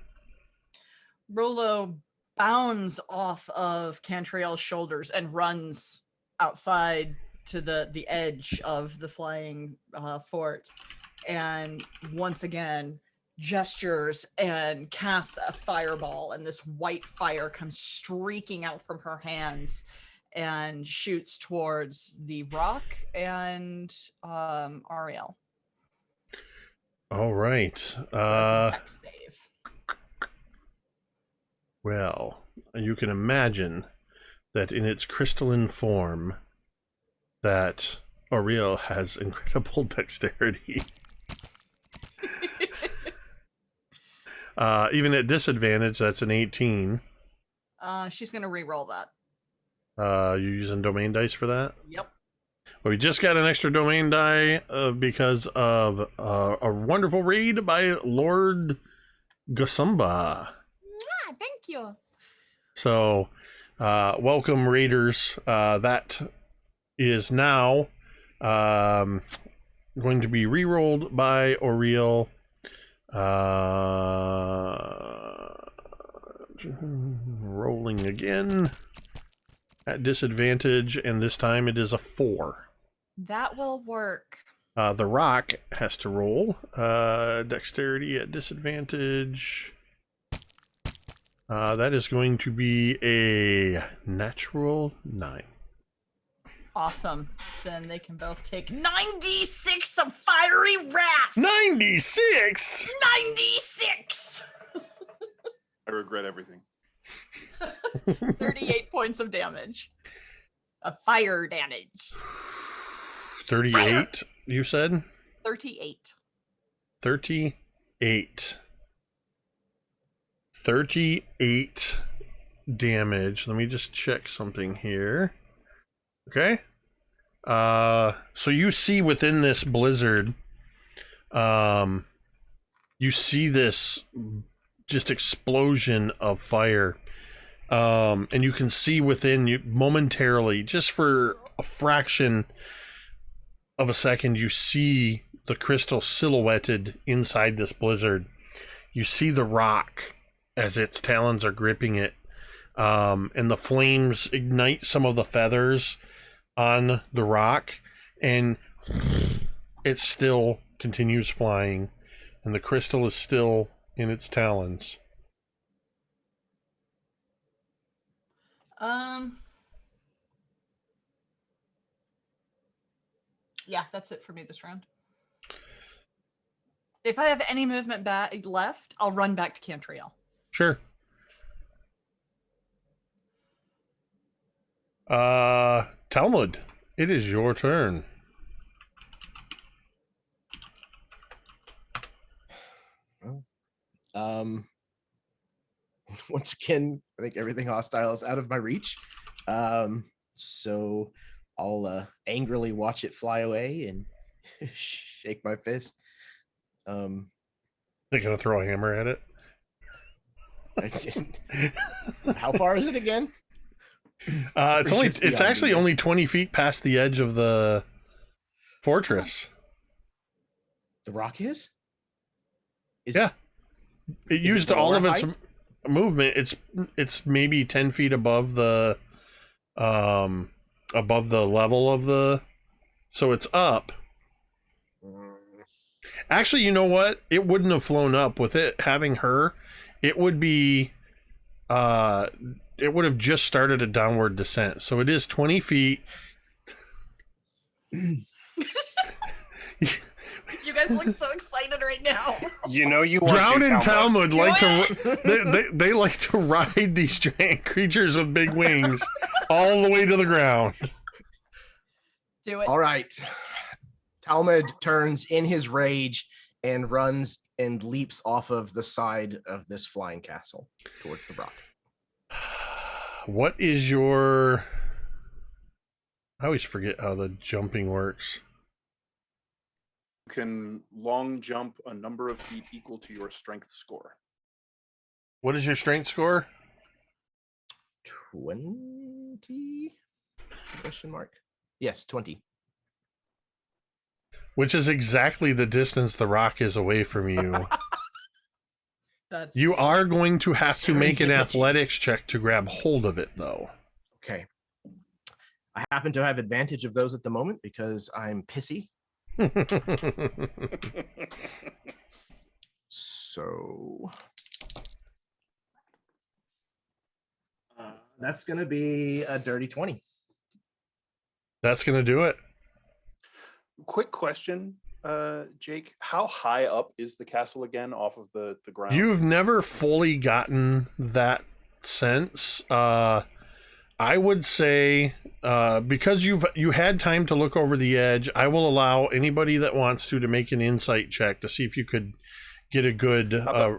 Rollo bounds off of Cantriel's shoulders and runs outside to the edge of the flying fort, and once again gestures and casts a fireball, and this white fire comes streaking out from her hands and shoots towards the rock and Ariel. All right. That's a dex save. Well, you can imagine that in its crystalline form, that Auriel has incredible dexterity. Even at disadvantage, that's an 18. She's gonna re-roll that. You using domain dice for that? Yep. Well, we just got an extra domain die because of a wonderful raid by Lord Gasumba. Thank you. So, welcome raiders. That is now going to be re-rolled by Auriel. Rolling again at disadvantage, and this time it is a 4. That will work. The rock has to roll dexterity at disadvantage. That is going to be a natural 9. Awesome. Then they can both take 96 of fiery wrath. 96. 96. I regret everything. 38 points of damage. Of fire damage. 38. You said 38. 38. 38 damage. Let me just check something here. Okay. So you see within this blizzard, you see this just explosion of fire. And you can see within you momentarily, just for a fraction of a second, you see the crystal silhouetted inside this blizzard. You see the rock as its talons are gripping it. And the flames ignite some of the feathers on the rock, and it still continues flying, and the crystal is still in its talons. Yeah, that's it for me this round. If I have any movement left, I'll run back to Cantriel. Sure. Talmud, it is your turn. Once again, I think everything hostile is out of my reach. So I'll angrily watch it fly away and shake my fist. They're gonna throw a hammer at it. How far is it again? It's actually only 20 feet past the edge of the fortress. The rock is? Yeah. It used all of its movement. It's maybe 10 feet above the level of the, so it's up. Actually, you know what? It wouldn't have flown up with it having her. It would be it would have just started a downward descent. So it is 20 feet. You guys look so excited right now. You know you want Drown to, and Talmud. Talmud like to they like to ride these giant creatures with big wings all the way to the ground. Do it. All right. Talmud turns in his rage and runs and leaps off of the side of this flying castle towards the rock. What is your... I always forget how the jumping works. You can long jump a number of feet equal to your strength score. What is your strength score? 20? Question mark. Yes, 20. Which is exactly the distance the rock is away from you. You are going to have to make an athletics check to grab hold of it, though. Okay. I happen to have advantage of those at the moment because I'm pissy. So that's going to be a dirty 20. That's going to do it. Quick question. Jake, how high up is the castle again off of the ground? You've never fully gotten that sense. I would say because you had time to look over the edge, I will allow anybody that wants to make an insight check to see if you could get a good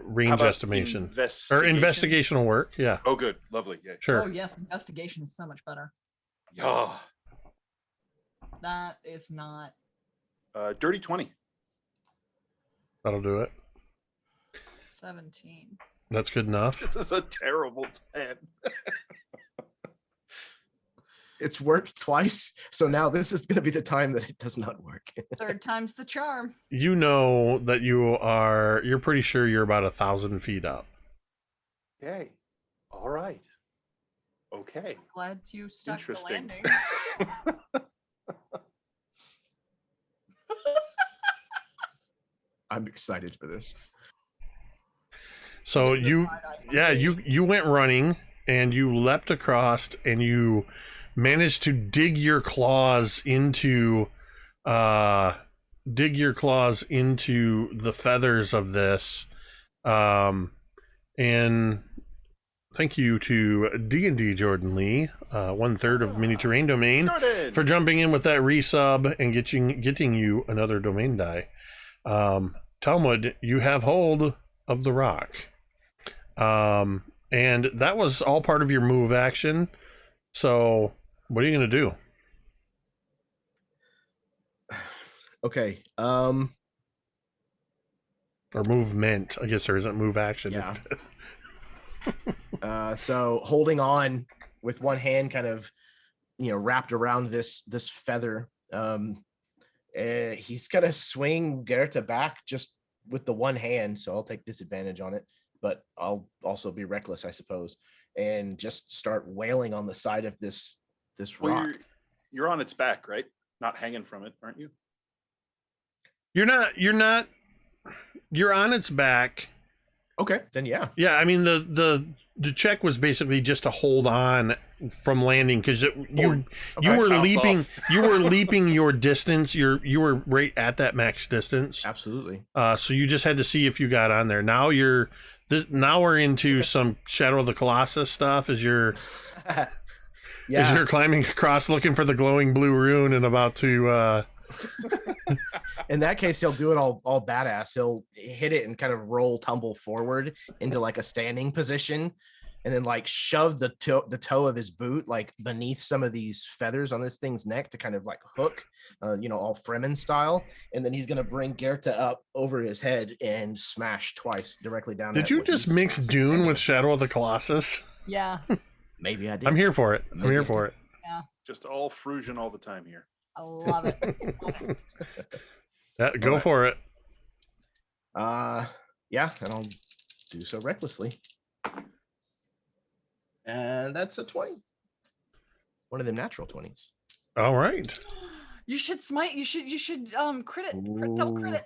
range estimation or investigational work. Yeah. Oh, good, lovely. Yeah. Sure. Oh yes, investigation is so much better. Yeah. That is not. Dirty 20. That'll do it. 17. That's good enough. This is a terrible plan. It's worked twice, so now this is going to be the time that it does not work. Third time's the charm. You know that you're pretty sure you're about 1,000 feet up. Okay. All right. Okay. Glad you stuck the Interesting. landing. I'm excited for this. So you went running and you leapt across and you managed to dig your claws into the feathers of this, and thank you to D&D Jordan Lee, 1/3 of Mini Terrain Domain, Jordan! for jumping in with that resub and getting you another domain die. Talmud, you have hold of the rock, and that was all part of your move action. So what are you going to do? Okay. Or movement? I guess there isn't move action. Yeah. So holding on with one hand, kind of, wrapped around this feather. He's gonna swing Gerta back just with the one hand, so I'll take disadvantage on it, but I'll also be reckless, I suppose, and just start wailing on the side of this Well, rock. you're on its back, right? Not hanging from it, aren't you? You're not. You're on its back. Okay, then yeah. Yeah, I mean the check was basically just to hold on from landing because you were Bounce leaping. off. You were leaping your distance. You were right at that max distance. Absolutely. So you just had to see if you got on there. Now now we're into some Shadow of the Colossus stuff. As you're climbing across looking for the glowing blue rune and about to. In that case, he'll do it all badass. He'll hit it and kind of tumble forward into like a standing position, and then like shove the toe of his boot like beneath some of these feathers on this thing's neck to kind of like hook, all Fremen style. And then he's gonna bring Gerta up over his head and smash twice directly down. Did you just mix Dune with Shadow of the Colossus? Yeah. Maybe I did. I'm here for it. I'm here for it. Yeah. Just all Frusian all the time here. I love it. Go for it. Yeah, and I'll do so recklessly. And that's a 20. One of them natural 20s. All right. You should smite. You should crit it. Double crit it.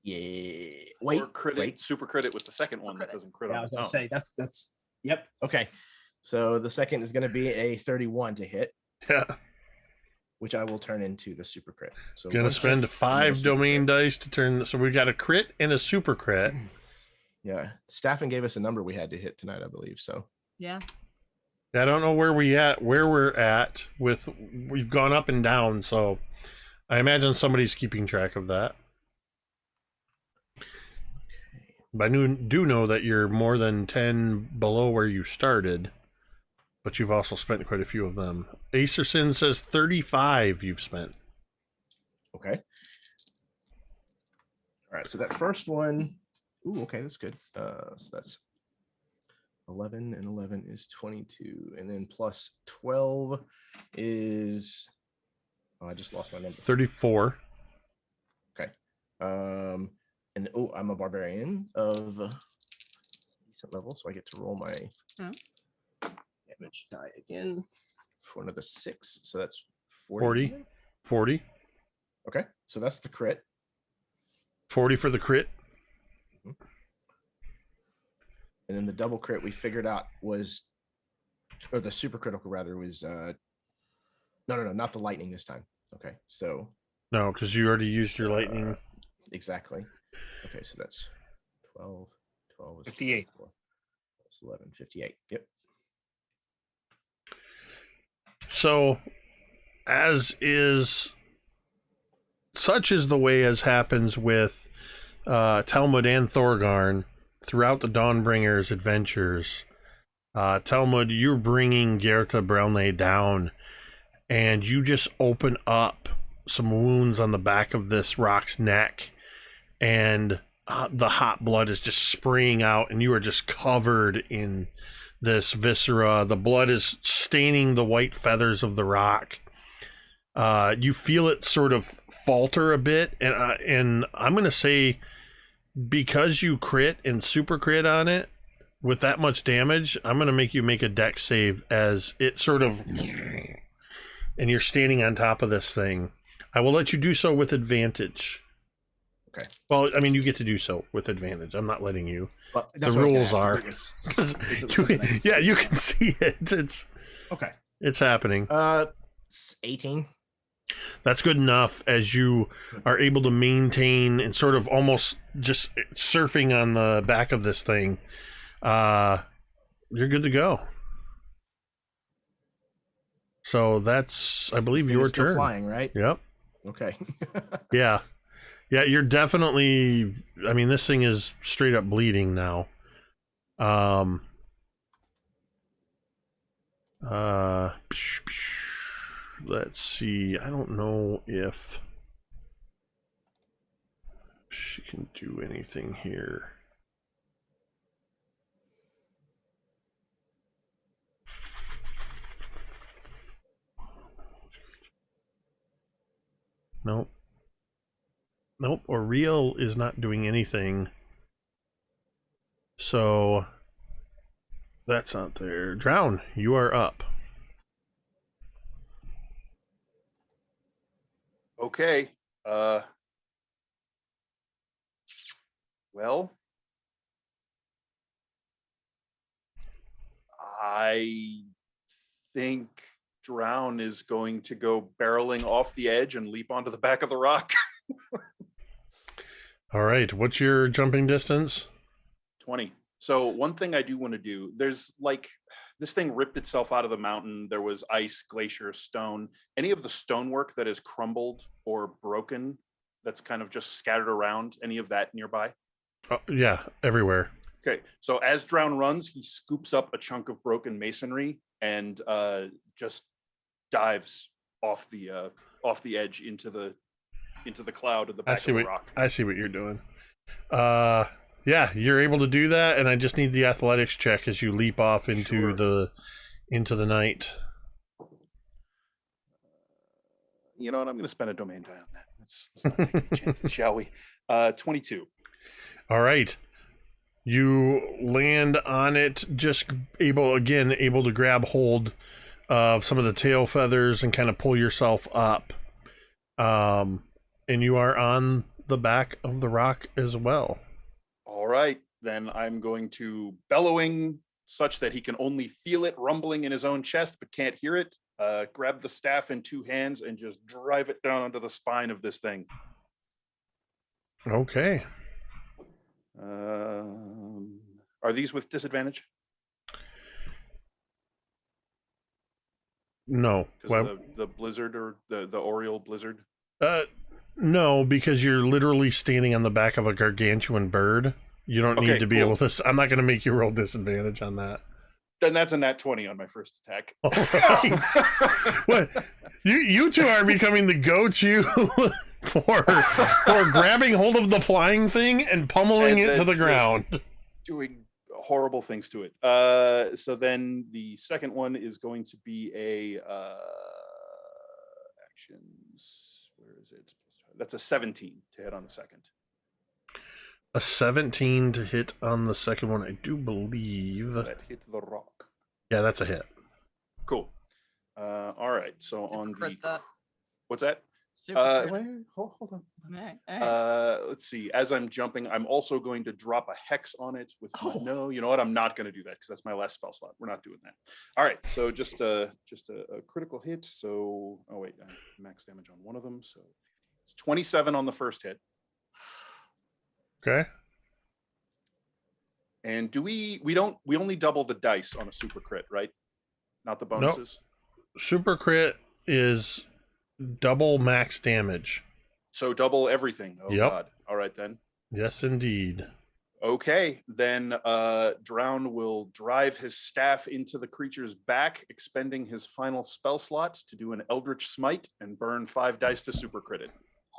Yeah. Wait. Or super crit it with the second one that doesn't crit Yeah, I on was its gonna own. say that's yep. Okay. So the second is gonna be a 31 to hit. Yeah. Which I will turn into the super crit. So Gonna spend 5 domain dice to turn. So we got a crit and a super crit. Yeah. Staffing gave us a number we had to hit tonight, I believe. So Yeah. I don't know where we're at with, we've gone up and down. So I imagine somebody's keeping track of that. But I do know that you're more than 10 below where you started. But you've also spent quite a few of them. Acerson says 35 you've spent. okay. All right. So that first one. Ooh, okay, that's good. So that's 11, and 11 is 22, and then plus 12 is. Oh, I just lost my number. 34. Okay. And I'm a barbarian of decent level, so I get to roll my damage die again for another 6. So that's 40. 40. Okay, so that's the crit. 40 for the crit. And then the double crit we figured out was, or the super critical rather was, no, not the lightning this time. Okay, so No, because you already used your lightning. Exactly. Okay, so that's 12. 12 is 58. 4, plus 11, 58. Yep. So, such is the way as happens with Talmud and Thorgarn throughout the Dawnbringers adventures. Talmud, you're bringing Gerta Brownley down, and you just open up some wounds on the back of this rock's neck, and the hot blood is just spraying out, and you are just covered in this viscera. The blood is staining the white feathers of the rock. You feel it sort of falter a bit, and I'm going to say, because you crit and super crit on it with that much damage, I'm going to make you make a dex save as it sort of, and you're standing on top of this thing. I will let you do so with advantage. Okay. Well, I mean, you get to do so with advantage. I'm not letting you. Well, The rules are. Yeah, you can see it. Okay. It's happening. It's 18. That's good enough as you are able to maintain and sort of almost just surfing on the back of this thing. You're good to go. So that's, I believe, This thing your is still turn. flying, right? Yep. Okay. Yeah. Yeah, you're definitely, I mean, this thing is straight up bleeding now. Let's see. I don't know if she can do anything here. Nope. Nope. Oriel is not doing anything. So that's not there. Drown, you are up. Okay. Well, I think Drown is going to go barreling off the edge and leap onto the back of the rock. All right. What's your jumping distance? 20. So one thing I do want to do, there's like, this thing ripped itself out of the mountain. There was ice, glacier, stone. Any of the stonework that is crumbled or broken, that's kind of just scattered around, any of that nearby? Yeah, everywhere. Okay, so as Drown runs, he scoops up a chunk of broken masonry and just dives off the edge into the cloud at the back of the rock. I see what you're doing. Yeah, you're able to do that, and I just need the athletics check as you leap off into the night. You know what? I'm going to spend a domain die on that. Let's not take any chances, shall we? 22. All right. You land on it, just able to grab hold of some of the tail feathers and kind of pull yourself up. And you are on the back of the rock as well. All right, then I'm going to, bellowing such that he can only feel it rumbling in his own chest but can't hear it, grab the staff in two hands and just drive it down onto the spine of this thing. Okay. Are these with disadvantage? No. Because of the blizzard or the Oriole blizzard? No, because you're literally standing on the back of a gargantuan bird. You don't need to be able to. I'm not going to make you roll disadvantage on that. Then that's a nat 20 on my first attack. All right. What? You two are becoming the go-to for grabbing hold of the flying thing and pummeling it to the ground. Doing horrible things to it. So then the second one is going to be a actions. Where is it? That's a 17 to hit on the second. A 17 to hit on the second one, I do believe. That hit the rock. Yeah, that's a hit. Cool. All right. So on the that. What's that? Wait, hold on. Let's see. As I'm jumping, I'm also going to drop a hex on it with no, you know what? I'm not going to do that because that's my last spell slot. We're not doing that. All right. So just a critical hit. So max damage on one of them. So It's 27 on the first hit. Okay. And do we only double the dice on a super crit, right? Not the bonuses. Super crit is double max damage. So double everything. Oh Yep. God. All right then. Yes, indeed. Okay, then Drown will drive his staff into the creature's back, expending his final spell slot to do an Eldritch Smite and burn 5 dice to super crit it.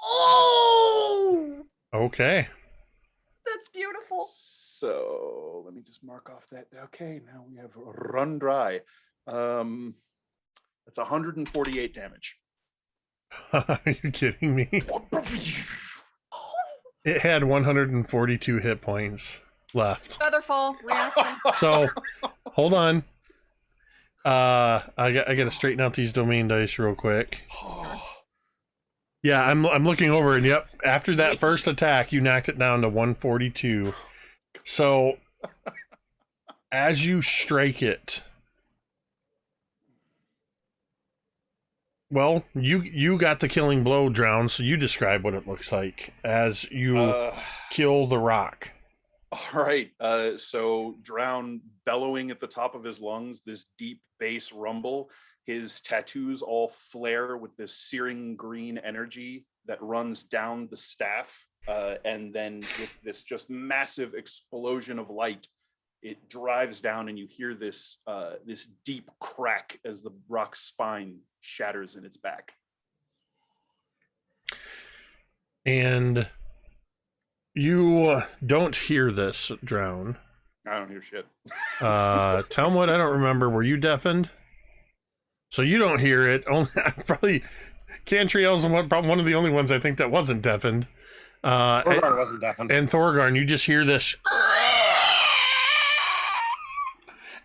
Oh! Okay. That's beautiful. So let me just mark off that. Okay, now we have Run Dry. That's 148 damage. Are you kidding me? It had 142 hit points left. Featherfall reaction. So, hold on. I got to straighten out these domain dice real quick. Yeah, I'm looking over, and yep, after that first attack, you knocked it down to 142. So, as you strike it, well, you got the killing blow, Drown, so you describe what it looks like as you kill the rock. All right. So Drown bellowing at the top of his lungs, this deep bass rumble. His tattoos all flare with this searing green energy that runs down the staff. And then with this just massive explosion of light, it drives down and you hear this this deep crack as the rock's spine shatters in its back. And you don't hear this, Drown. I don't hear shit. Talmud, I don't remember. Were you deafened? So you don't hear it. Only probably Cantriel's one of the only ones I think that wasn't deafened. Thorgarn wasn't deafened. And Thorgarn, you just hear this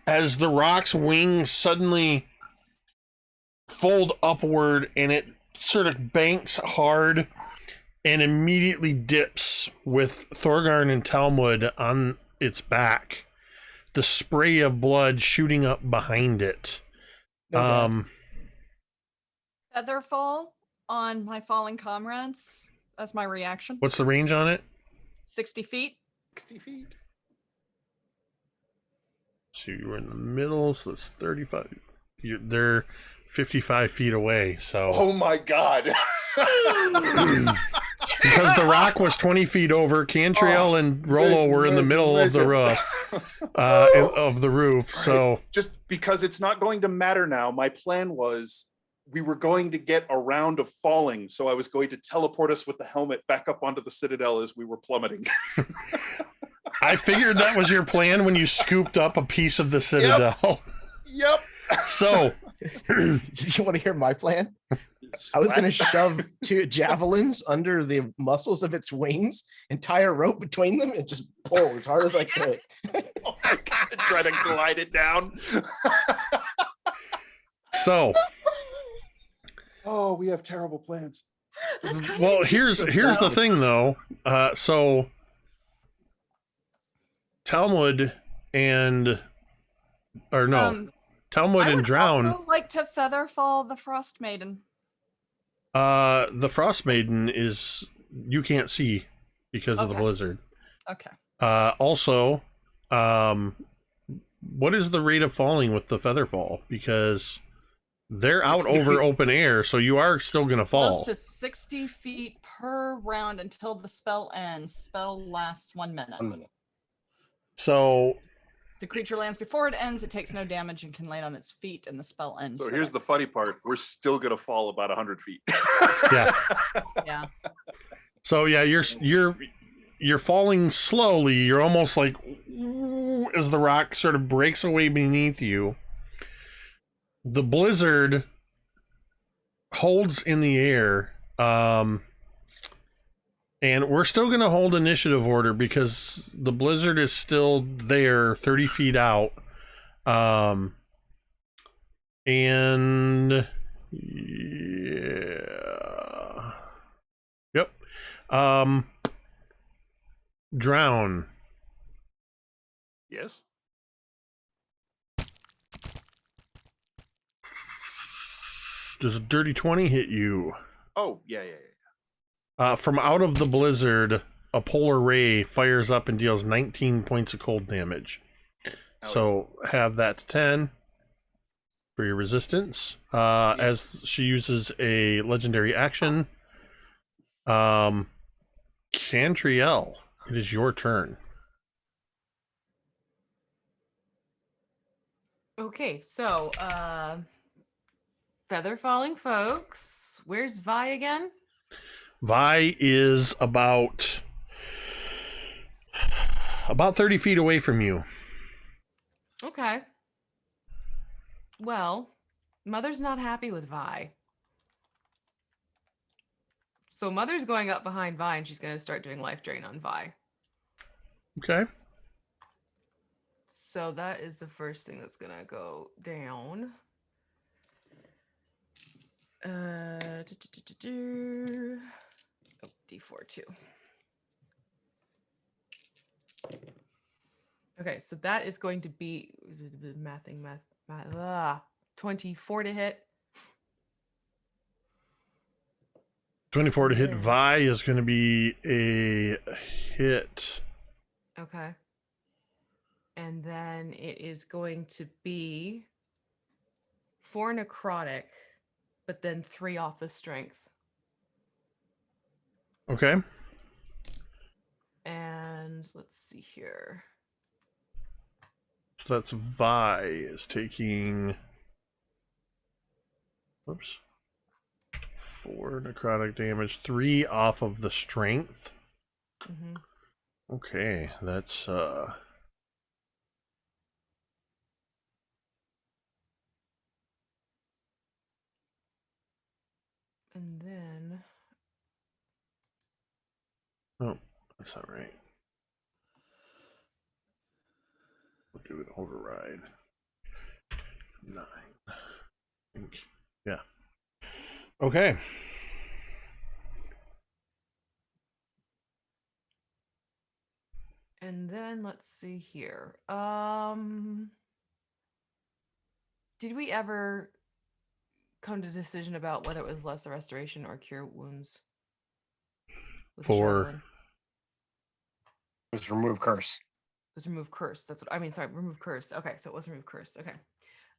as the rock's wings suddenly fold upward and it sort of banks hard and immediately dips with Thorgarn and Talmud on its back. The spray of blood shooting up behind it. Featherfall on my falling comrades as my reaction. What's the range on it? 60 feet. 60 feet. So you were in the middle, so it's 35. They're 55 feet away, so... Oh my God. Because the rock was 20 feet over, Cantriel and Rollo were in the middle of the roof, of the roof, so... Just because it's not going to matter now, my plan was we were going to get a round of falling, so I was going to teleport us with the helmet back up onto the Citadel as we were plummeting. I figured that was your plan when you scooped up a piece of the Citadel. Yep. So... You want to hear my plan? I was going to shove 2 javelins under the muscles of its wings and tie a rope between them and just pull as hard as I could. Oh my God, try to glide it down. So... Oh, we have terrible plans. That's kind Well, of here's the thing, though. So Talmud and... Or no. Talmud I and would Drown. also like to Featherfall the Frostmaiden. The Frostmaiden is... You can't see because of the Okay. blizzard. Okay. Also, what is the rate of falling with the Featherfall? Because they're out 60 over feet. open air, so you are still going to fall. Close to 60 feet per round until the spell ends. Spell lasts 1 minute. 1 minute. So... The creature lands before it ends. It takes no damage and can land on its feet, and the spell ends. So with here's it. the funny part. We're still going to fall about 100 feet. Yeah. Yeah. So yeah, you're falling slowly. You're almost like as the rock sort of breaks away beneath you. The blizzard holds in the air, and we're still going to hold initiative order because the blizzard is still there, 30 feet out. And yeah. Yep. Drown. Yes. Does a dirty 20 hit you? Oh, yeah. From out of the blizzard, a polar ray fires up and deals 19 points of cold damage. So have that to 10 for your resistance. As she uses a legendary action, Cantriel, it is your turn. Okay, so feather falling folks. Where's Vi again? Vi is about 30 feet away from you. Okay. Well, Mother's not happy with Vi. So Mother's going up behind Vi and she's going to start doing life drain on Vi. Okay. So that is the first thing that's going to go down. Oh, D4 too. Okay, so that is going to be math 24 to hit. 24 to hit. Vi is going to be a hit. Okay. And then it is going to be 4 necrotic, but then 3 off the strength. Okay. And let's see here. So that's Vi is taking... Whoops. 4 necrotic damage, 3 off of the strength. Mm-hmm. Okay, that's And then oh, that's not right. We'll do an override. 9. I think. Yeah. Okay. And then let's see here. Did we ever come to a decision about whether it was lesser restoration or cure wounds? With For Shovelin? Just remove curse. It was remove curse. That's what I mean. Sorry, remove curse. Okay, so it was remove curse. Okay.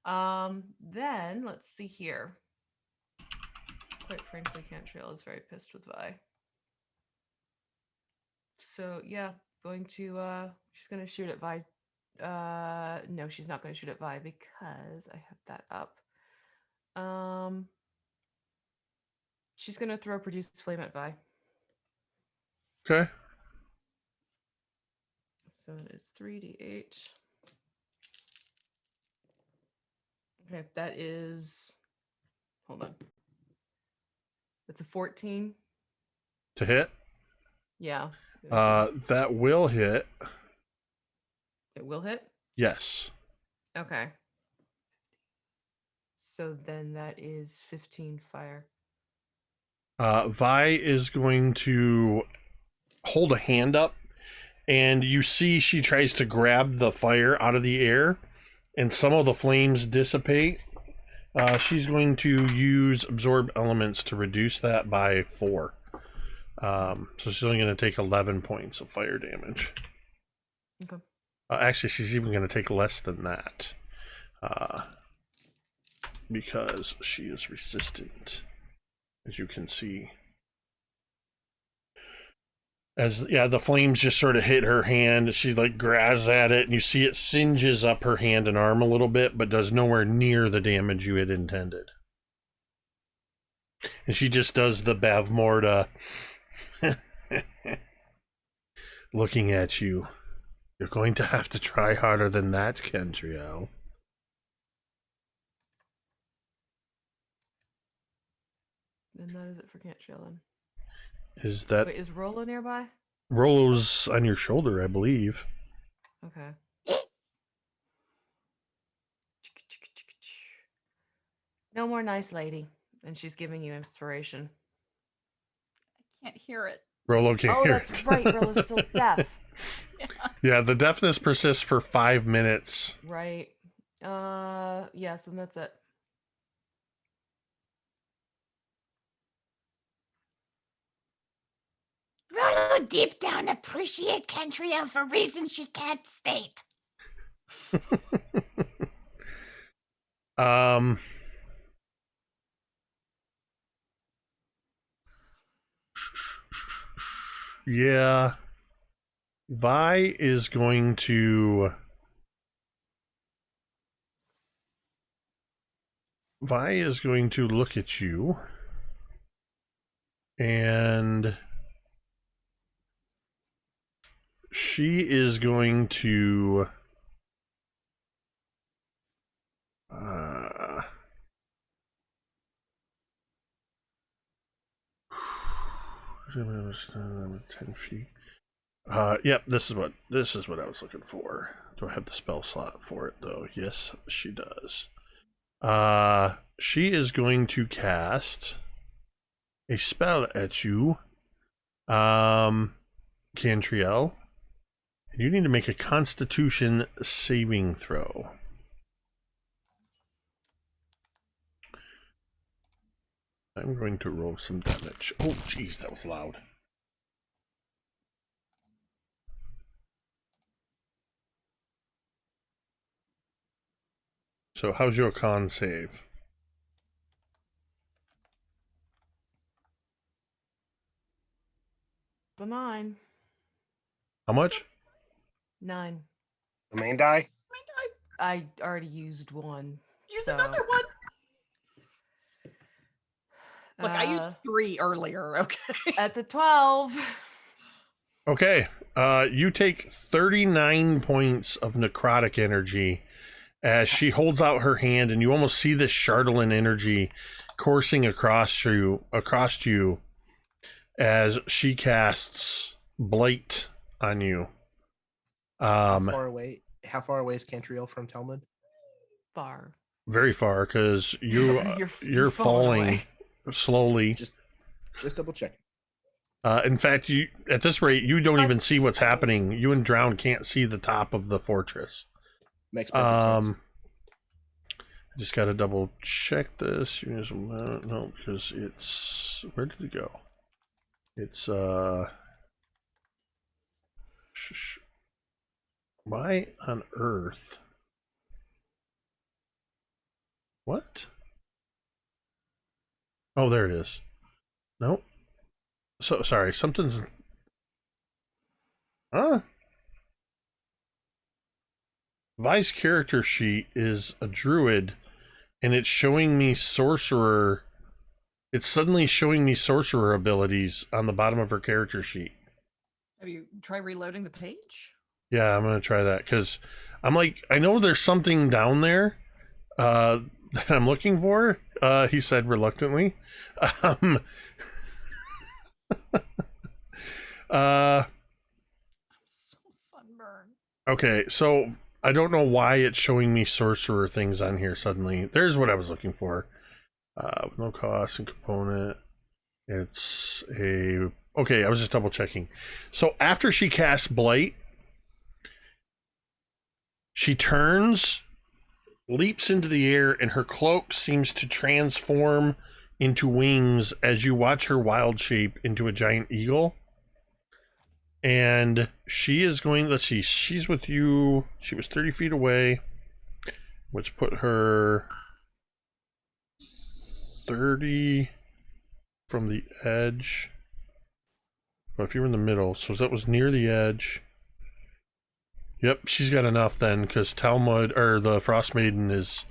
Then let's see here. Quite frankly, Cantriel is very pissed with Vi. So yeah, she's gonna shoot at Vi. No, she's not gonna shoot at Vi because I have that up. She's gonna throw produce flame at Vi. okay. So it is 3d8. Okay, that is. Hold on. That's a 14. To hit. Yeah. That will hit. It will hit? Yes. Okay. So then that is 15 fire. Vi is going to hold a hand up, and you see she tries to grab the fire out of the air, and some of the flames dissipate. She's going to use absorb elements to reduce that by 4. So she's only going to take 11 points of fire damage. Okay. Actually, she's even going to take less than that. Because she is resistant, as you can see. The flames just sort of hit her hand. She like grabs at it, and you see it singes up her hand and arm a little bit, but does nowhere near the damage you had intended. And she just does the Bavmorda looking at you. You're going to have to try harder than that, Cantriel. Then that is it for Cantriel then. Is that... Wait, is Rolo nearby? Rolo's on your shoulder, I believe. Okay. No more nice lady. And she's giving you inspiration. I can't hear it. Rolo can't Oh, hear that's it. right. Rolo's still deaf. Yeah, the deafness persists for 5 minutes. Right. Yes, and that's it. do deep down appreciate Cantriel for reasons she can't state. Yeah. Vi is going to look at you, and she is going to $10 feet. Yep, this is what I was looking for. Do I have the spell slot for it though? Yes, she does. She is going to cast a spell at you, Cantriel. You need to make a Constitution saving throw. I'm going to roll some damage. Oh, jeez, that was loud. So how's your con save? The 9. How much? 9. The main die? I already used one. Use so- another one. Look, I used Uh, 3 earlier. Okay. At the 12. Okay, you take 39 points of necrotic energy as she holds out her hand, and you almost see this Chardolin energy coursing across you as she casts Blight on you. How far away is Cantriel from Talmud? Far. Very far, because you're You're falling away. slowly. Just double check. In fact, you at this rate, you don't even see what's happening. You and Drown can't see the top of the fortress. Makes perfect sense. I just got to double check this. No, because it's, where did it go? It's why on earth? What? Oh, there it is. Nope. So sorry, something's. Vi's character sheet is a druid, and it's showing me sorcerer. It's suddenly showing me sorcerer abilities on the bottom of her character sheet. Have you tried reloading the page? Yeah, I'm gonna try that because I'm like, I know there's something down there that I'm looking for. He said reluctantly. I'm so sunburned. Okay, so I don't know why it's showing me sorcerer things on here suddenly. There's what I was looking for. With no cost and component. It's a... Okay, I was just double checking. So after she casts Blight, she turns, leaps into the air, and her cloak seems to transform into wings as you watch her wild shape into a giant eagle. And she is going, let's see, she's with you. She was 30 feet away, which put her 30 from the edge. But if you were in the middle, so that was near the edge. Yep, she's got enough then, because Talmud, or the Frostmaiden is,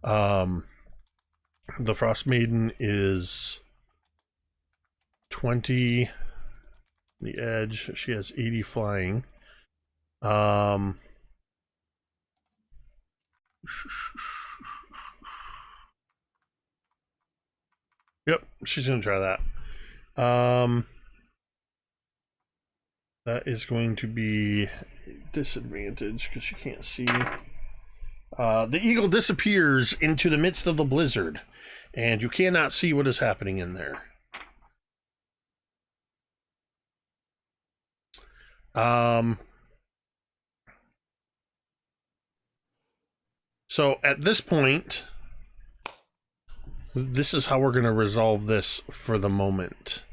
the Frostmaiden is 20, the edge, she has 80 flying. Yep, she's gonna try that. That is going to be a disadvantage because she can't see. The eagle disappears into the midst of the blizzard, and you cannot see what is happening in there. So at this point, this is how we're going to resolve this for the moment.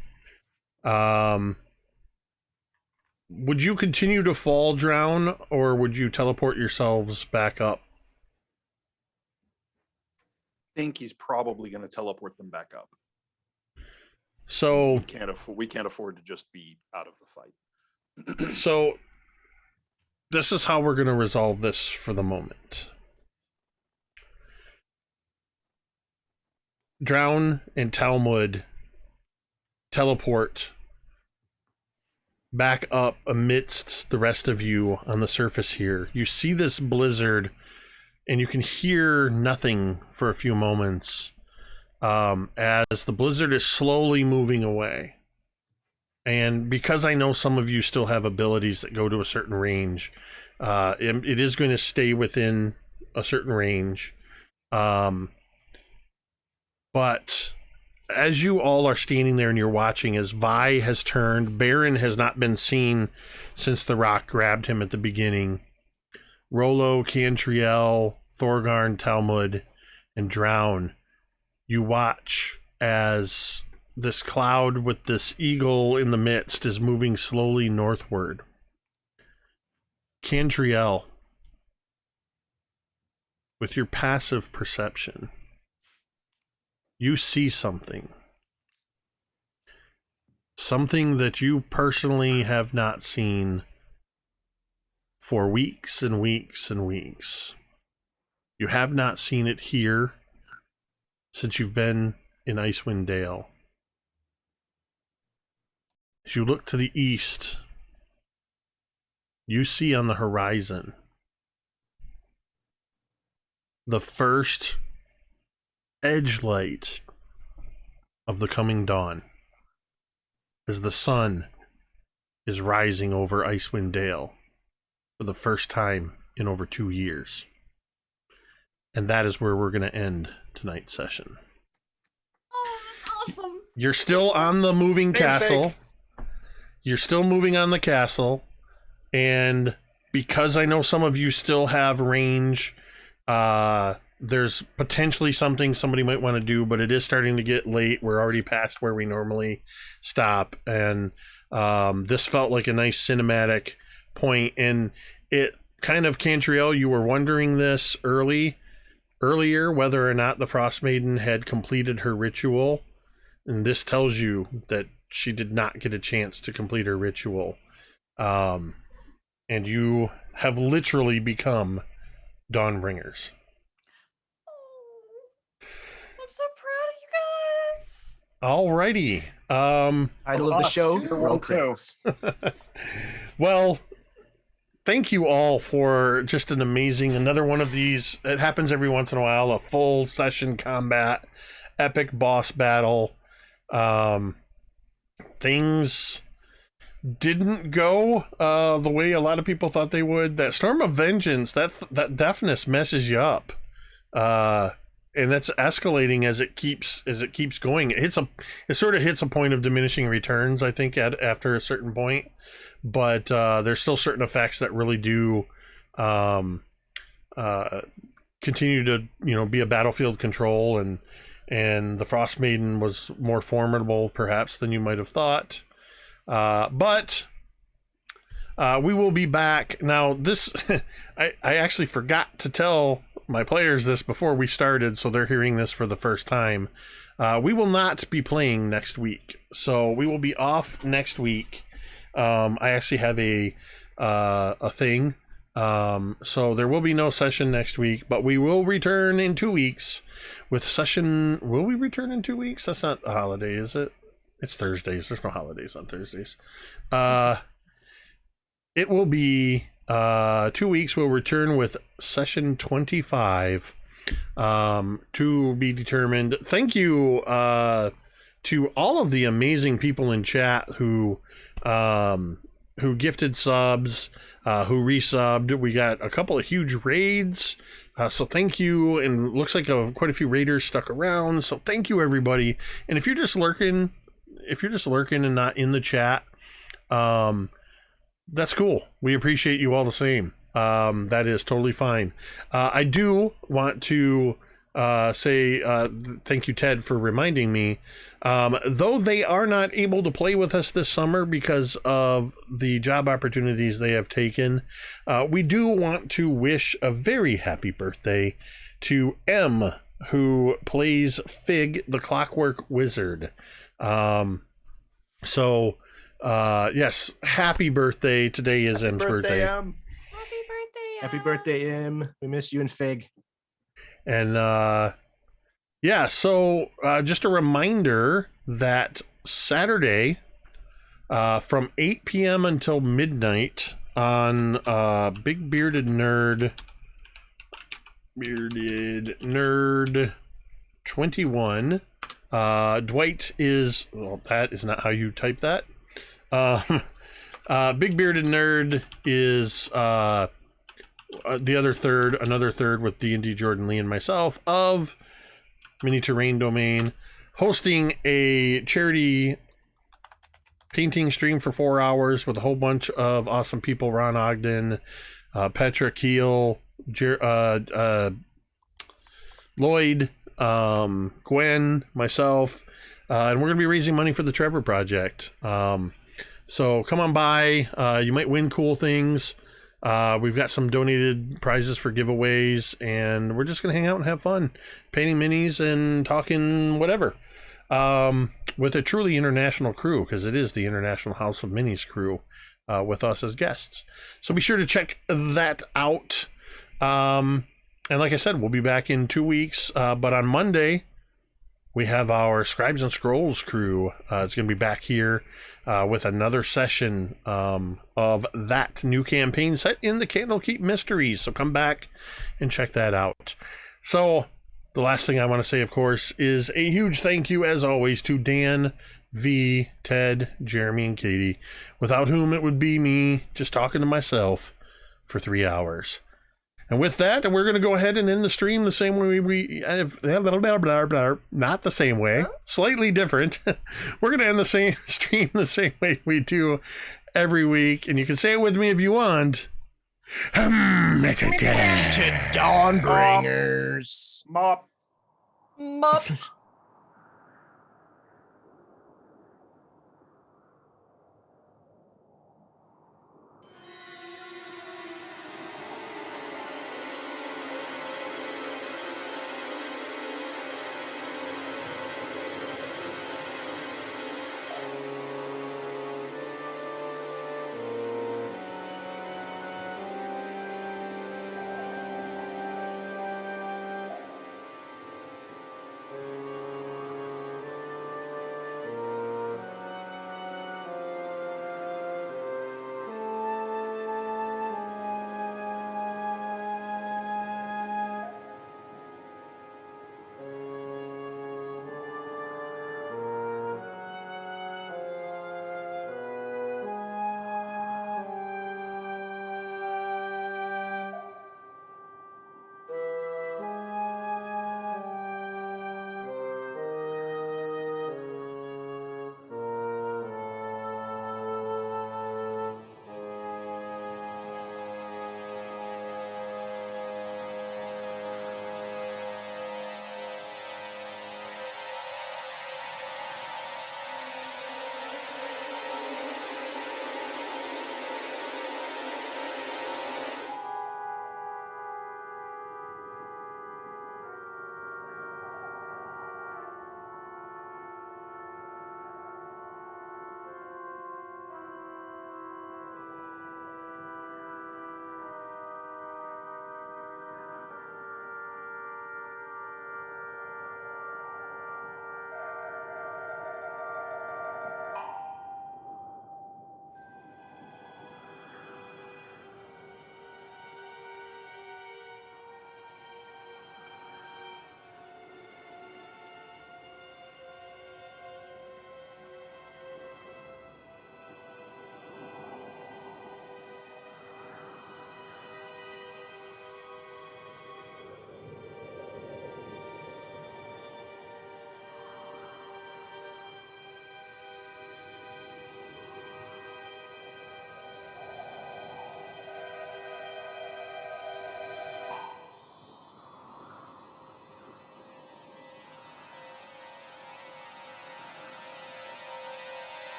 would you continue to fall drown, or would you teleport yourselves back up? I think he's probably going to teleport them back up. So We can't afford to just be out of the fight. So this is how we're going to resolve this for the moment. Drown and Talmud teleport back up amidst the rest of you on the surface here. You see this blizzard, and you can hear nothing for a few moments as the blizzard is slowly moving away. And because I know some of you still have abilities that go to a certain range, it is going to stay within a certain range. But as you all are standing there and you're watching as Vi has turned, Baron has not been seen since the rock grabbed him at the beginning. Rollo, Cantriel, Thorgarn, Talmud, and Drown, you watch as this cloud with this eagle in the midst is moving slowly northward. Cantriel, with your passive perception, you see something. Something that you personally have not seen for weeks and weeks and weeks. You have not seen it here since you've been in Icewind Dale. As you look to the east, you see on the horizon the first edge light of the coming dawn as the sun is rising over Icewind Dale for the first time in over 2 years. And that is where we're going to end tonight's session. Oh, that's awesome. You're still on the moving castle. You're still moving on the castle. And because I know some of you still have range, there's potentially something somebody might want to do, but it is starting to get late. We're already past where we normally stop. And this felt like a nice cinematic point. And it kind of, Cantriel, you were wondering this earlier, whether or not the Frostmaiden had completed her ritual. And this tells you that she did not get a chance to complete her ritual. And you have literally become Dawnbringers. I'm so proud of you guys. Alrighty. Title of the show, Roll too. Crits. Well, thank you all for just an amazing, another one of these. It happens every once in a while, a full session combat, epic boss battle. Things didn't go the way a lot of people thought they would. That Storm of Vengeance, that deafness messes you up. And that's escalating as it keeps going. It sort of hits a point of diminishing returns, I think, after a certain point. But there's still certain effects that really do continue to be a battlefield control, and the Frostmaiden was more formidable perhaps than you might have thought. But we will be back now. This I actually forgot to tell my players this before we started, so they're hearing this for the first time. We will not be playing next week, so we will be off next week. I actually have a thing, so there will be no session next week, but we will return in 2 weeks with session. Will we return in 2 weeks? That's not a holiday, is it? It's Thursdays. There's no holidays on Thursdays. It will be 2 weeks. We'll return with session 25 to be determined. Thank you to all of the amazing people in chat who gifted subs, who resubbed. We got a couple of huge raids, so thank you. And looks like quite a few raiders stuck around, so thank you everybody. And if you're just lurking and not in the chat, that's cool. We appreciate you all the same. That is totally fine. I do want to say thank you, Ted, for reminding me. Though they are not able to play with us this summer because of the job opportunities they have taken, we do want to wish a very happy birthday to M, who plays Fig, the Clockwork Wizard. Yes, happy birthday. Today is M's birthday. Happy birthday. Happy birthday, M. We miss you and Fig. And so just a reminder that Saturday from 8 p.m. until midnight on Big Bearded Nerd 21. Dwight is, well, that is not how you type that. Big Bearded Nerd is the other third, another third with D&D Jordan Lee and myself of Mini Terrain Domain, hosting a charity painting stream for 4 hours with a whole bunch of awesome people: Ron Ogden, Petra Keel, Lloyd, Gwen, myself, and we're going to be raising money for the Trevor Project. So come on by. You might win cool things. We've got some donated prizes for giveaways, and we're just going to hang out and have fun painting minis and talking whatever, with a truly international crew, because it is the International House of Minis crew, with us as guests. So be sure to check that out. And like I said, we'll be back in 2 weeks, but on Monday we have our Scribes and Scrolls crew. It's going to be back here with another session of that new campaign set in the Candlekeep Mysteries. So come back and check that out. So the last thing I want to say, of course, is a huge thank you, as always, to Dan, V, Ted, Jeremy, and Katie, without whom it would be me just talking to myself for 3 hours. And with that, we're going to go ahead and end the stream the same way we have, not the same way, slightly different. We're going to end the same stream the same way we do every week. And you can say it with me if you want. To Dawnbringers. Mop. Mup.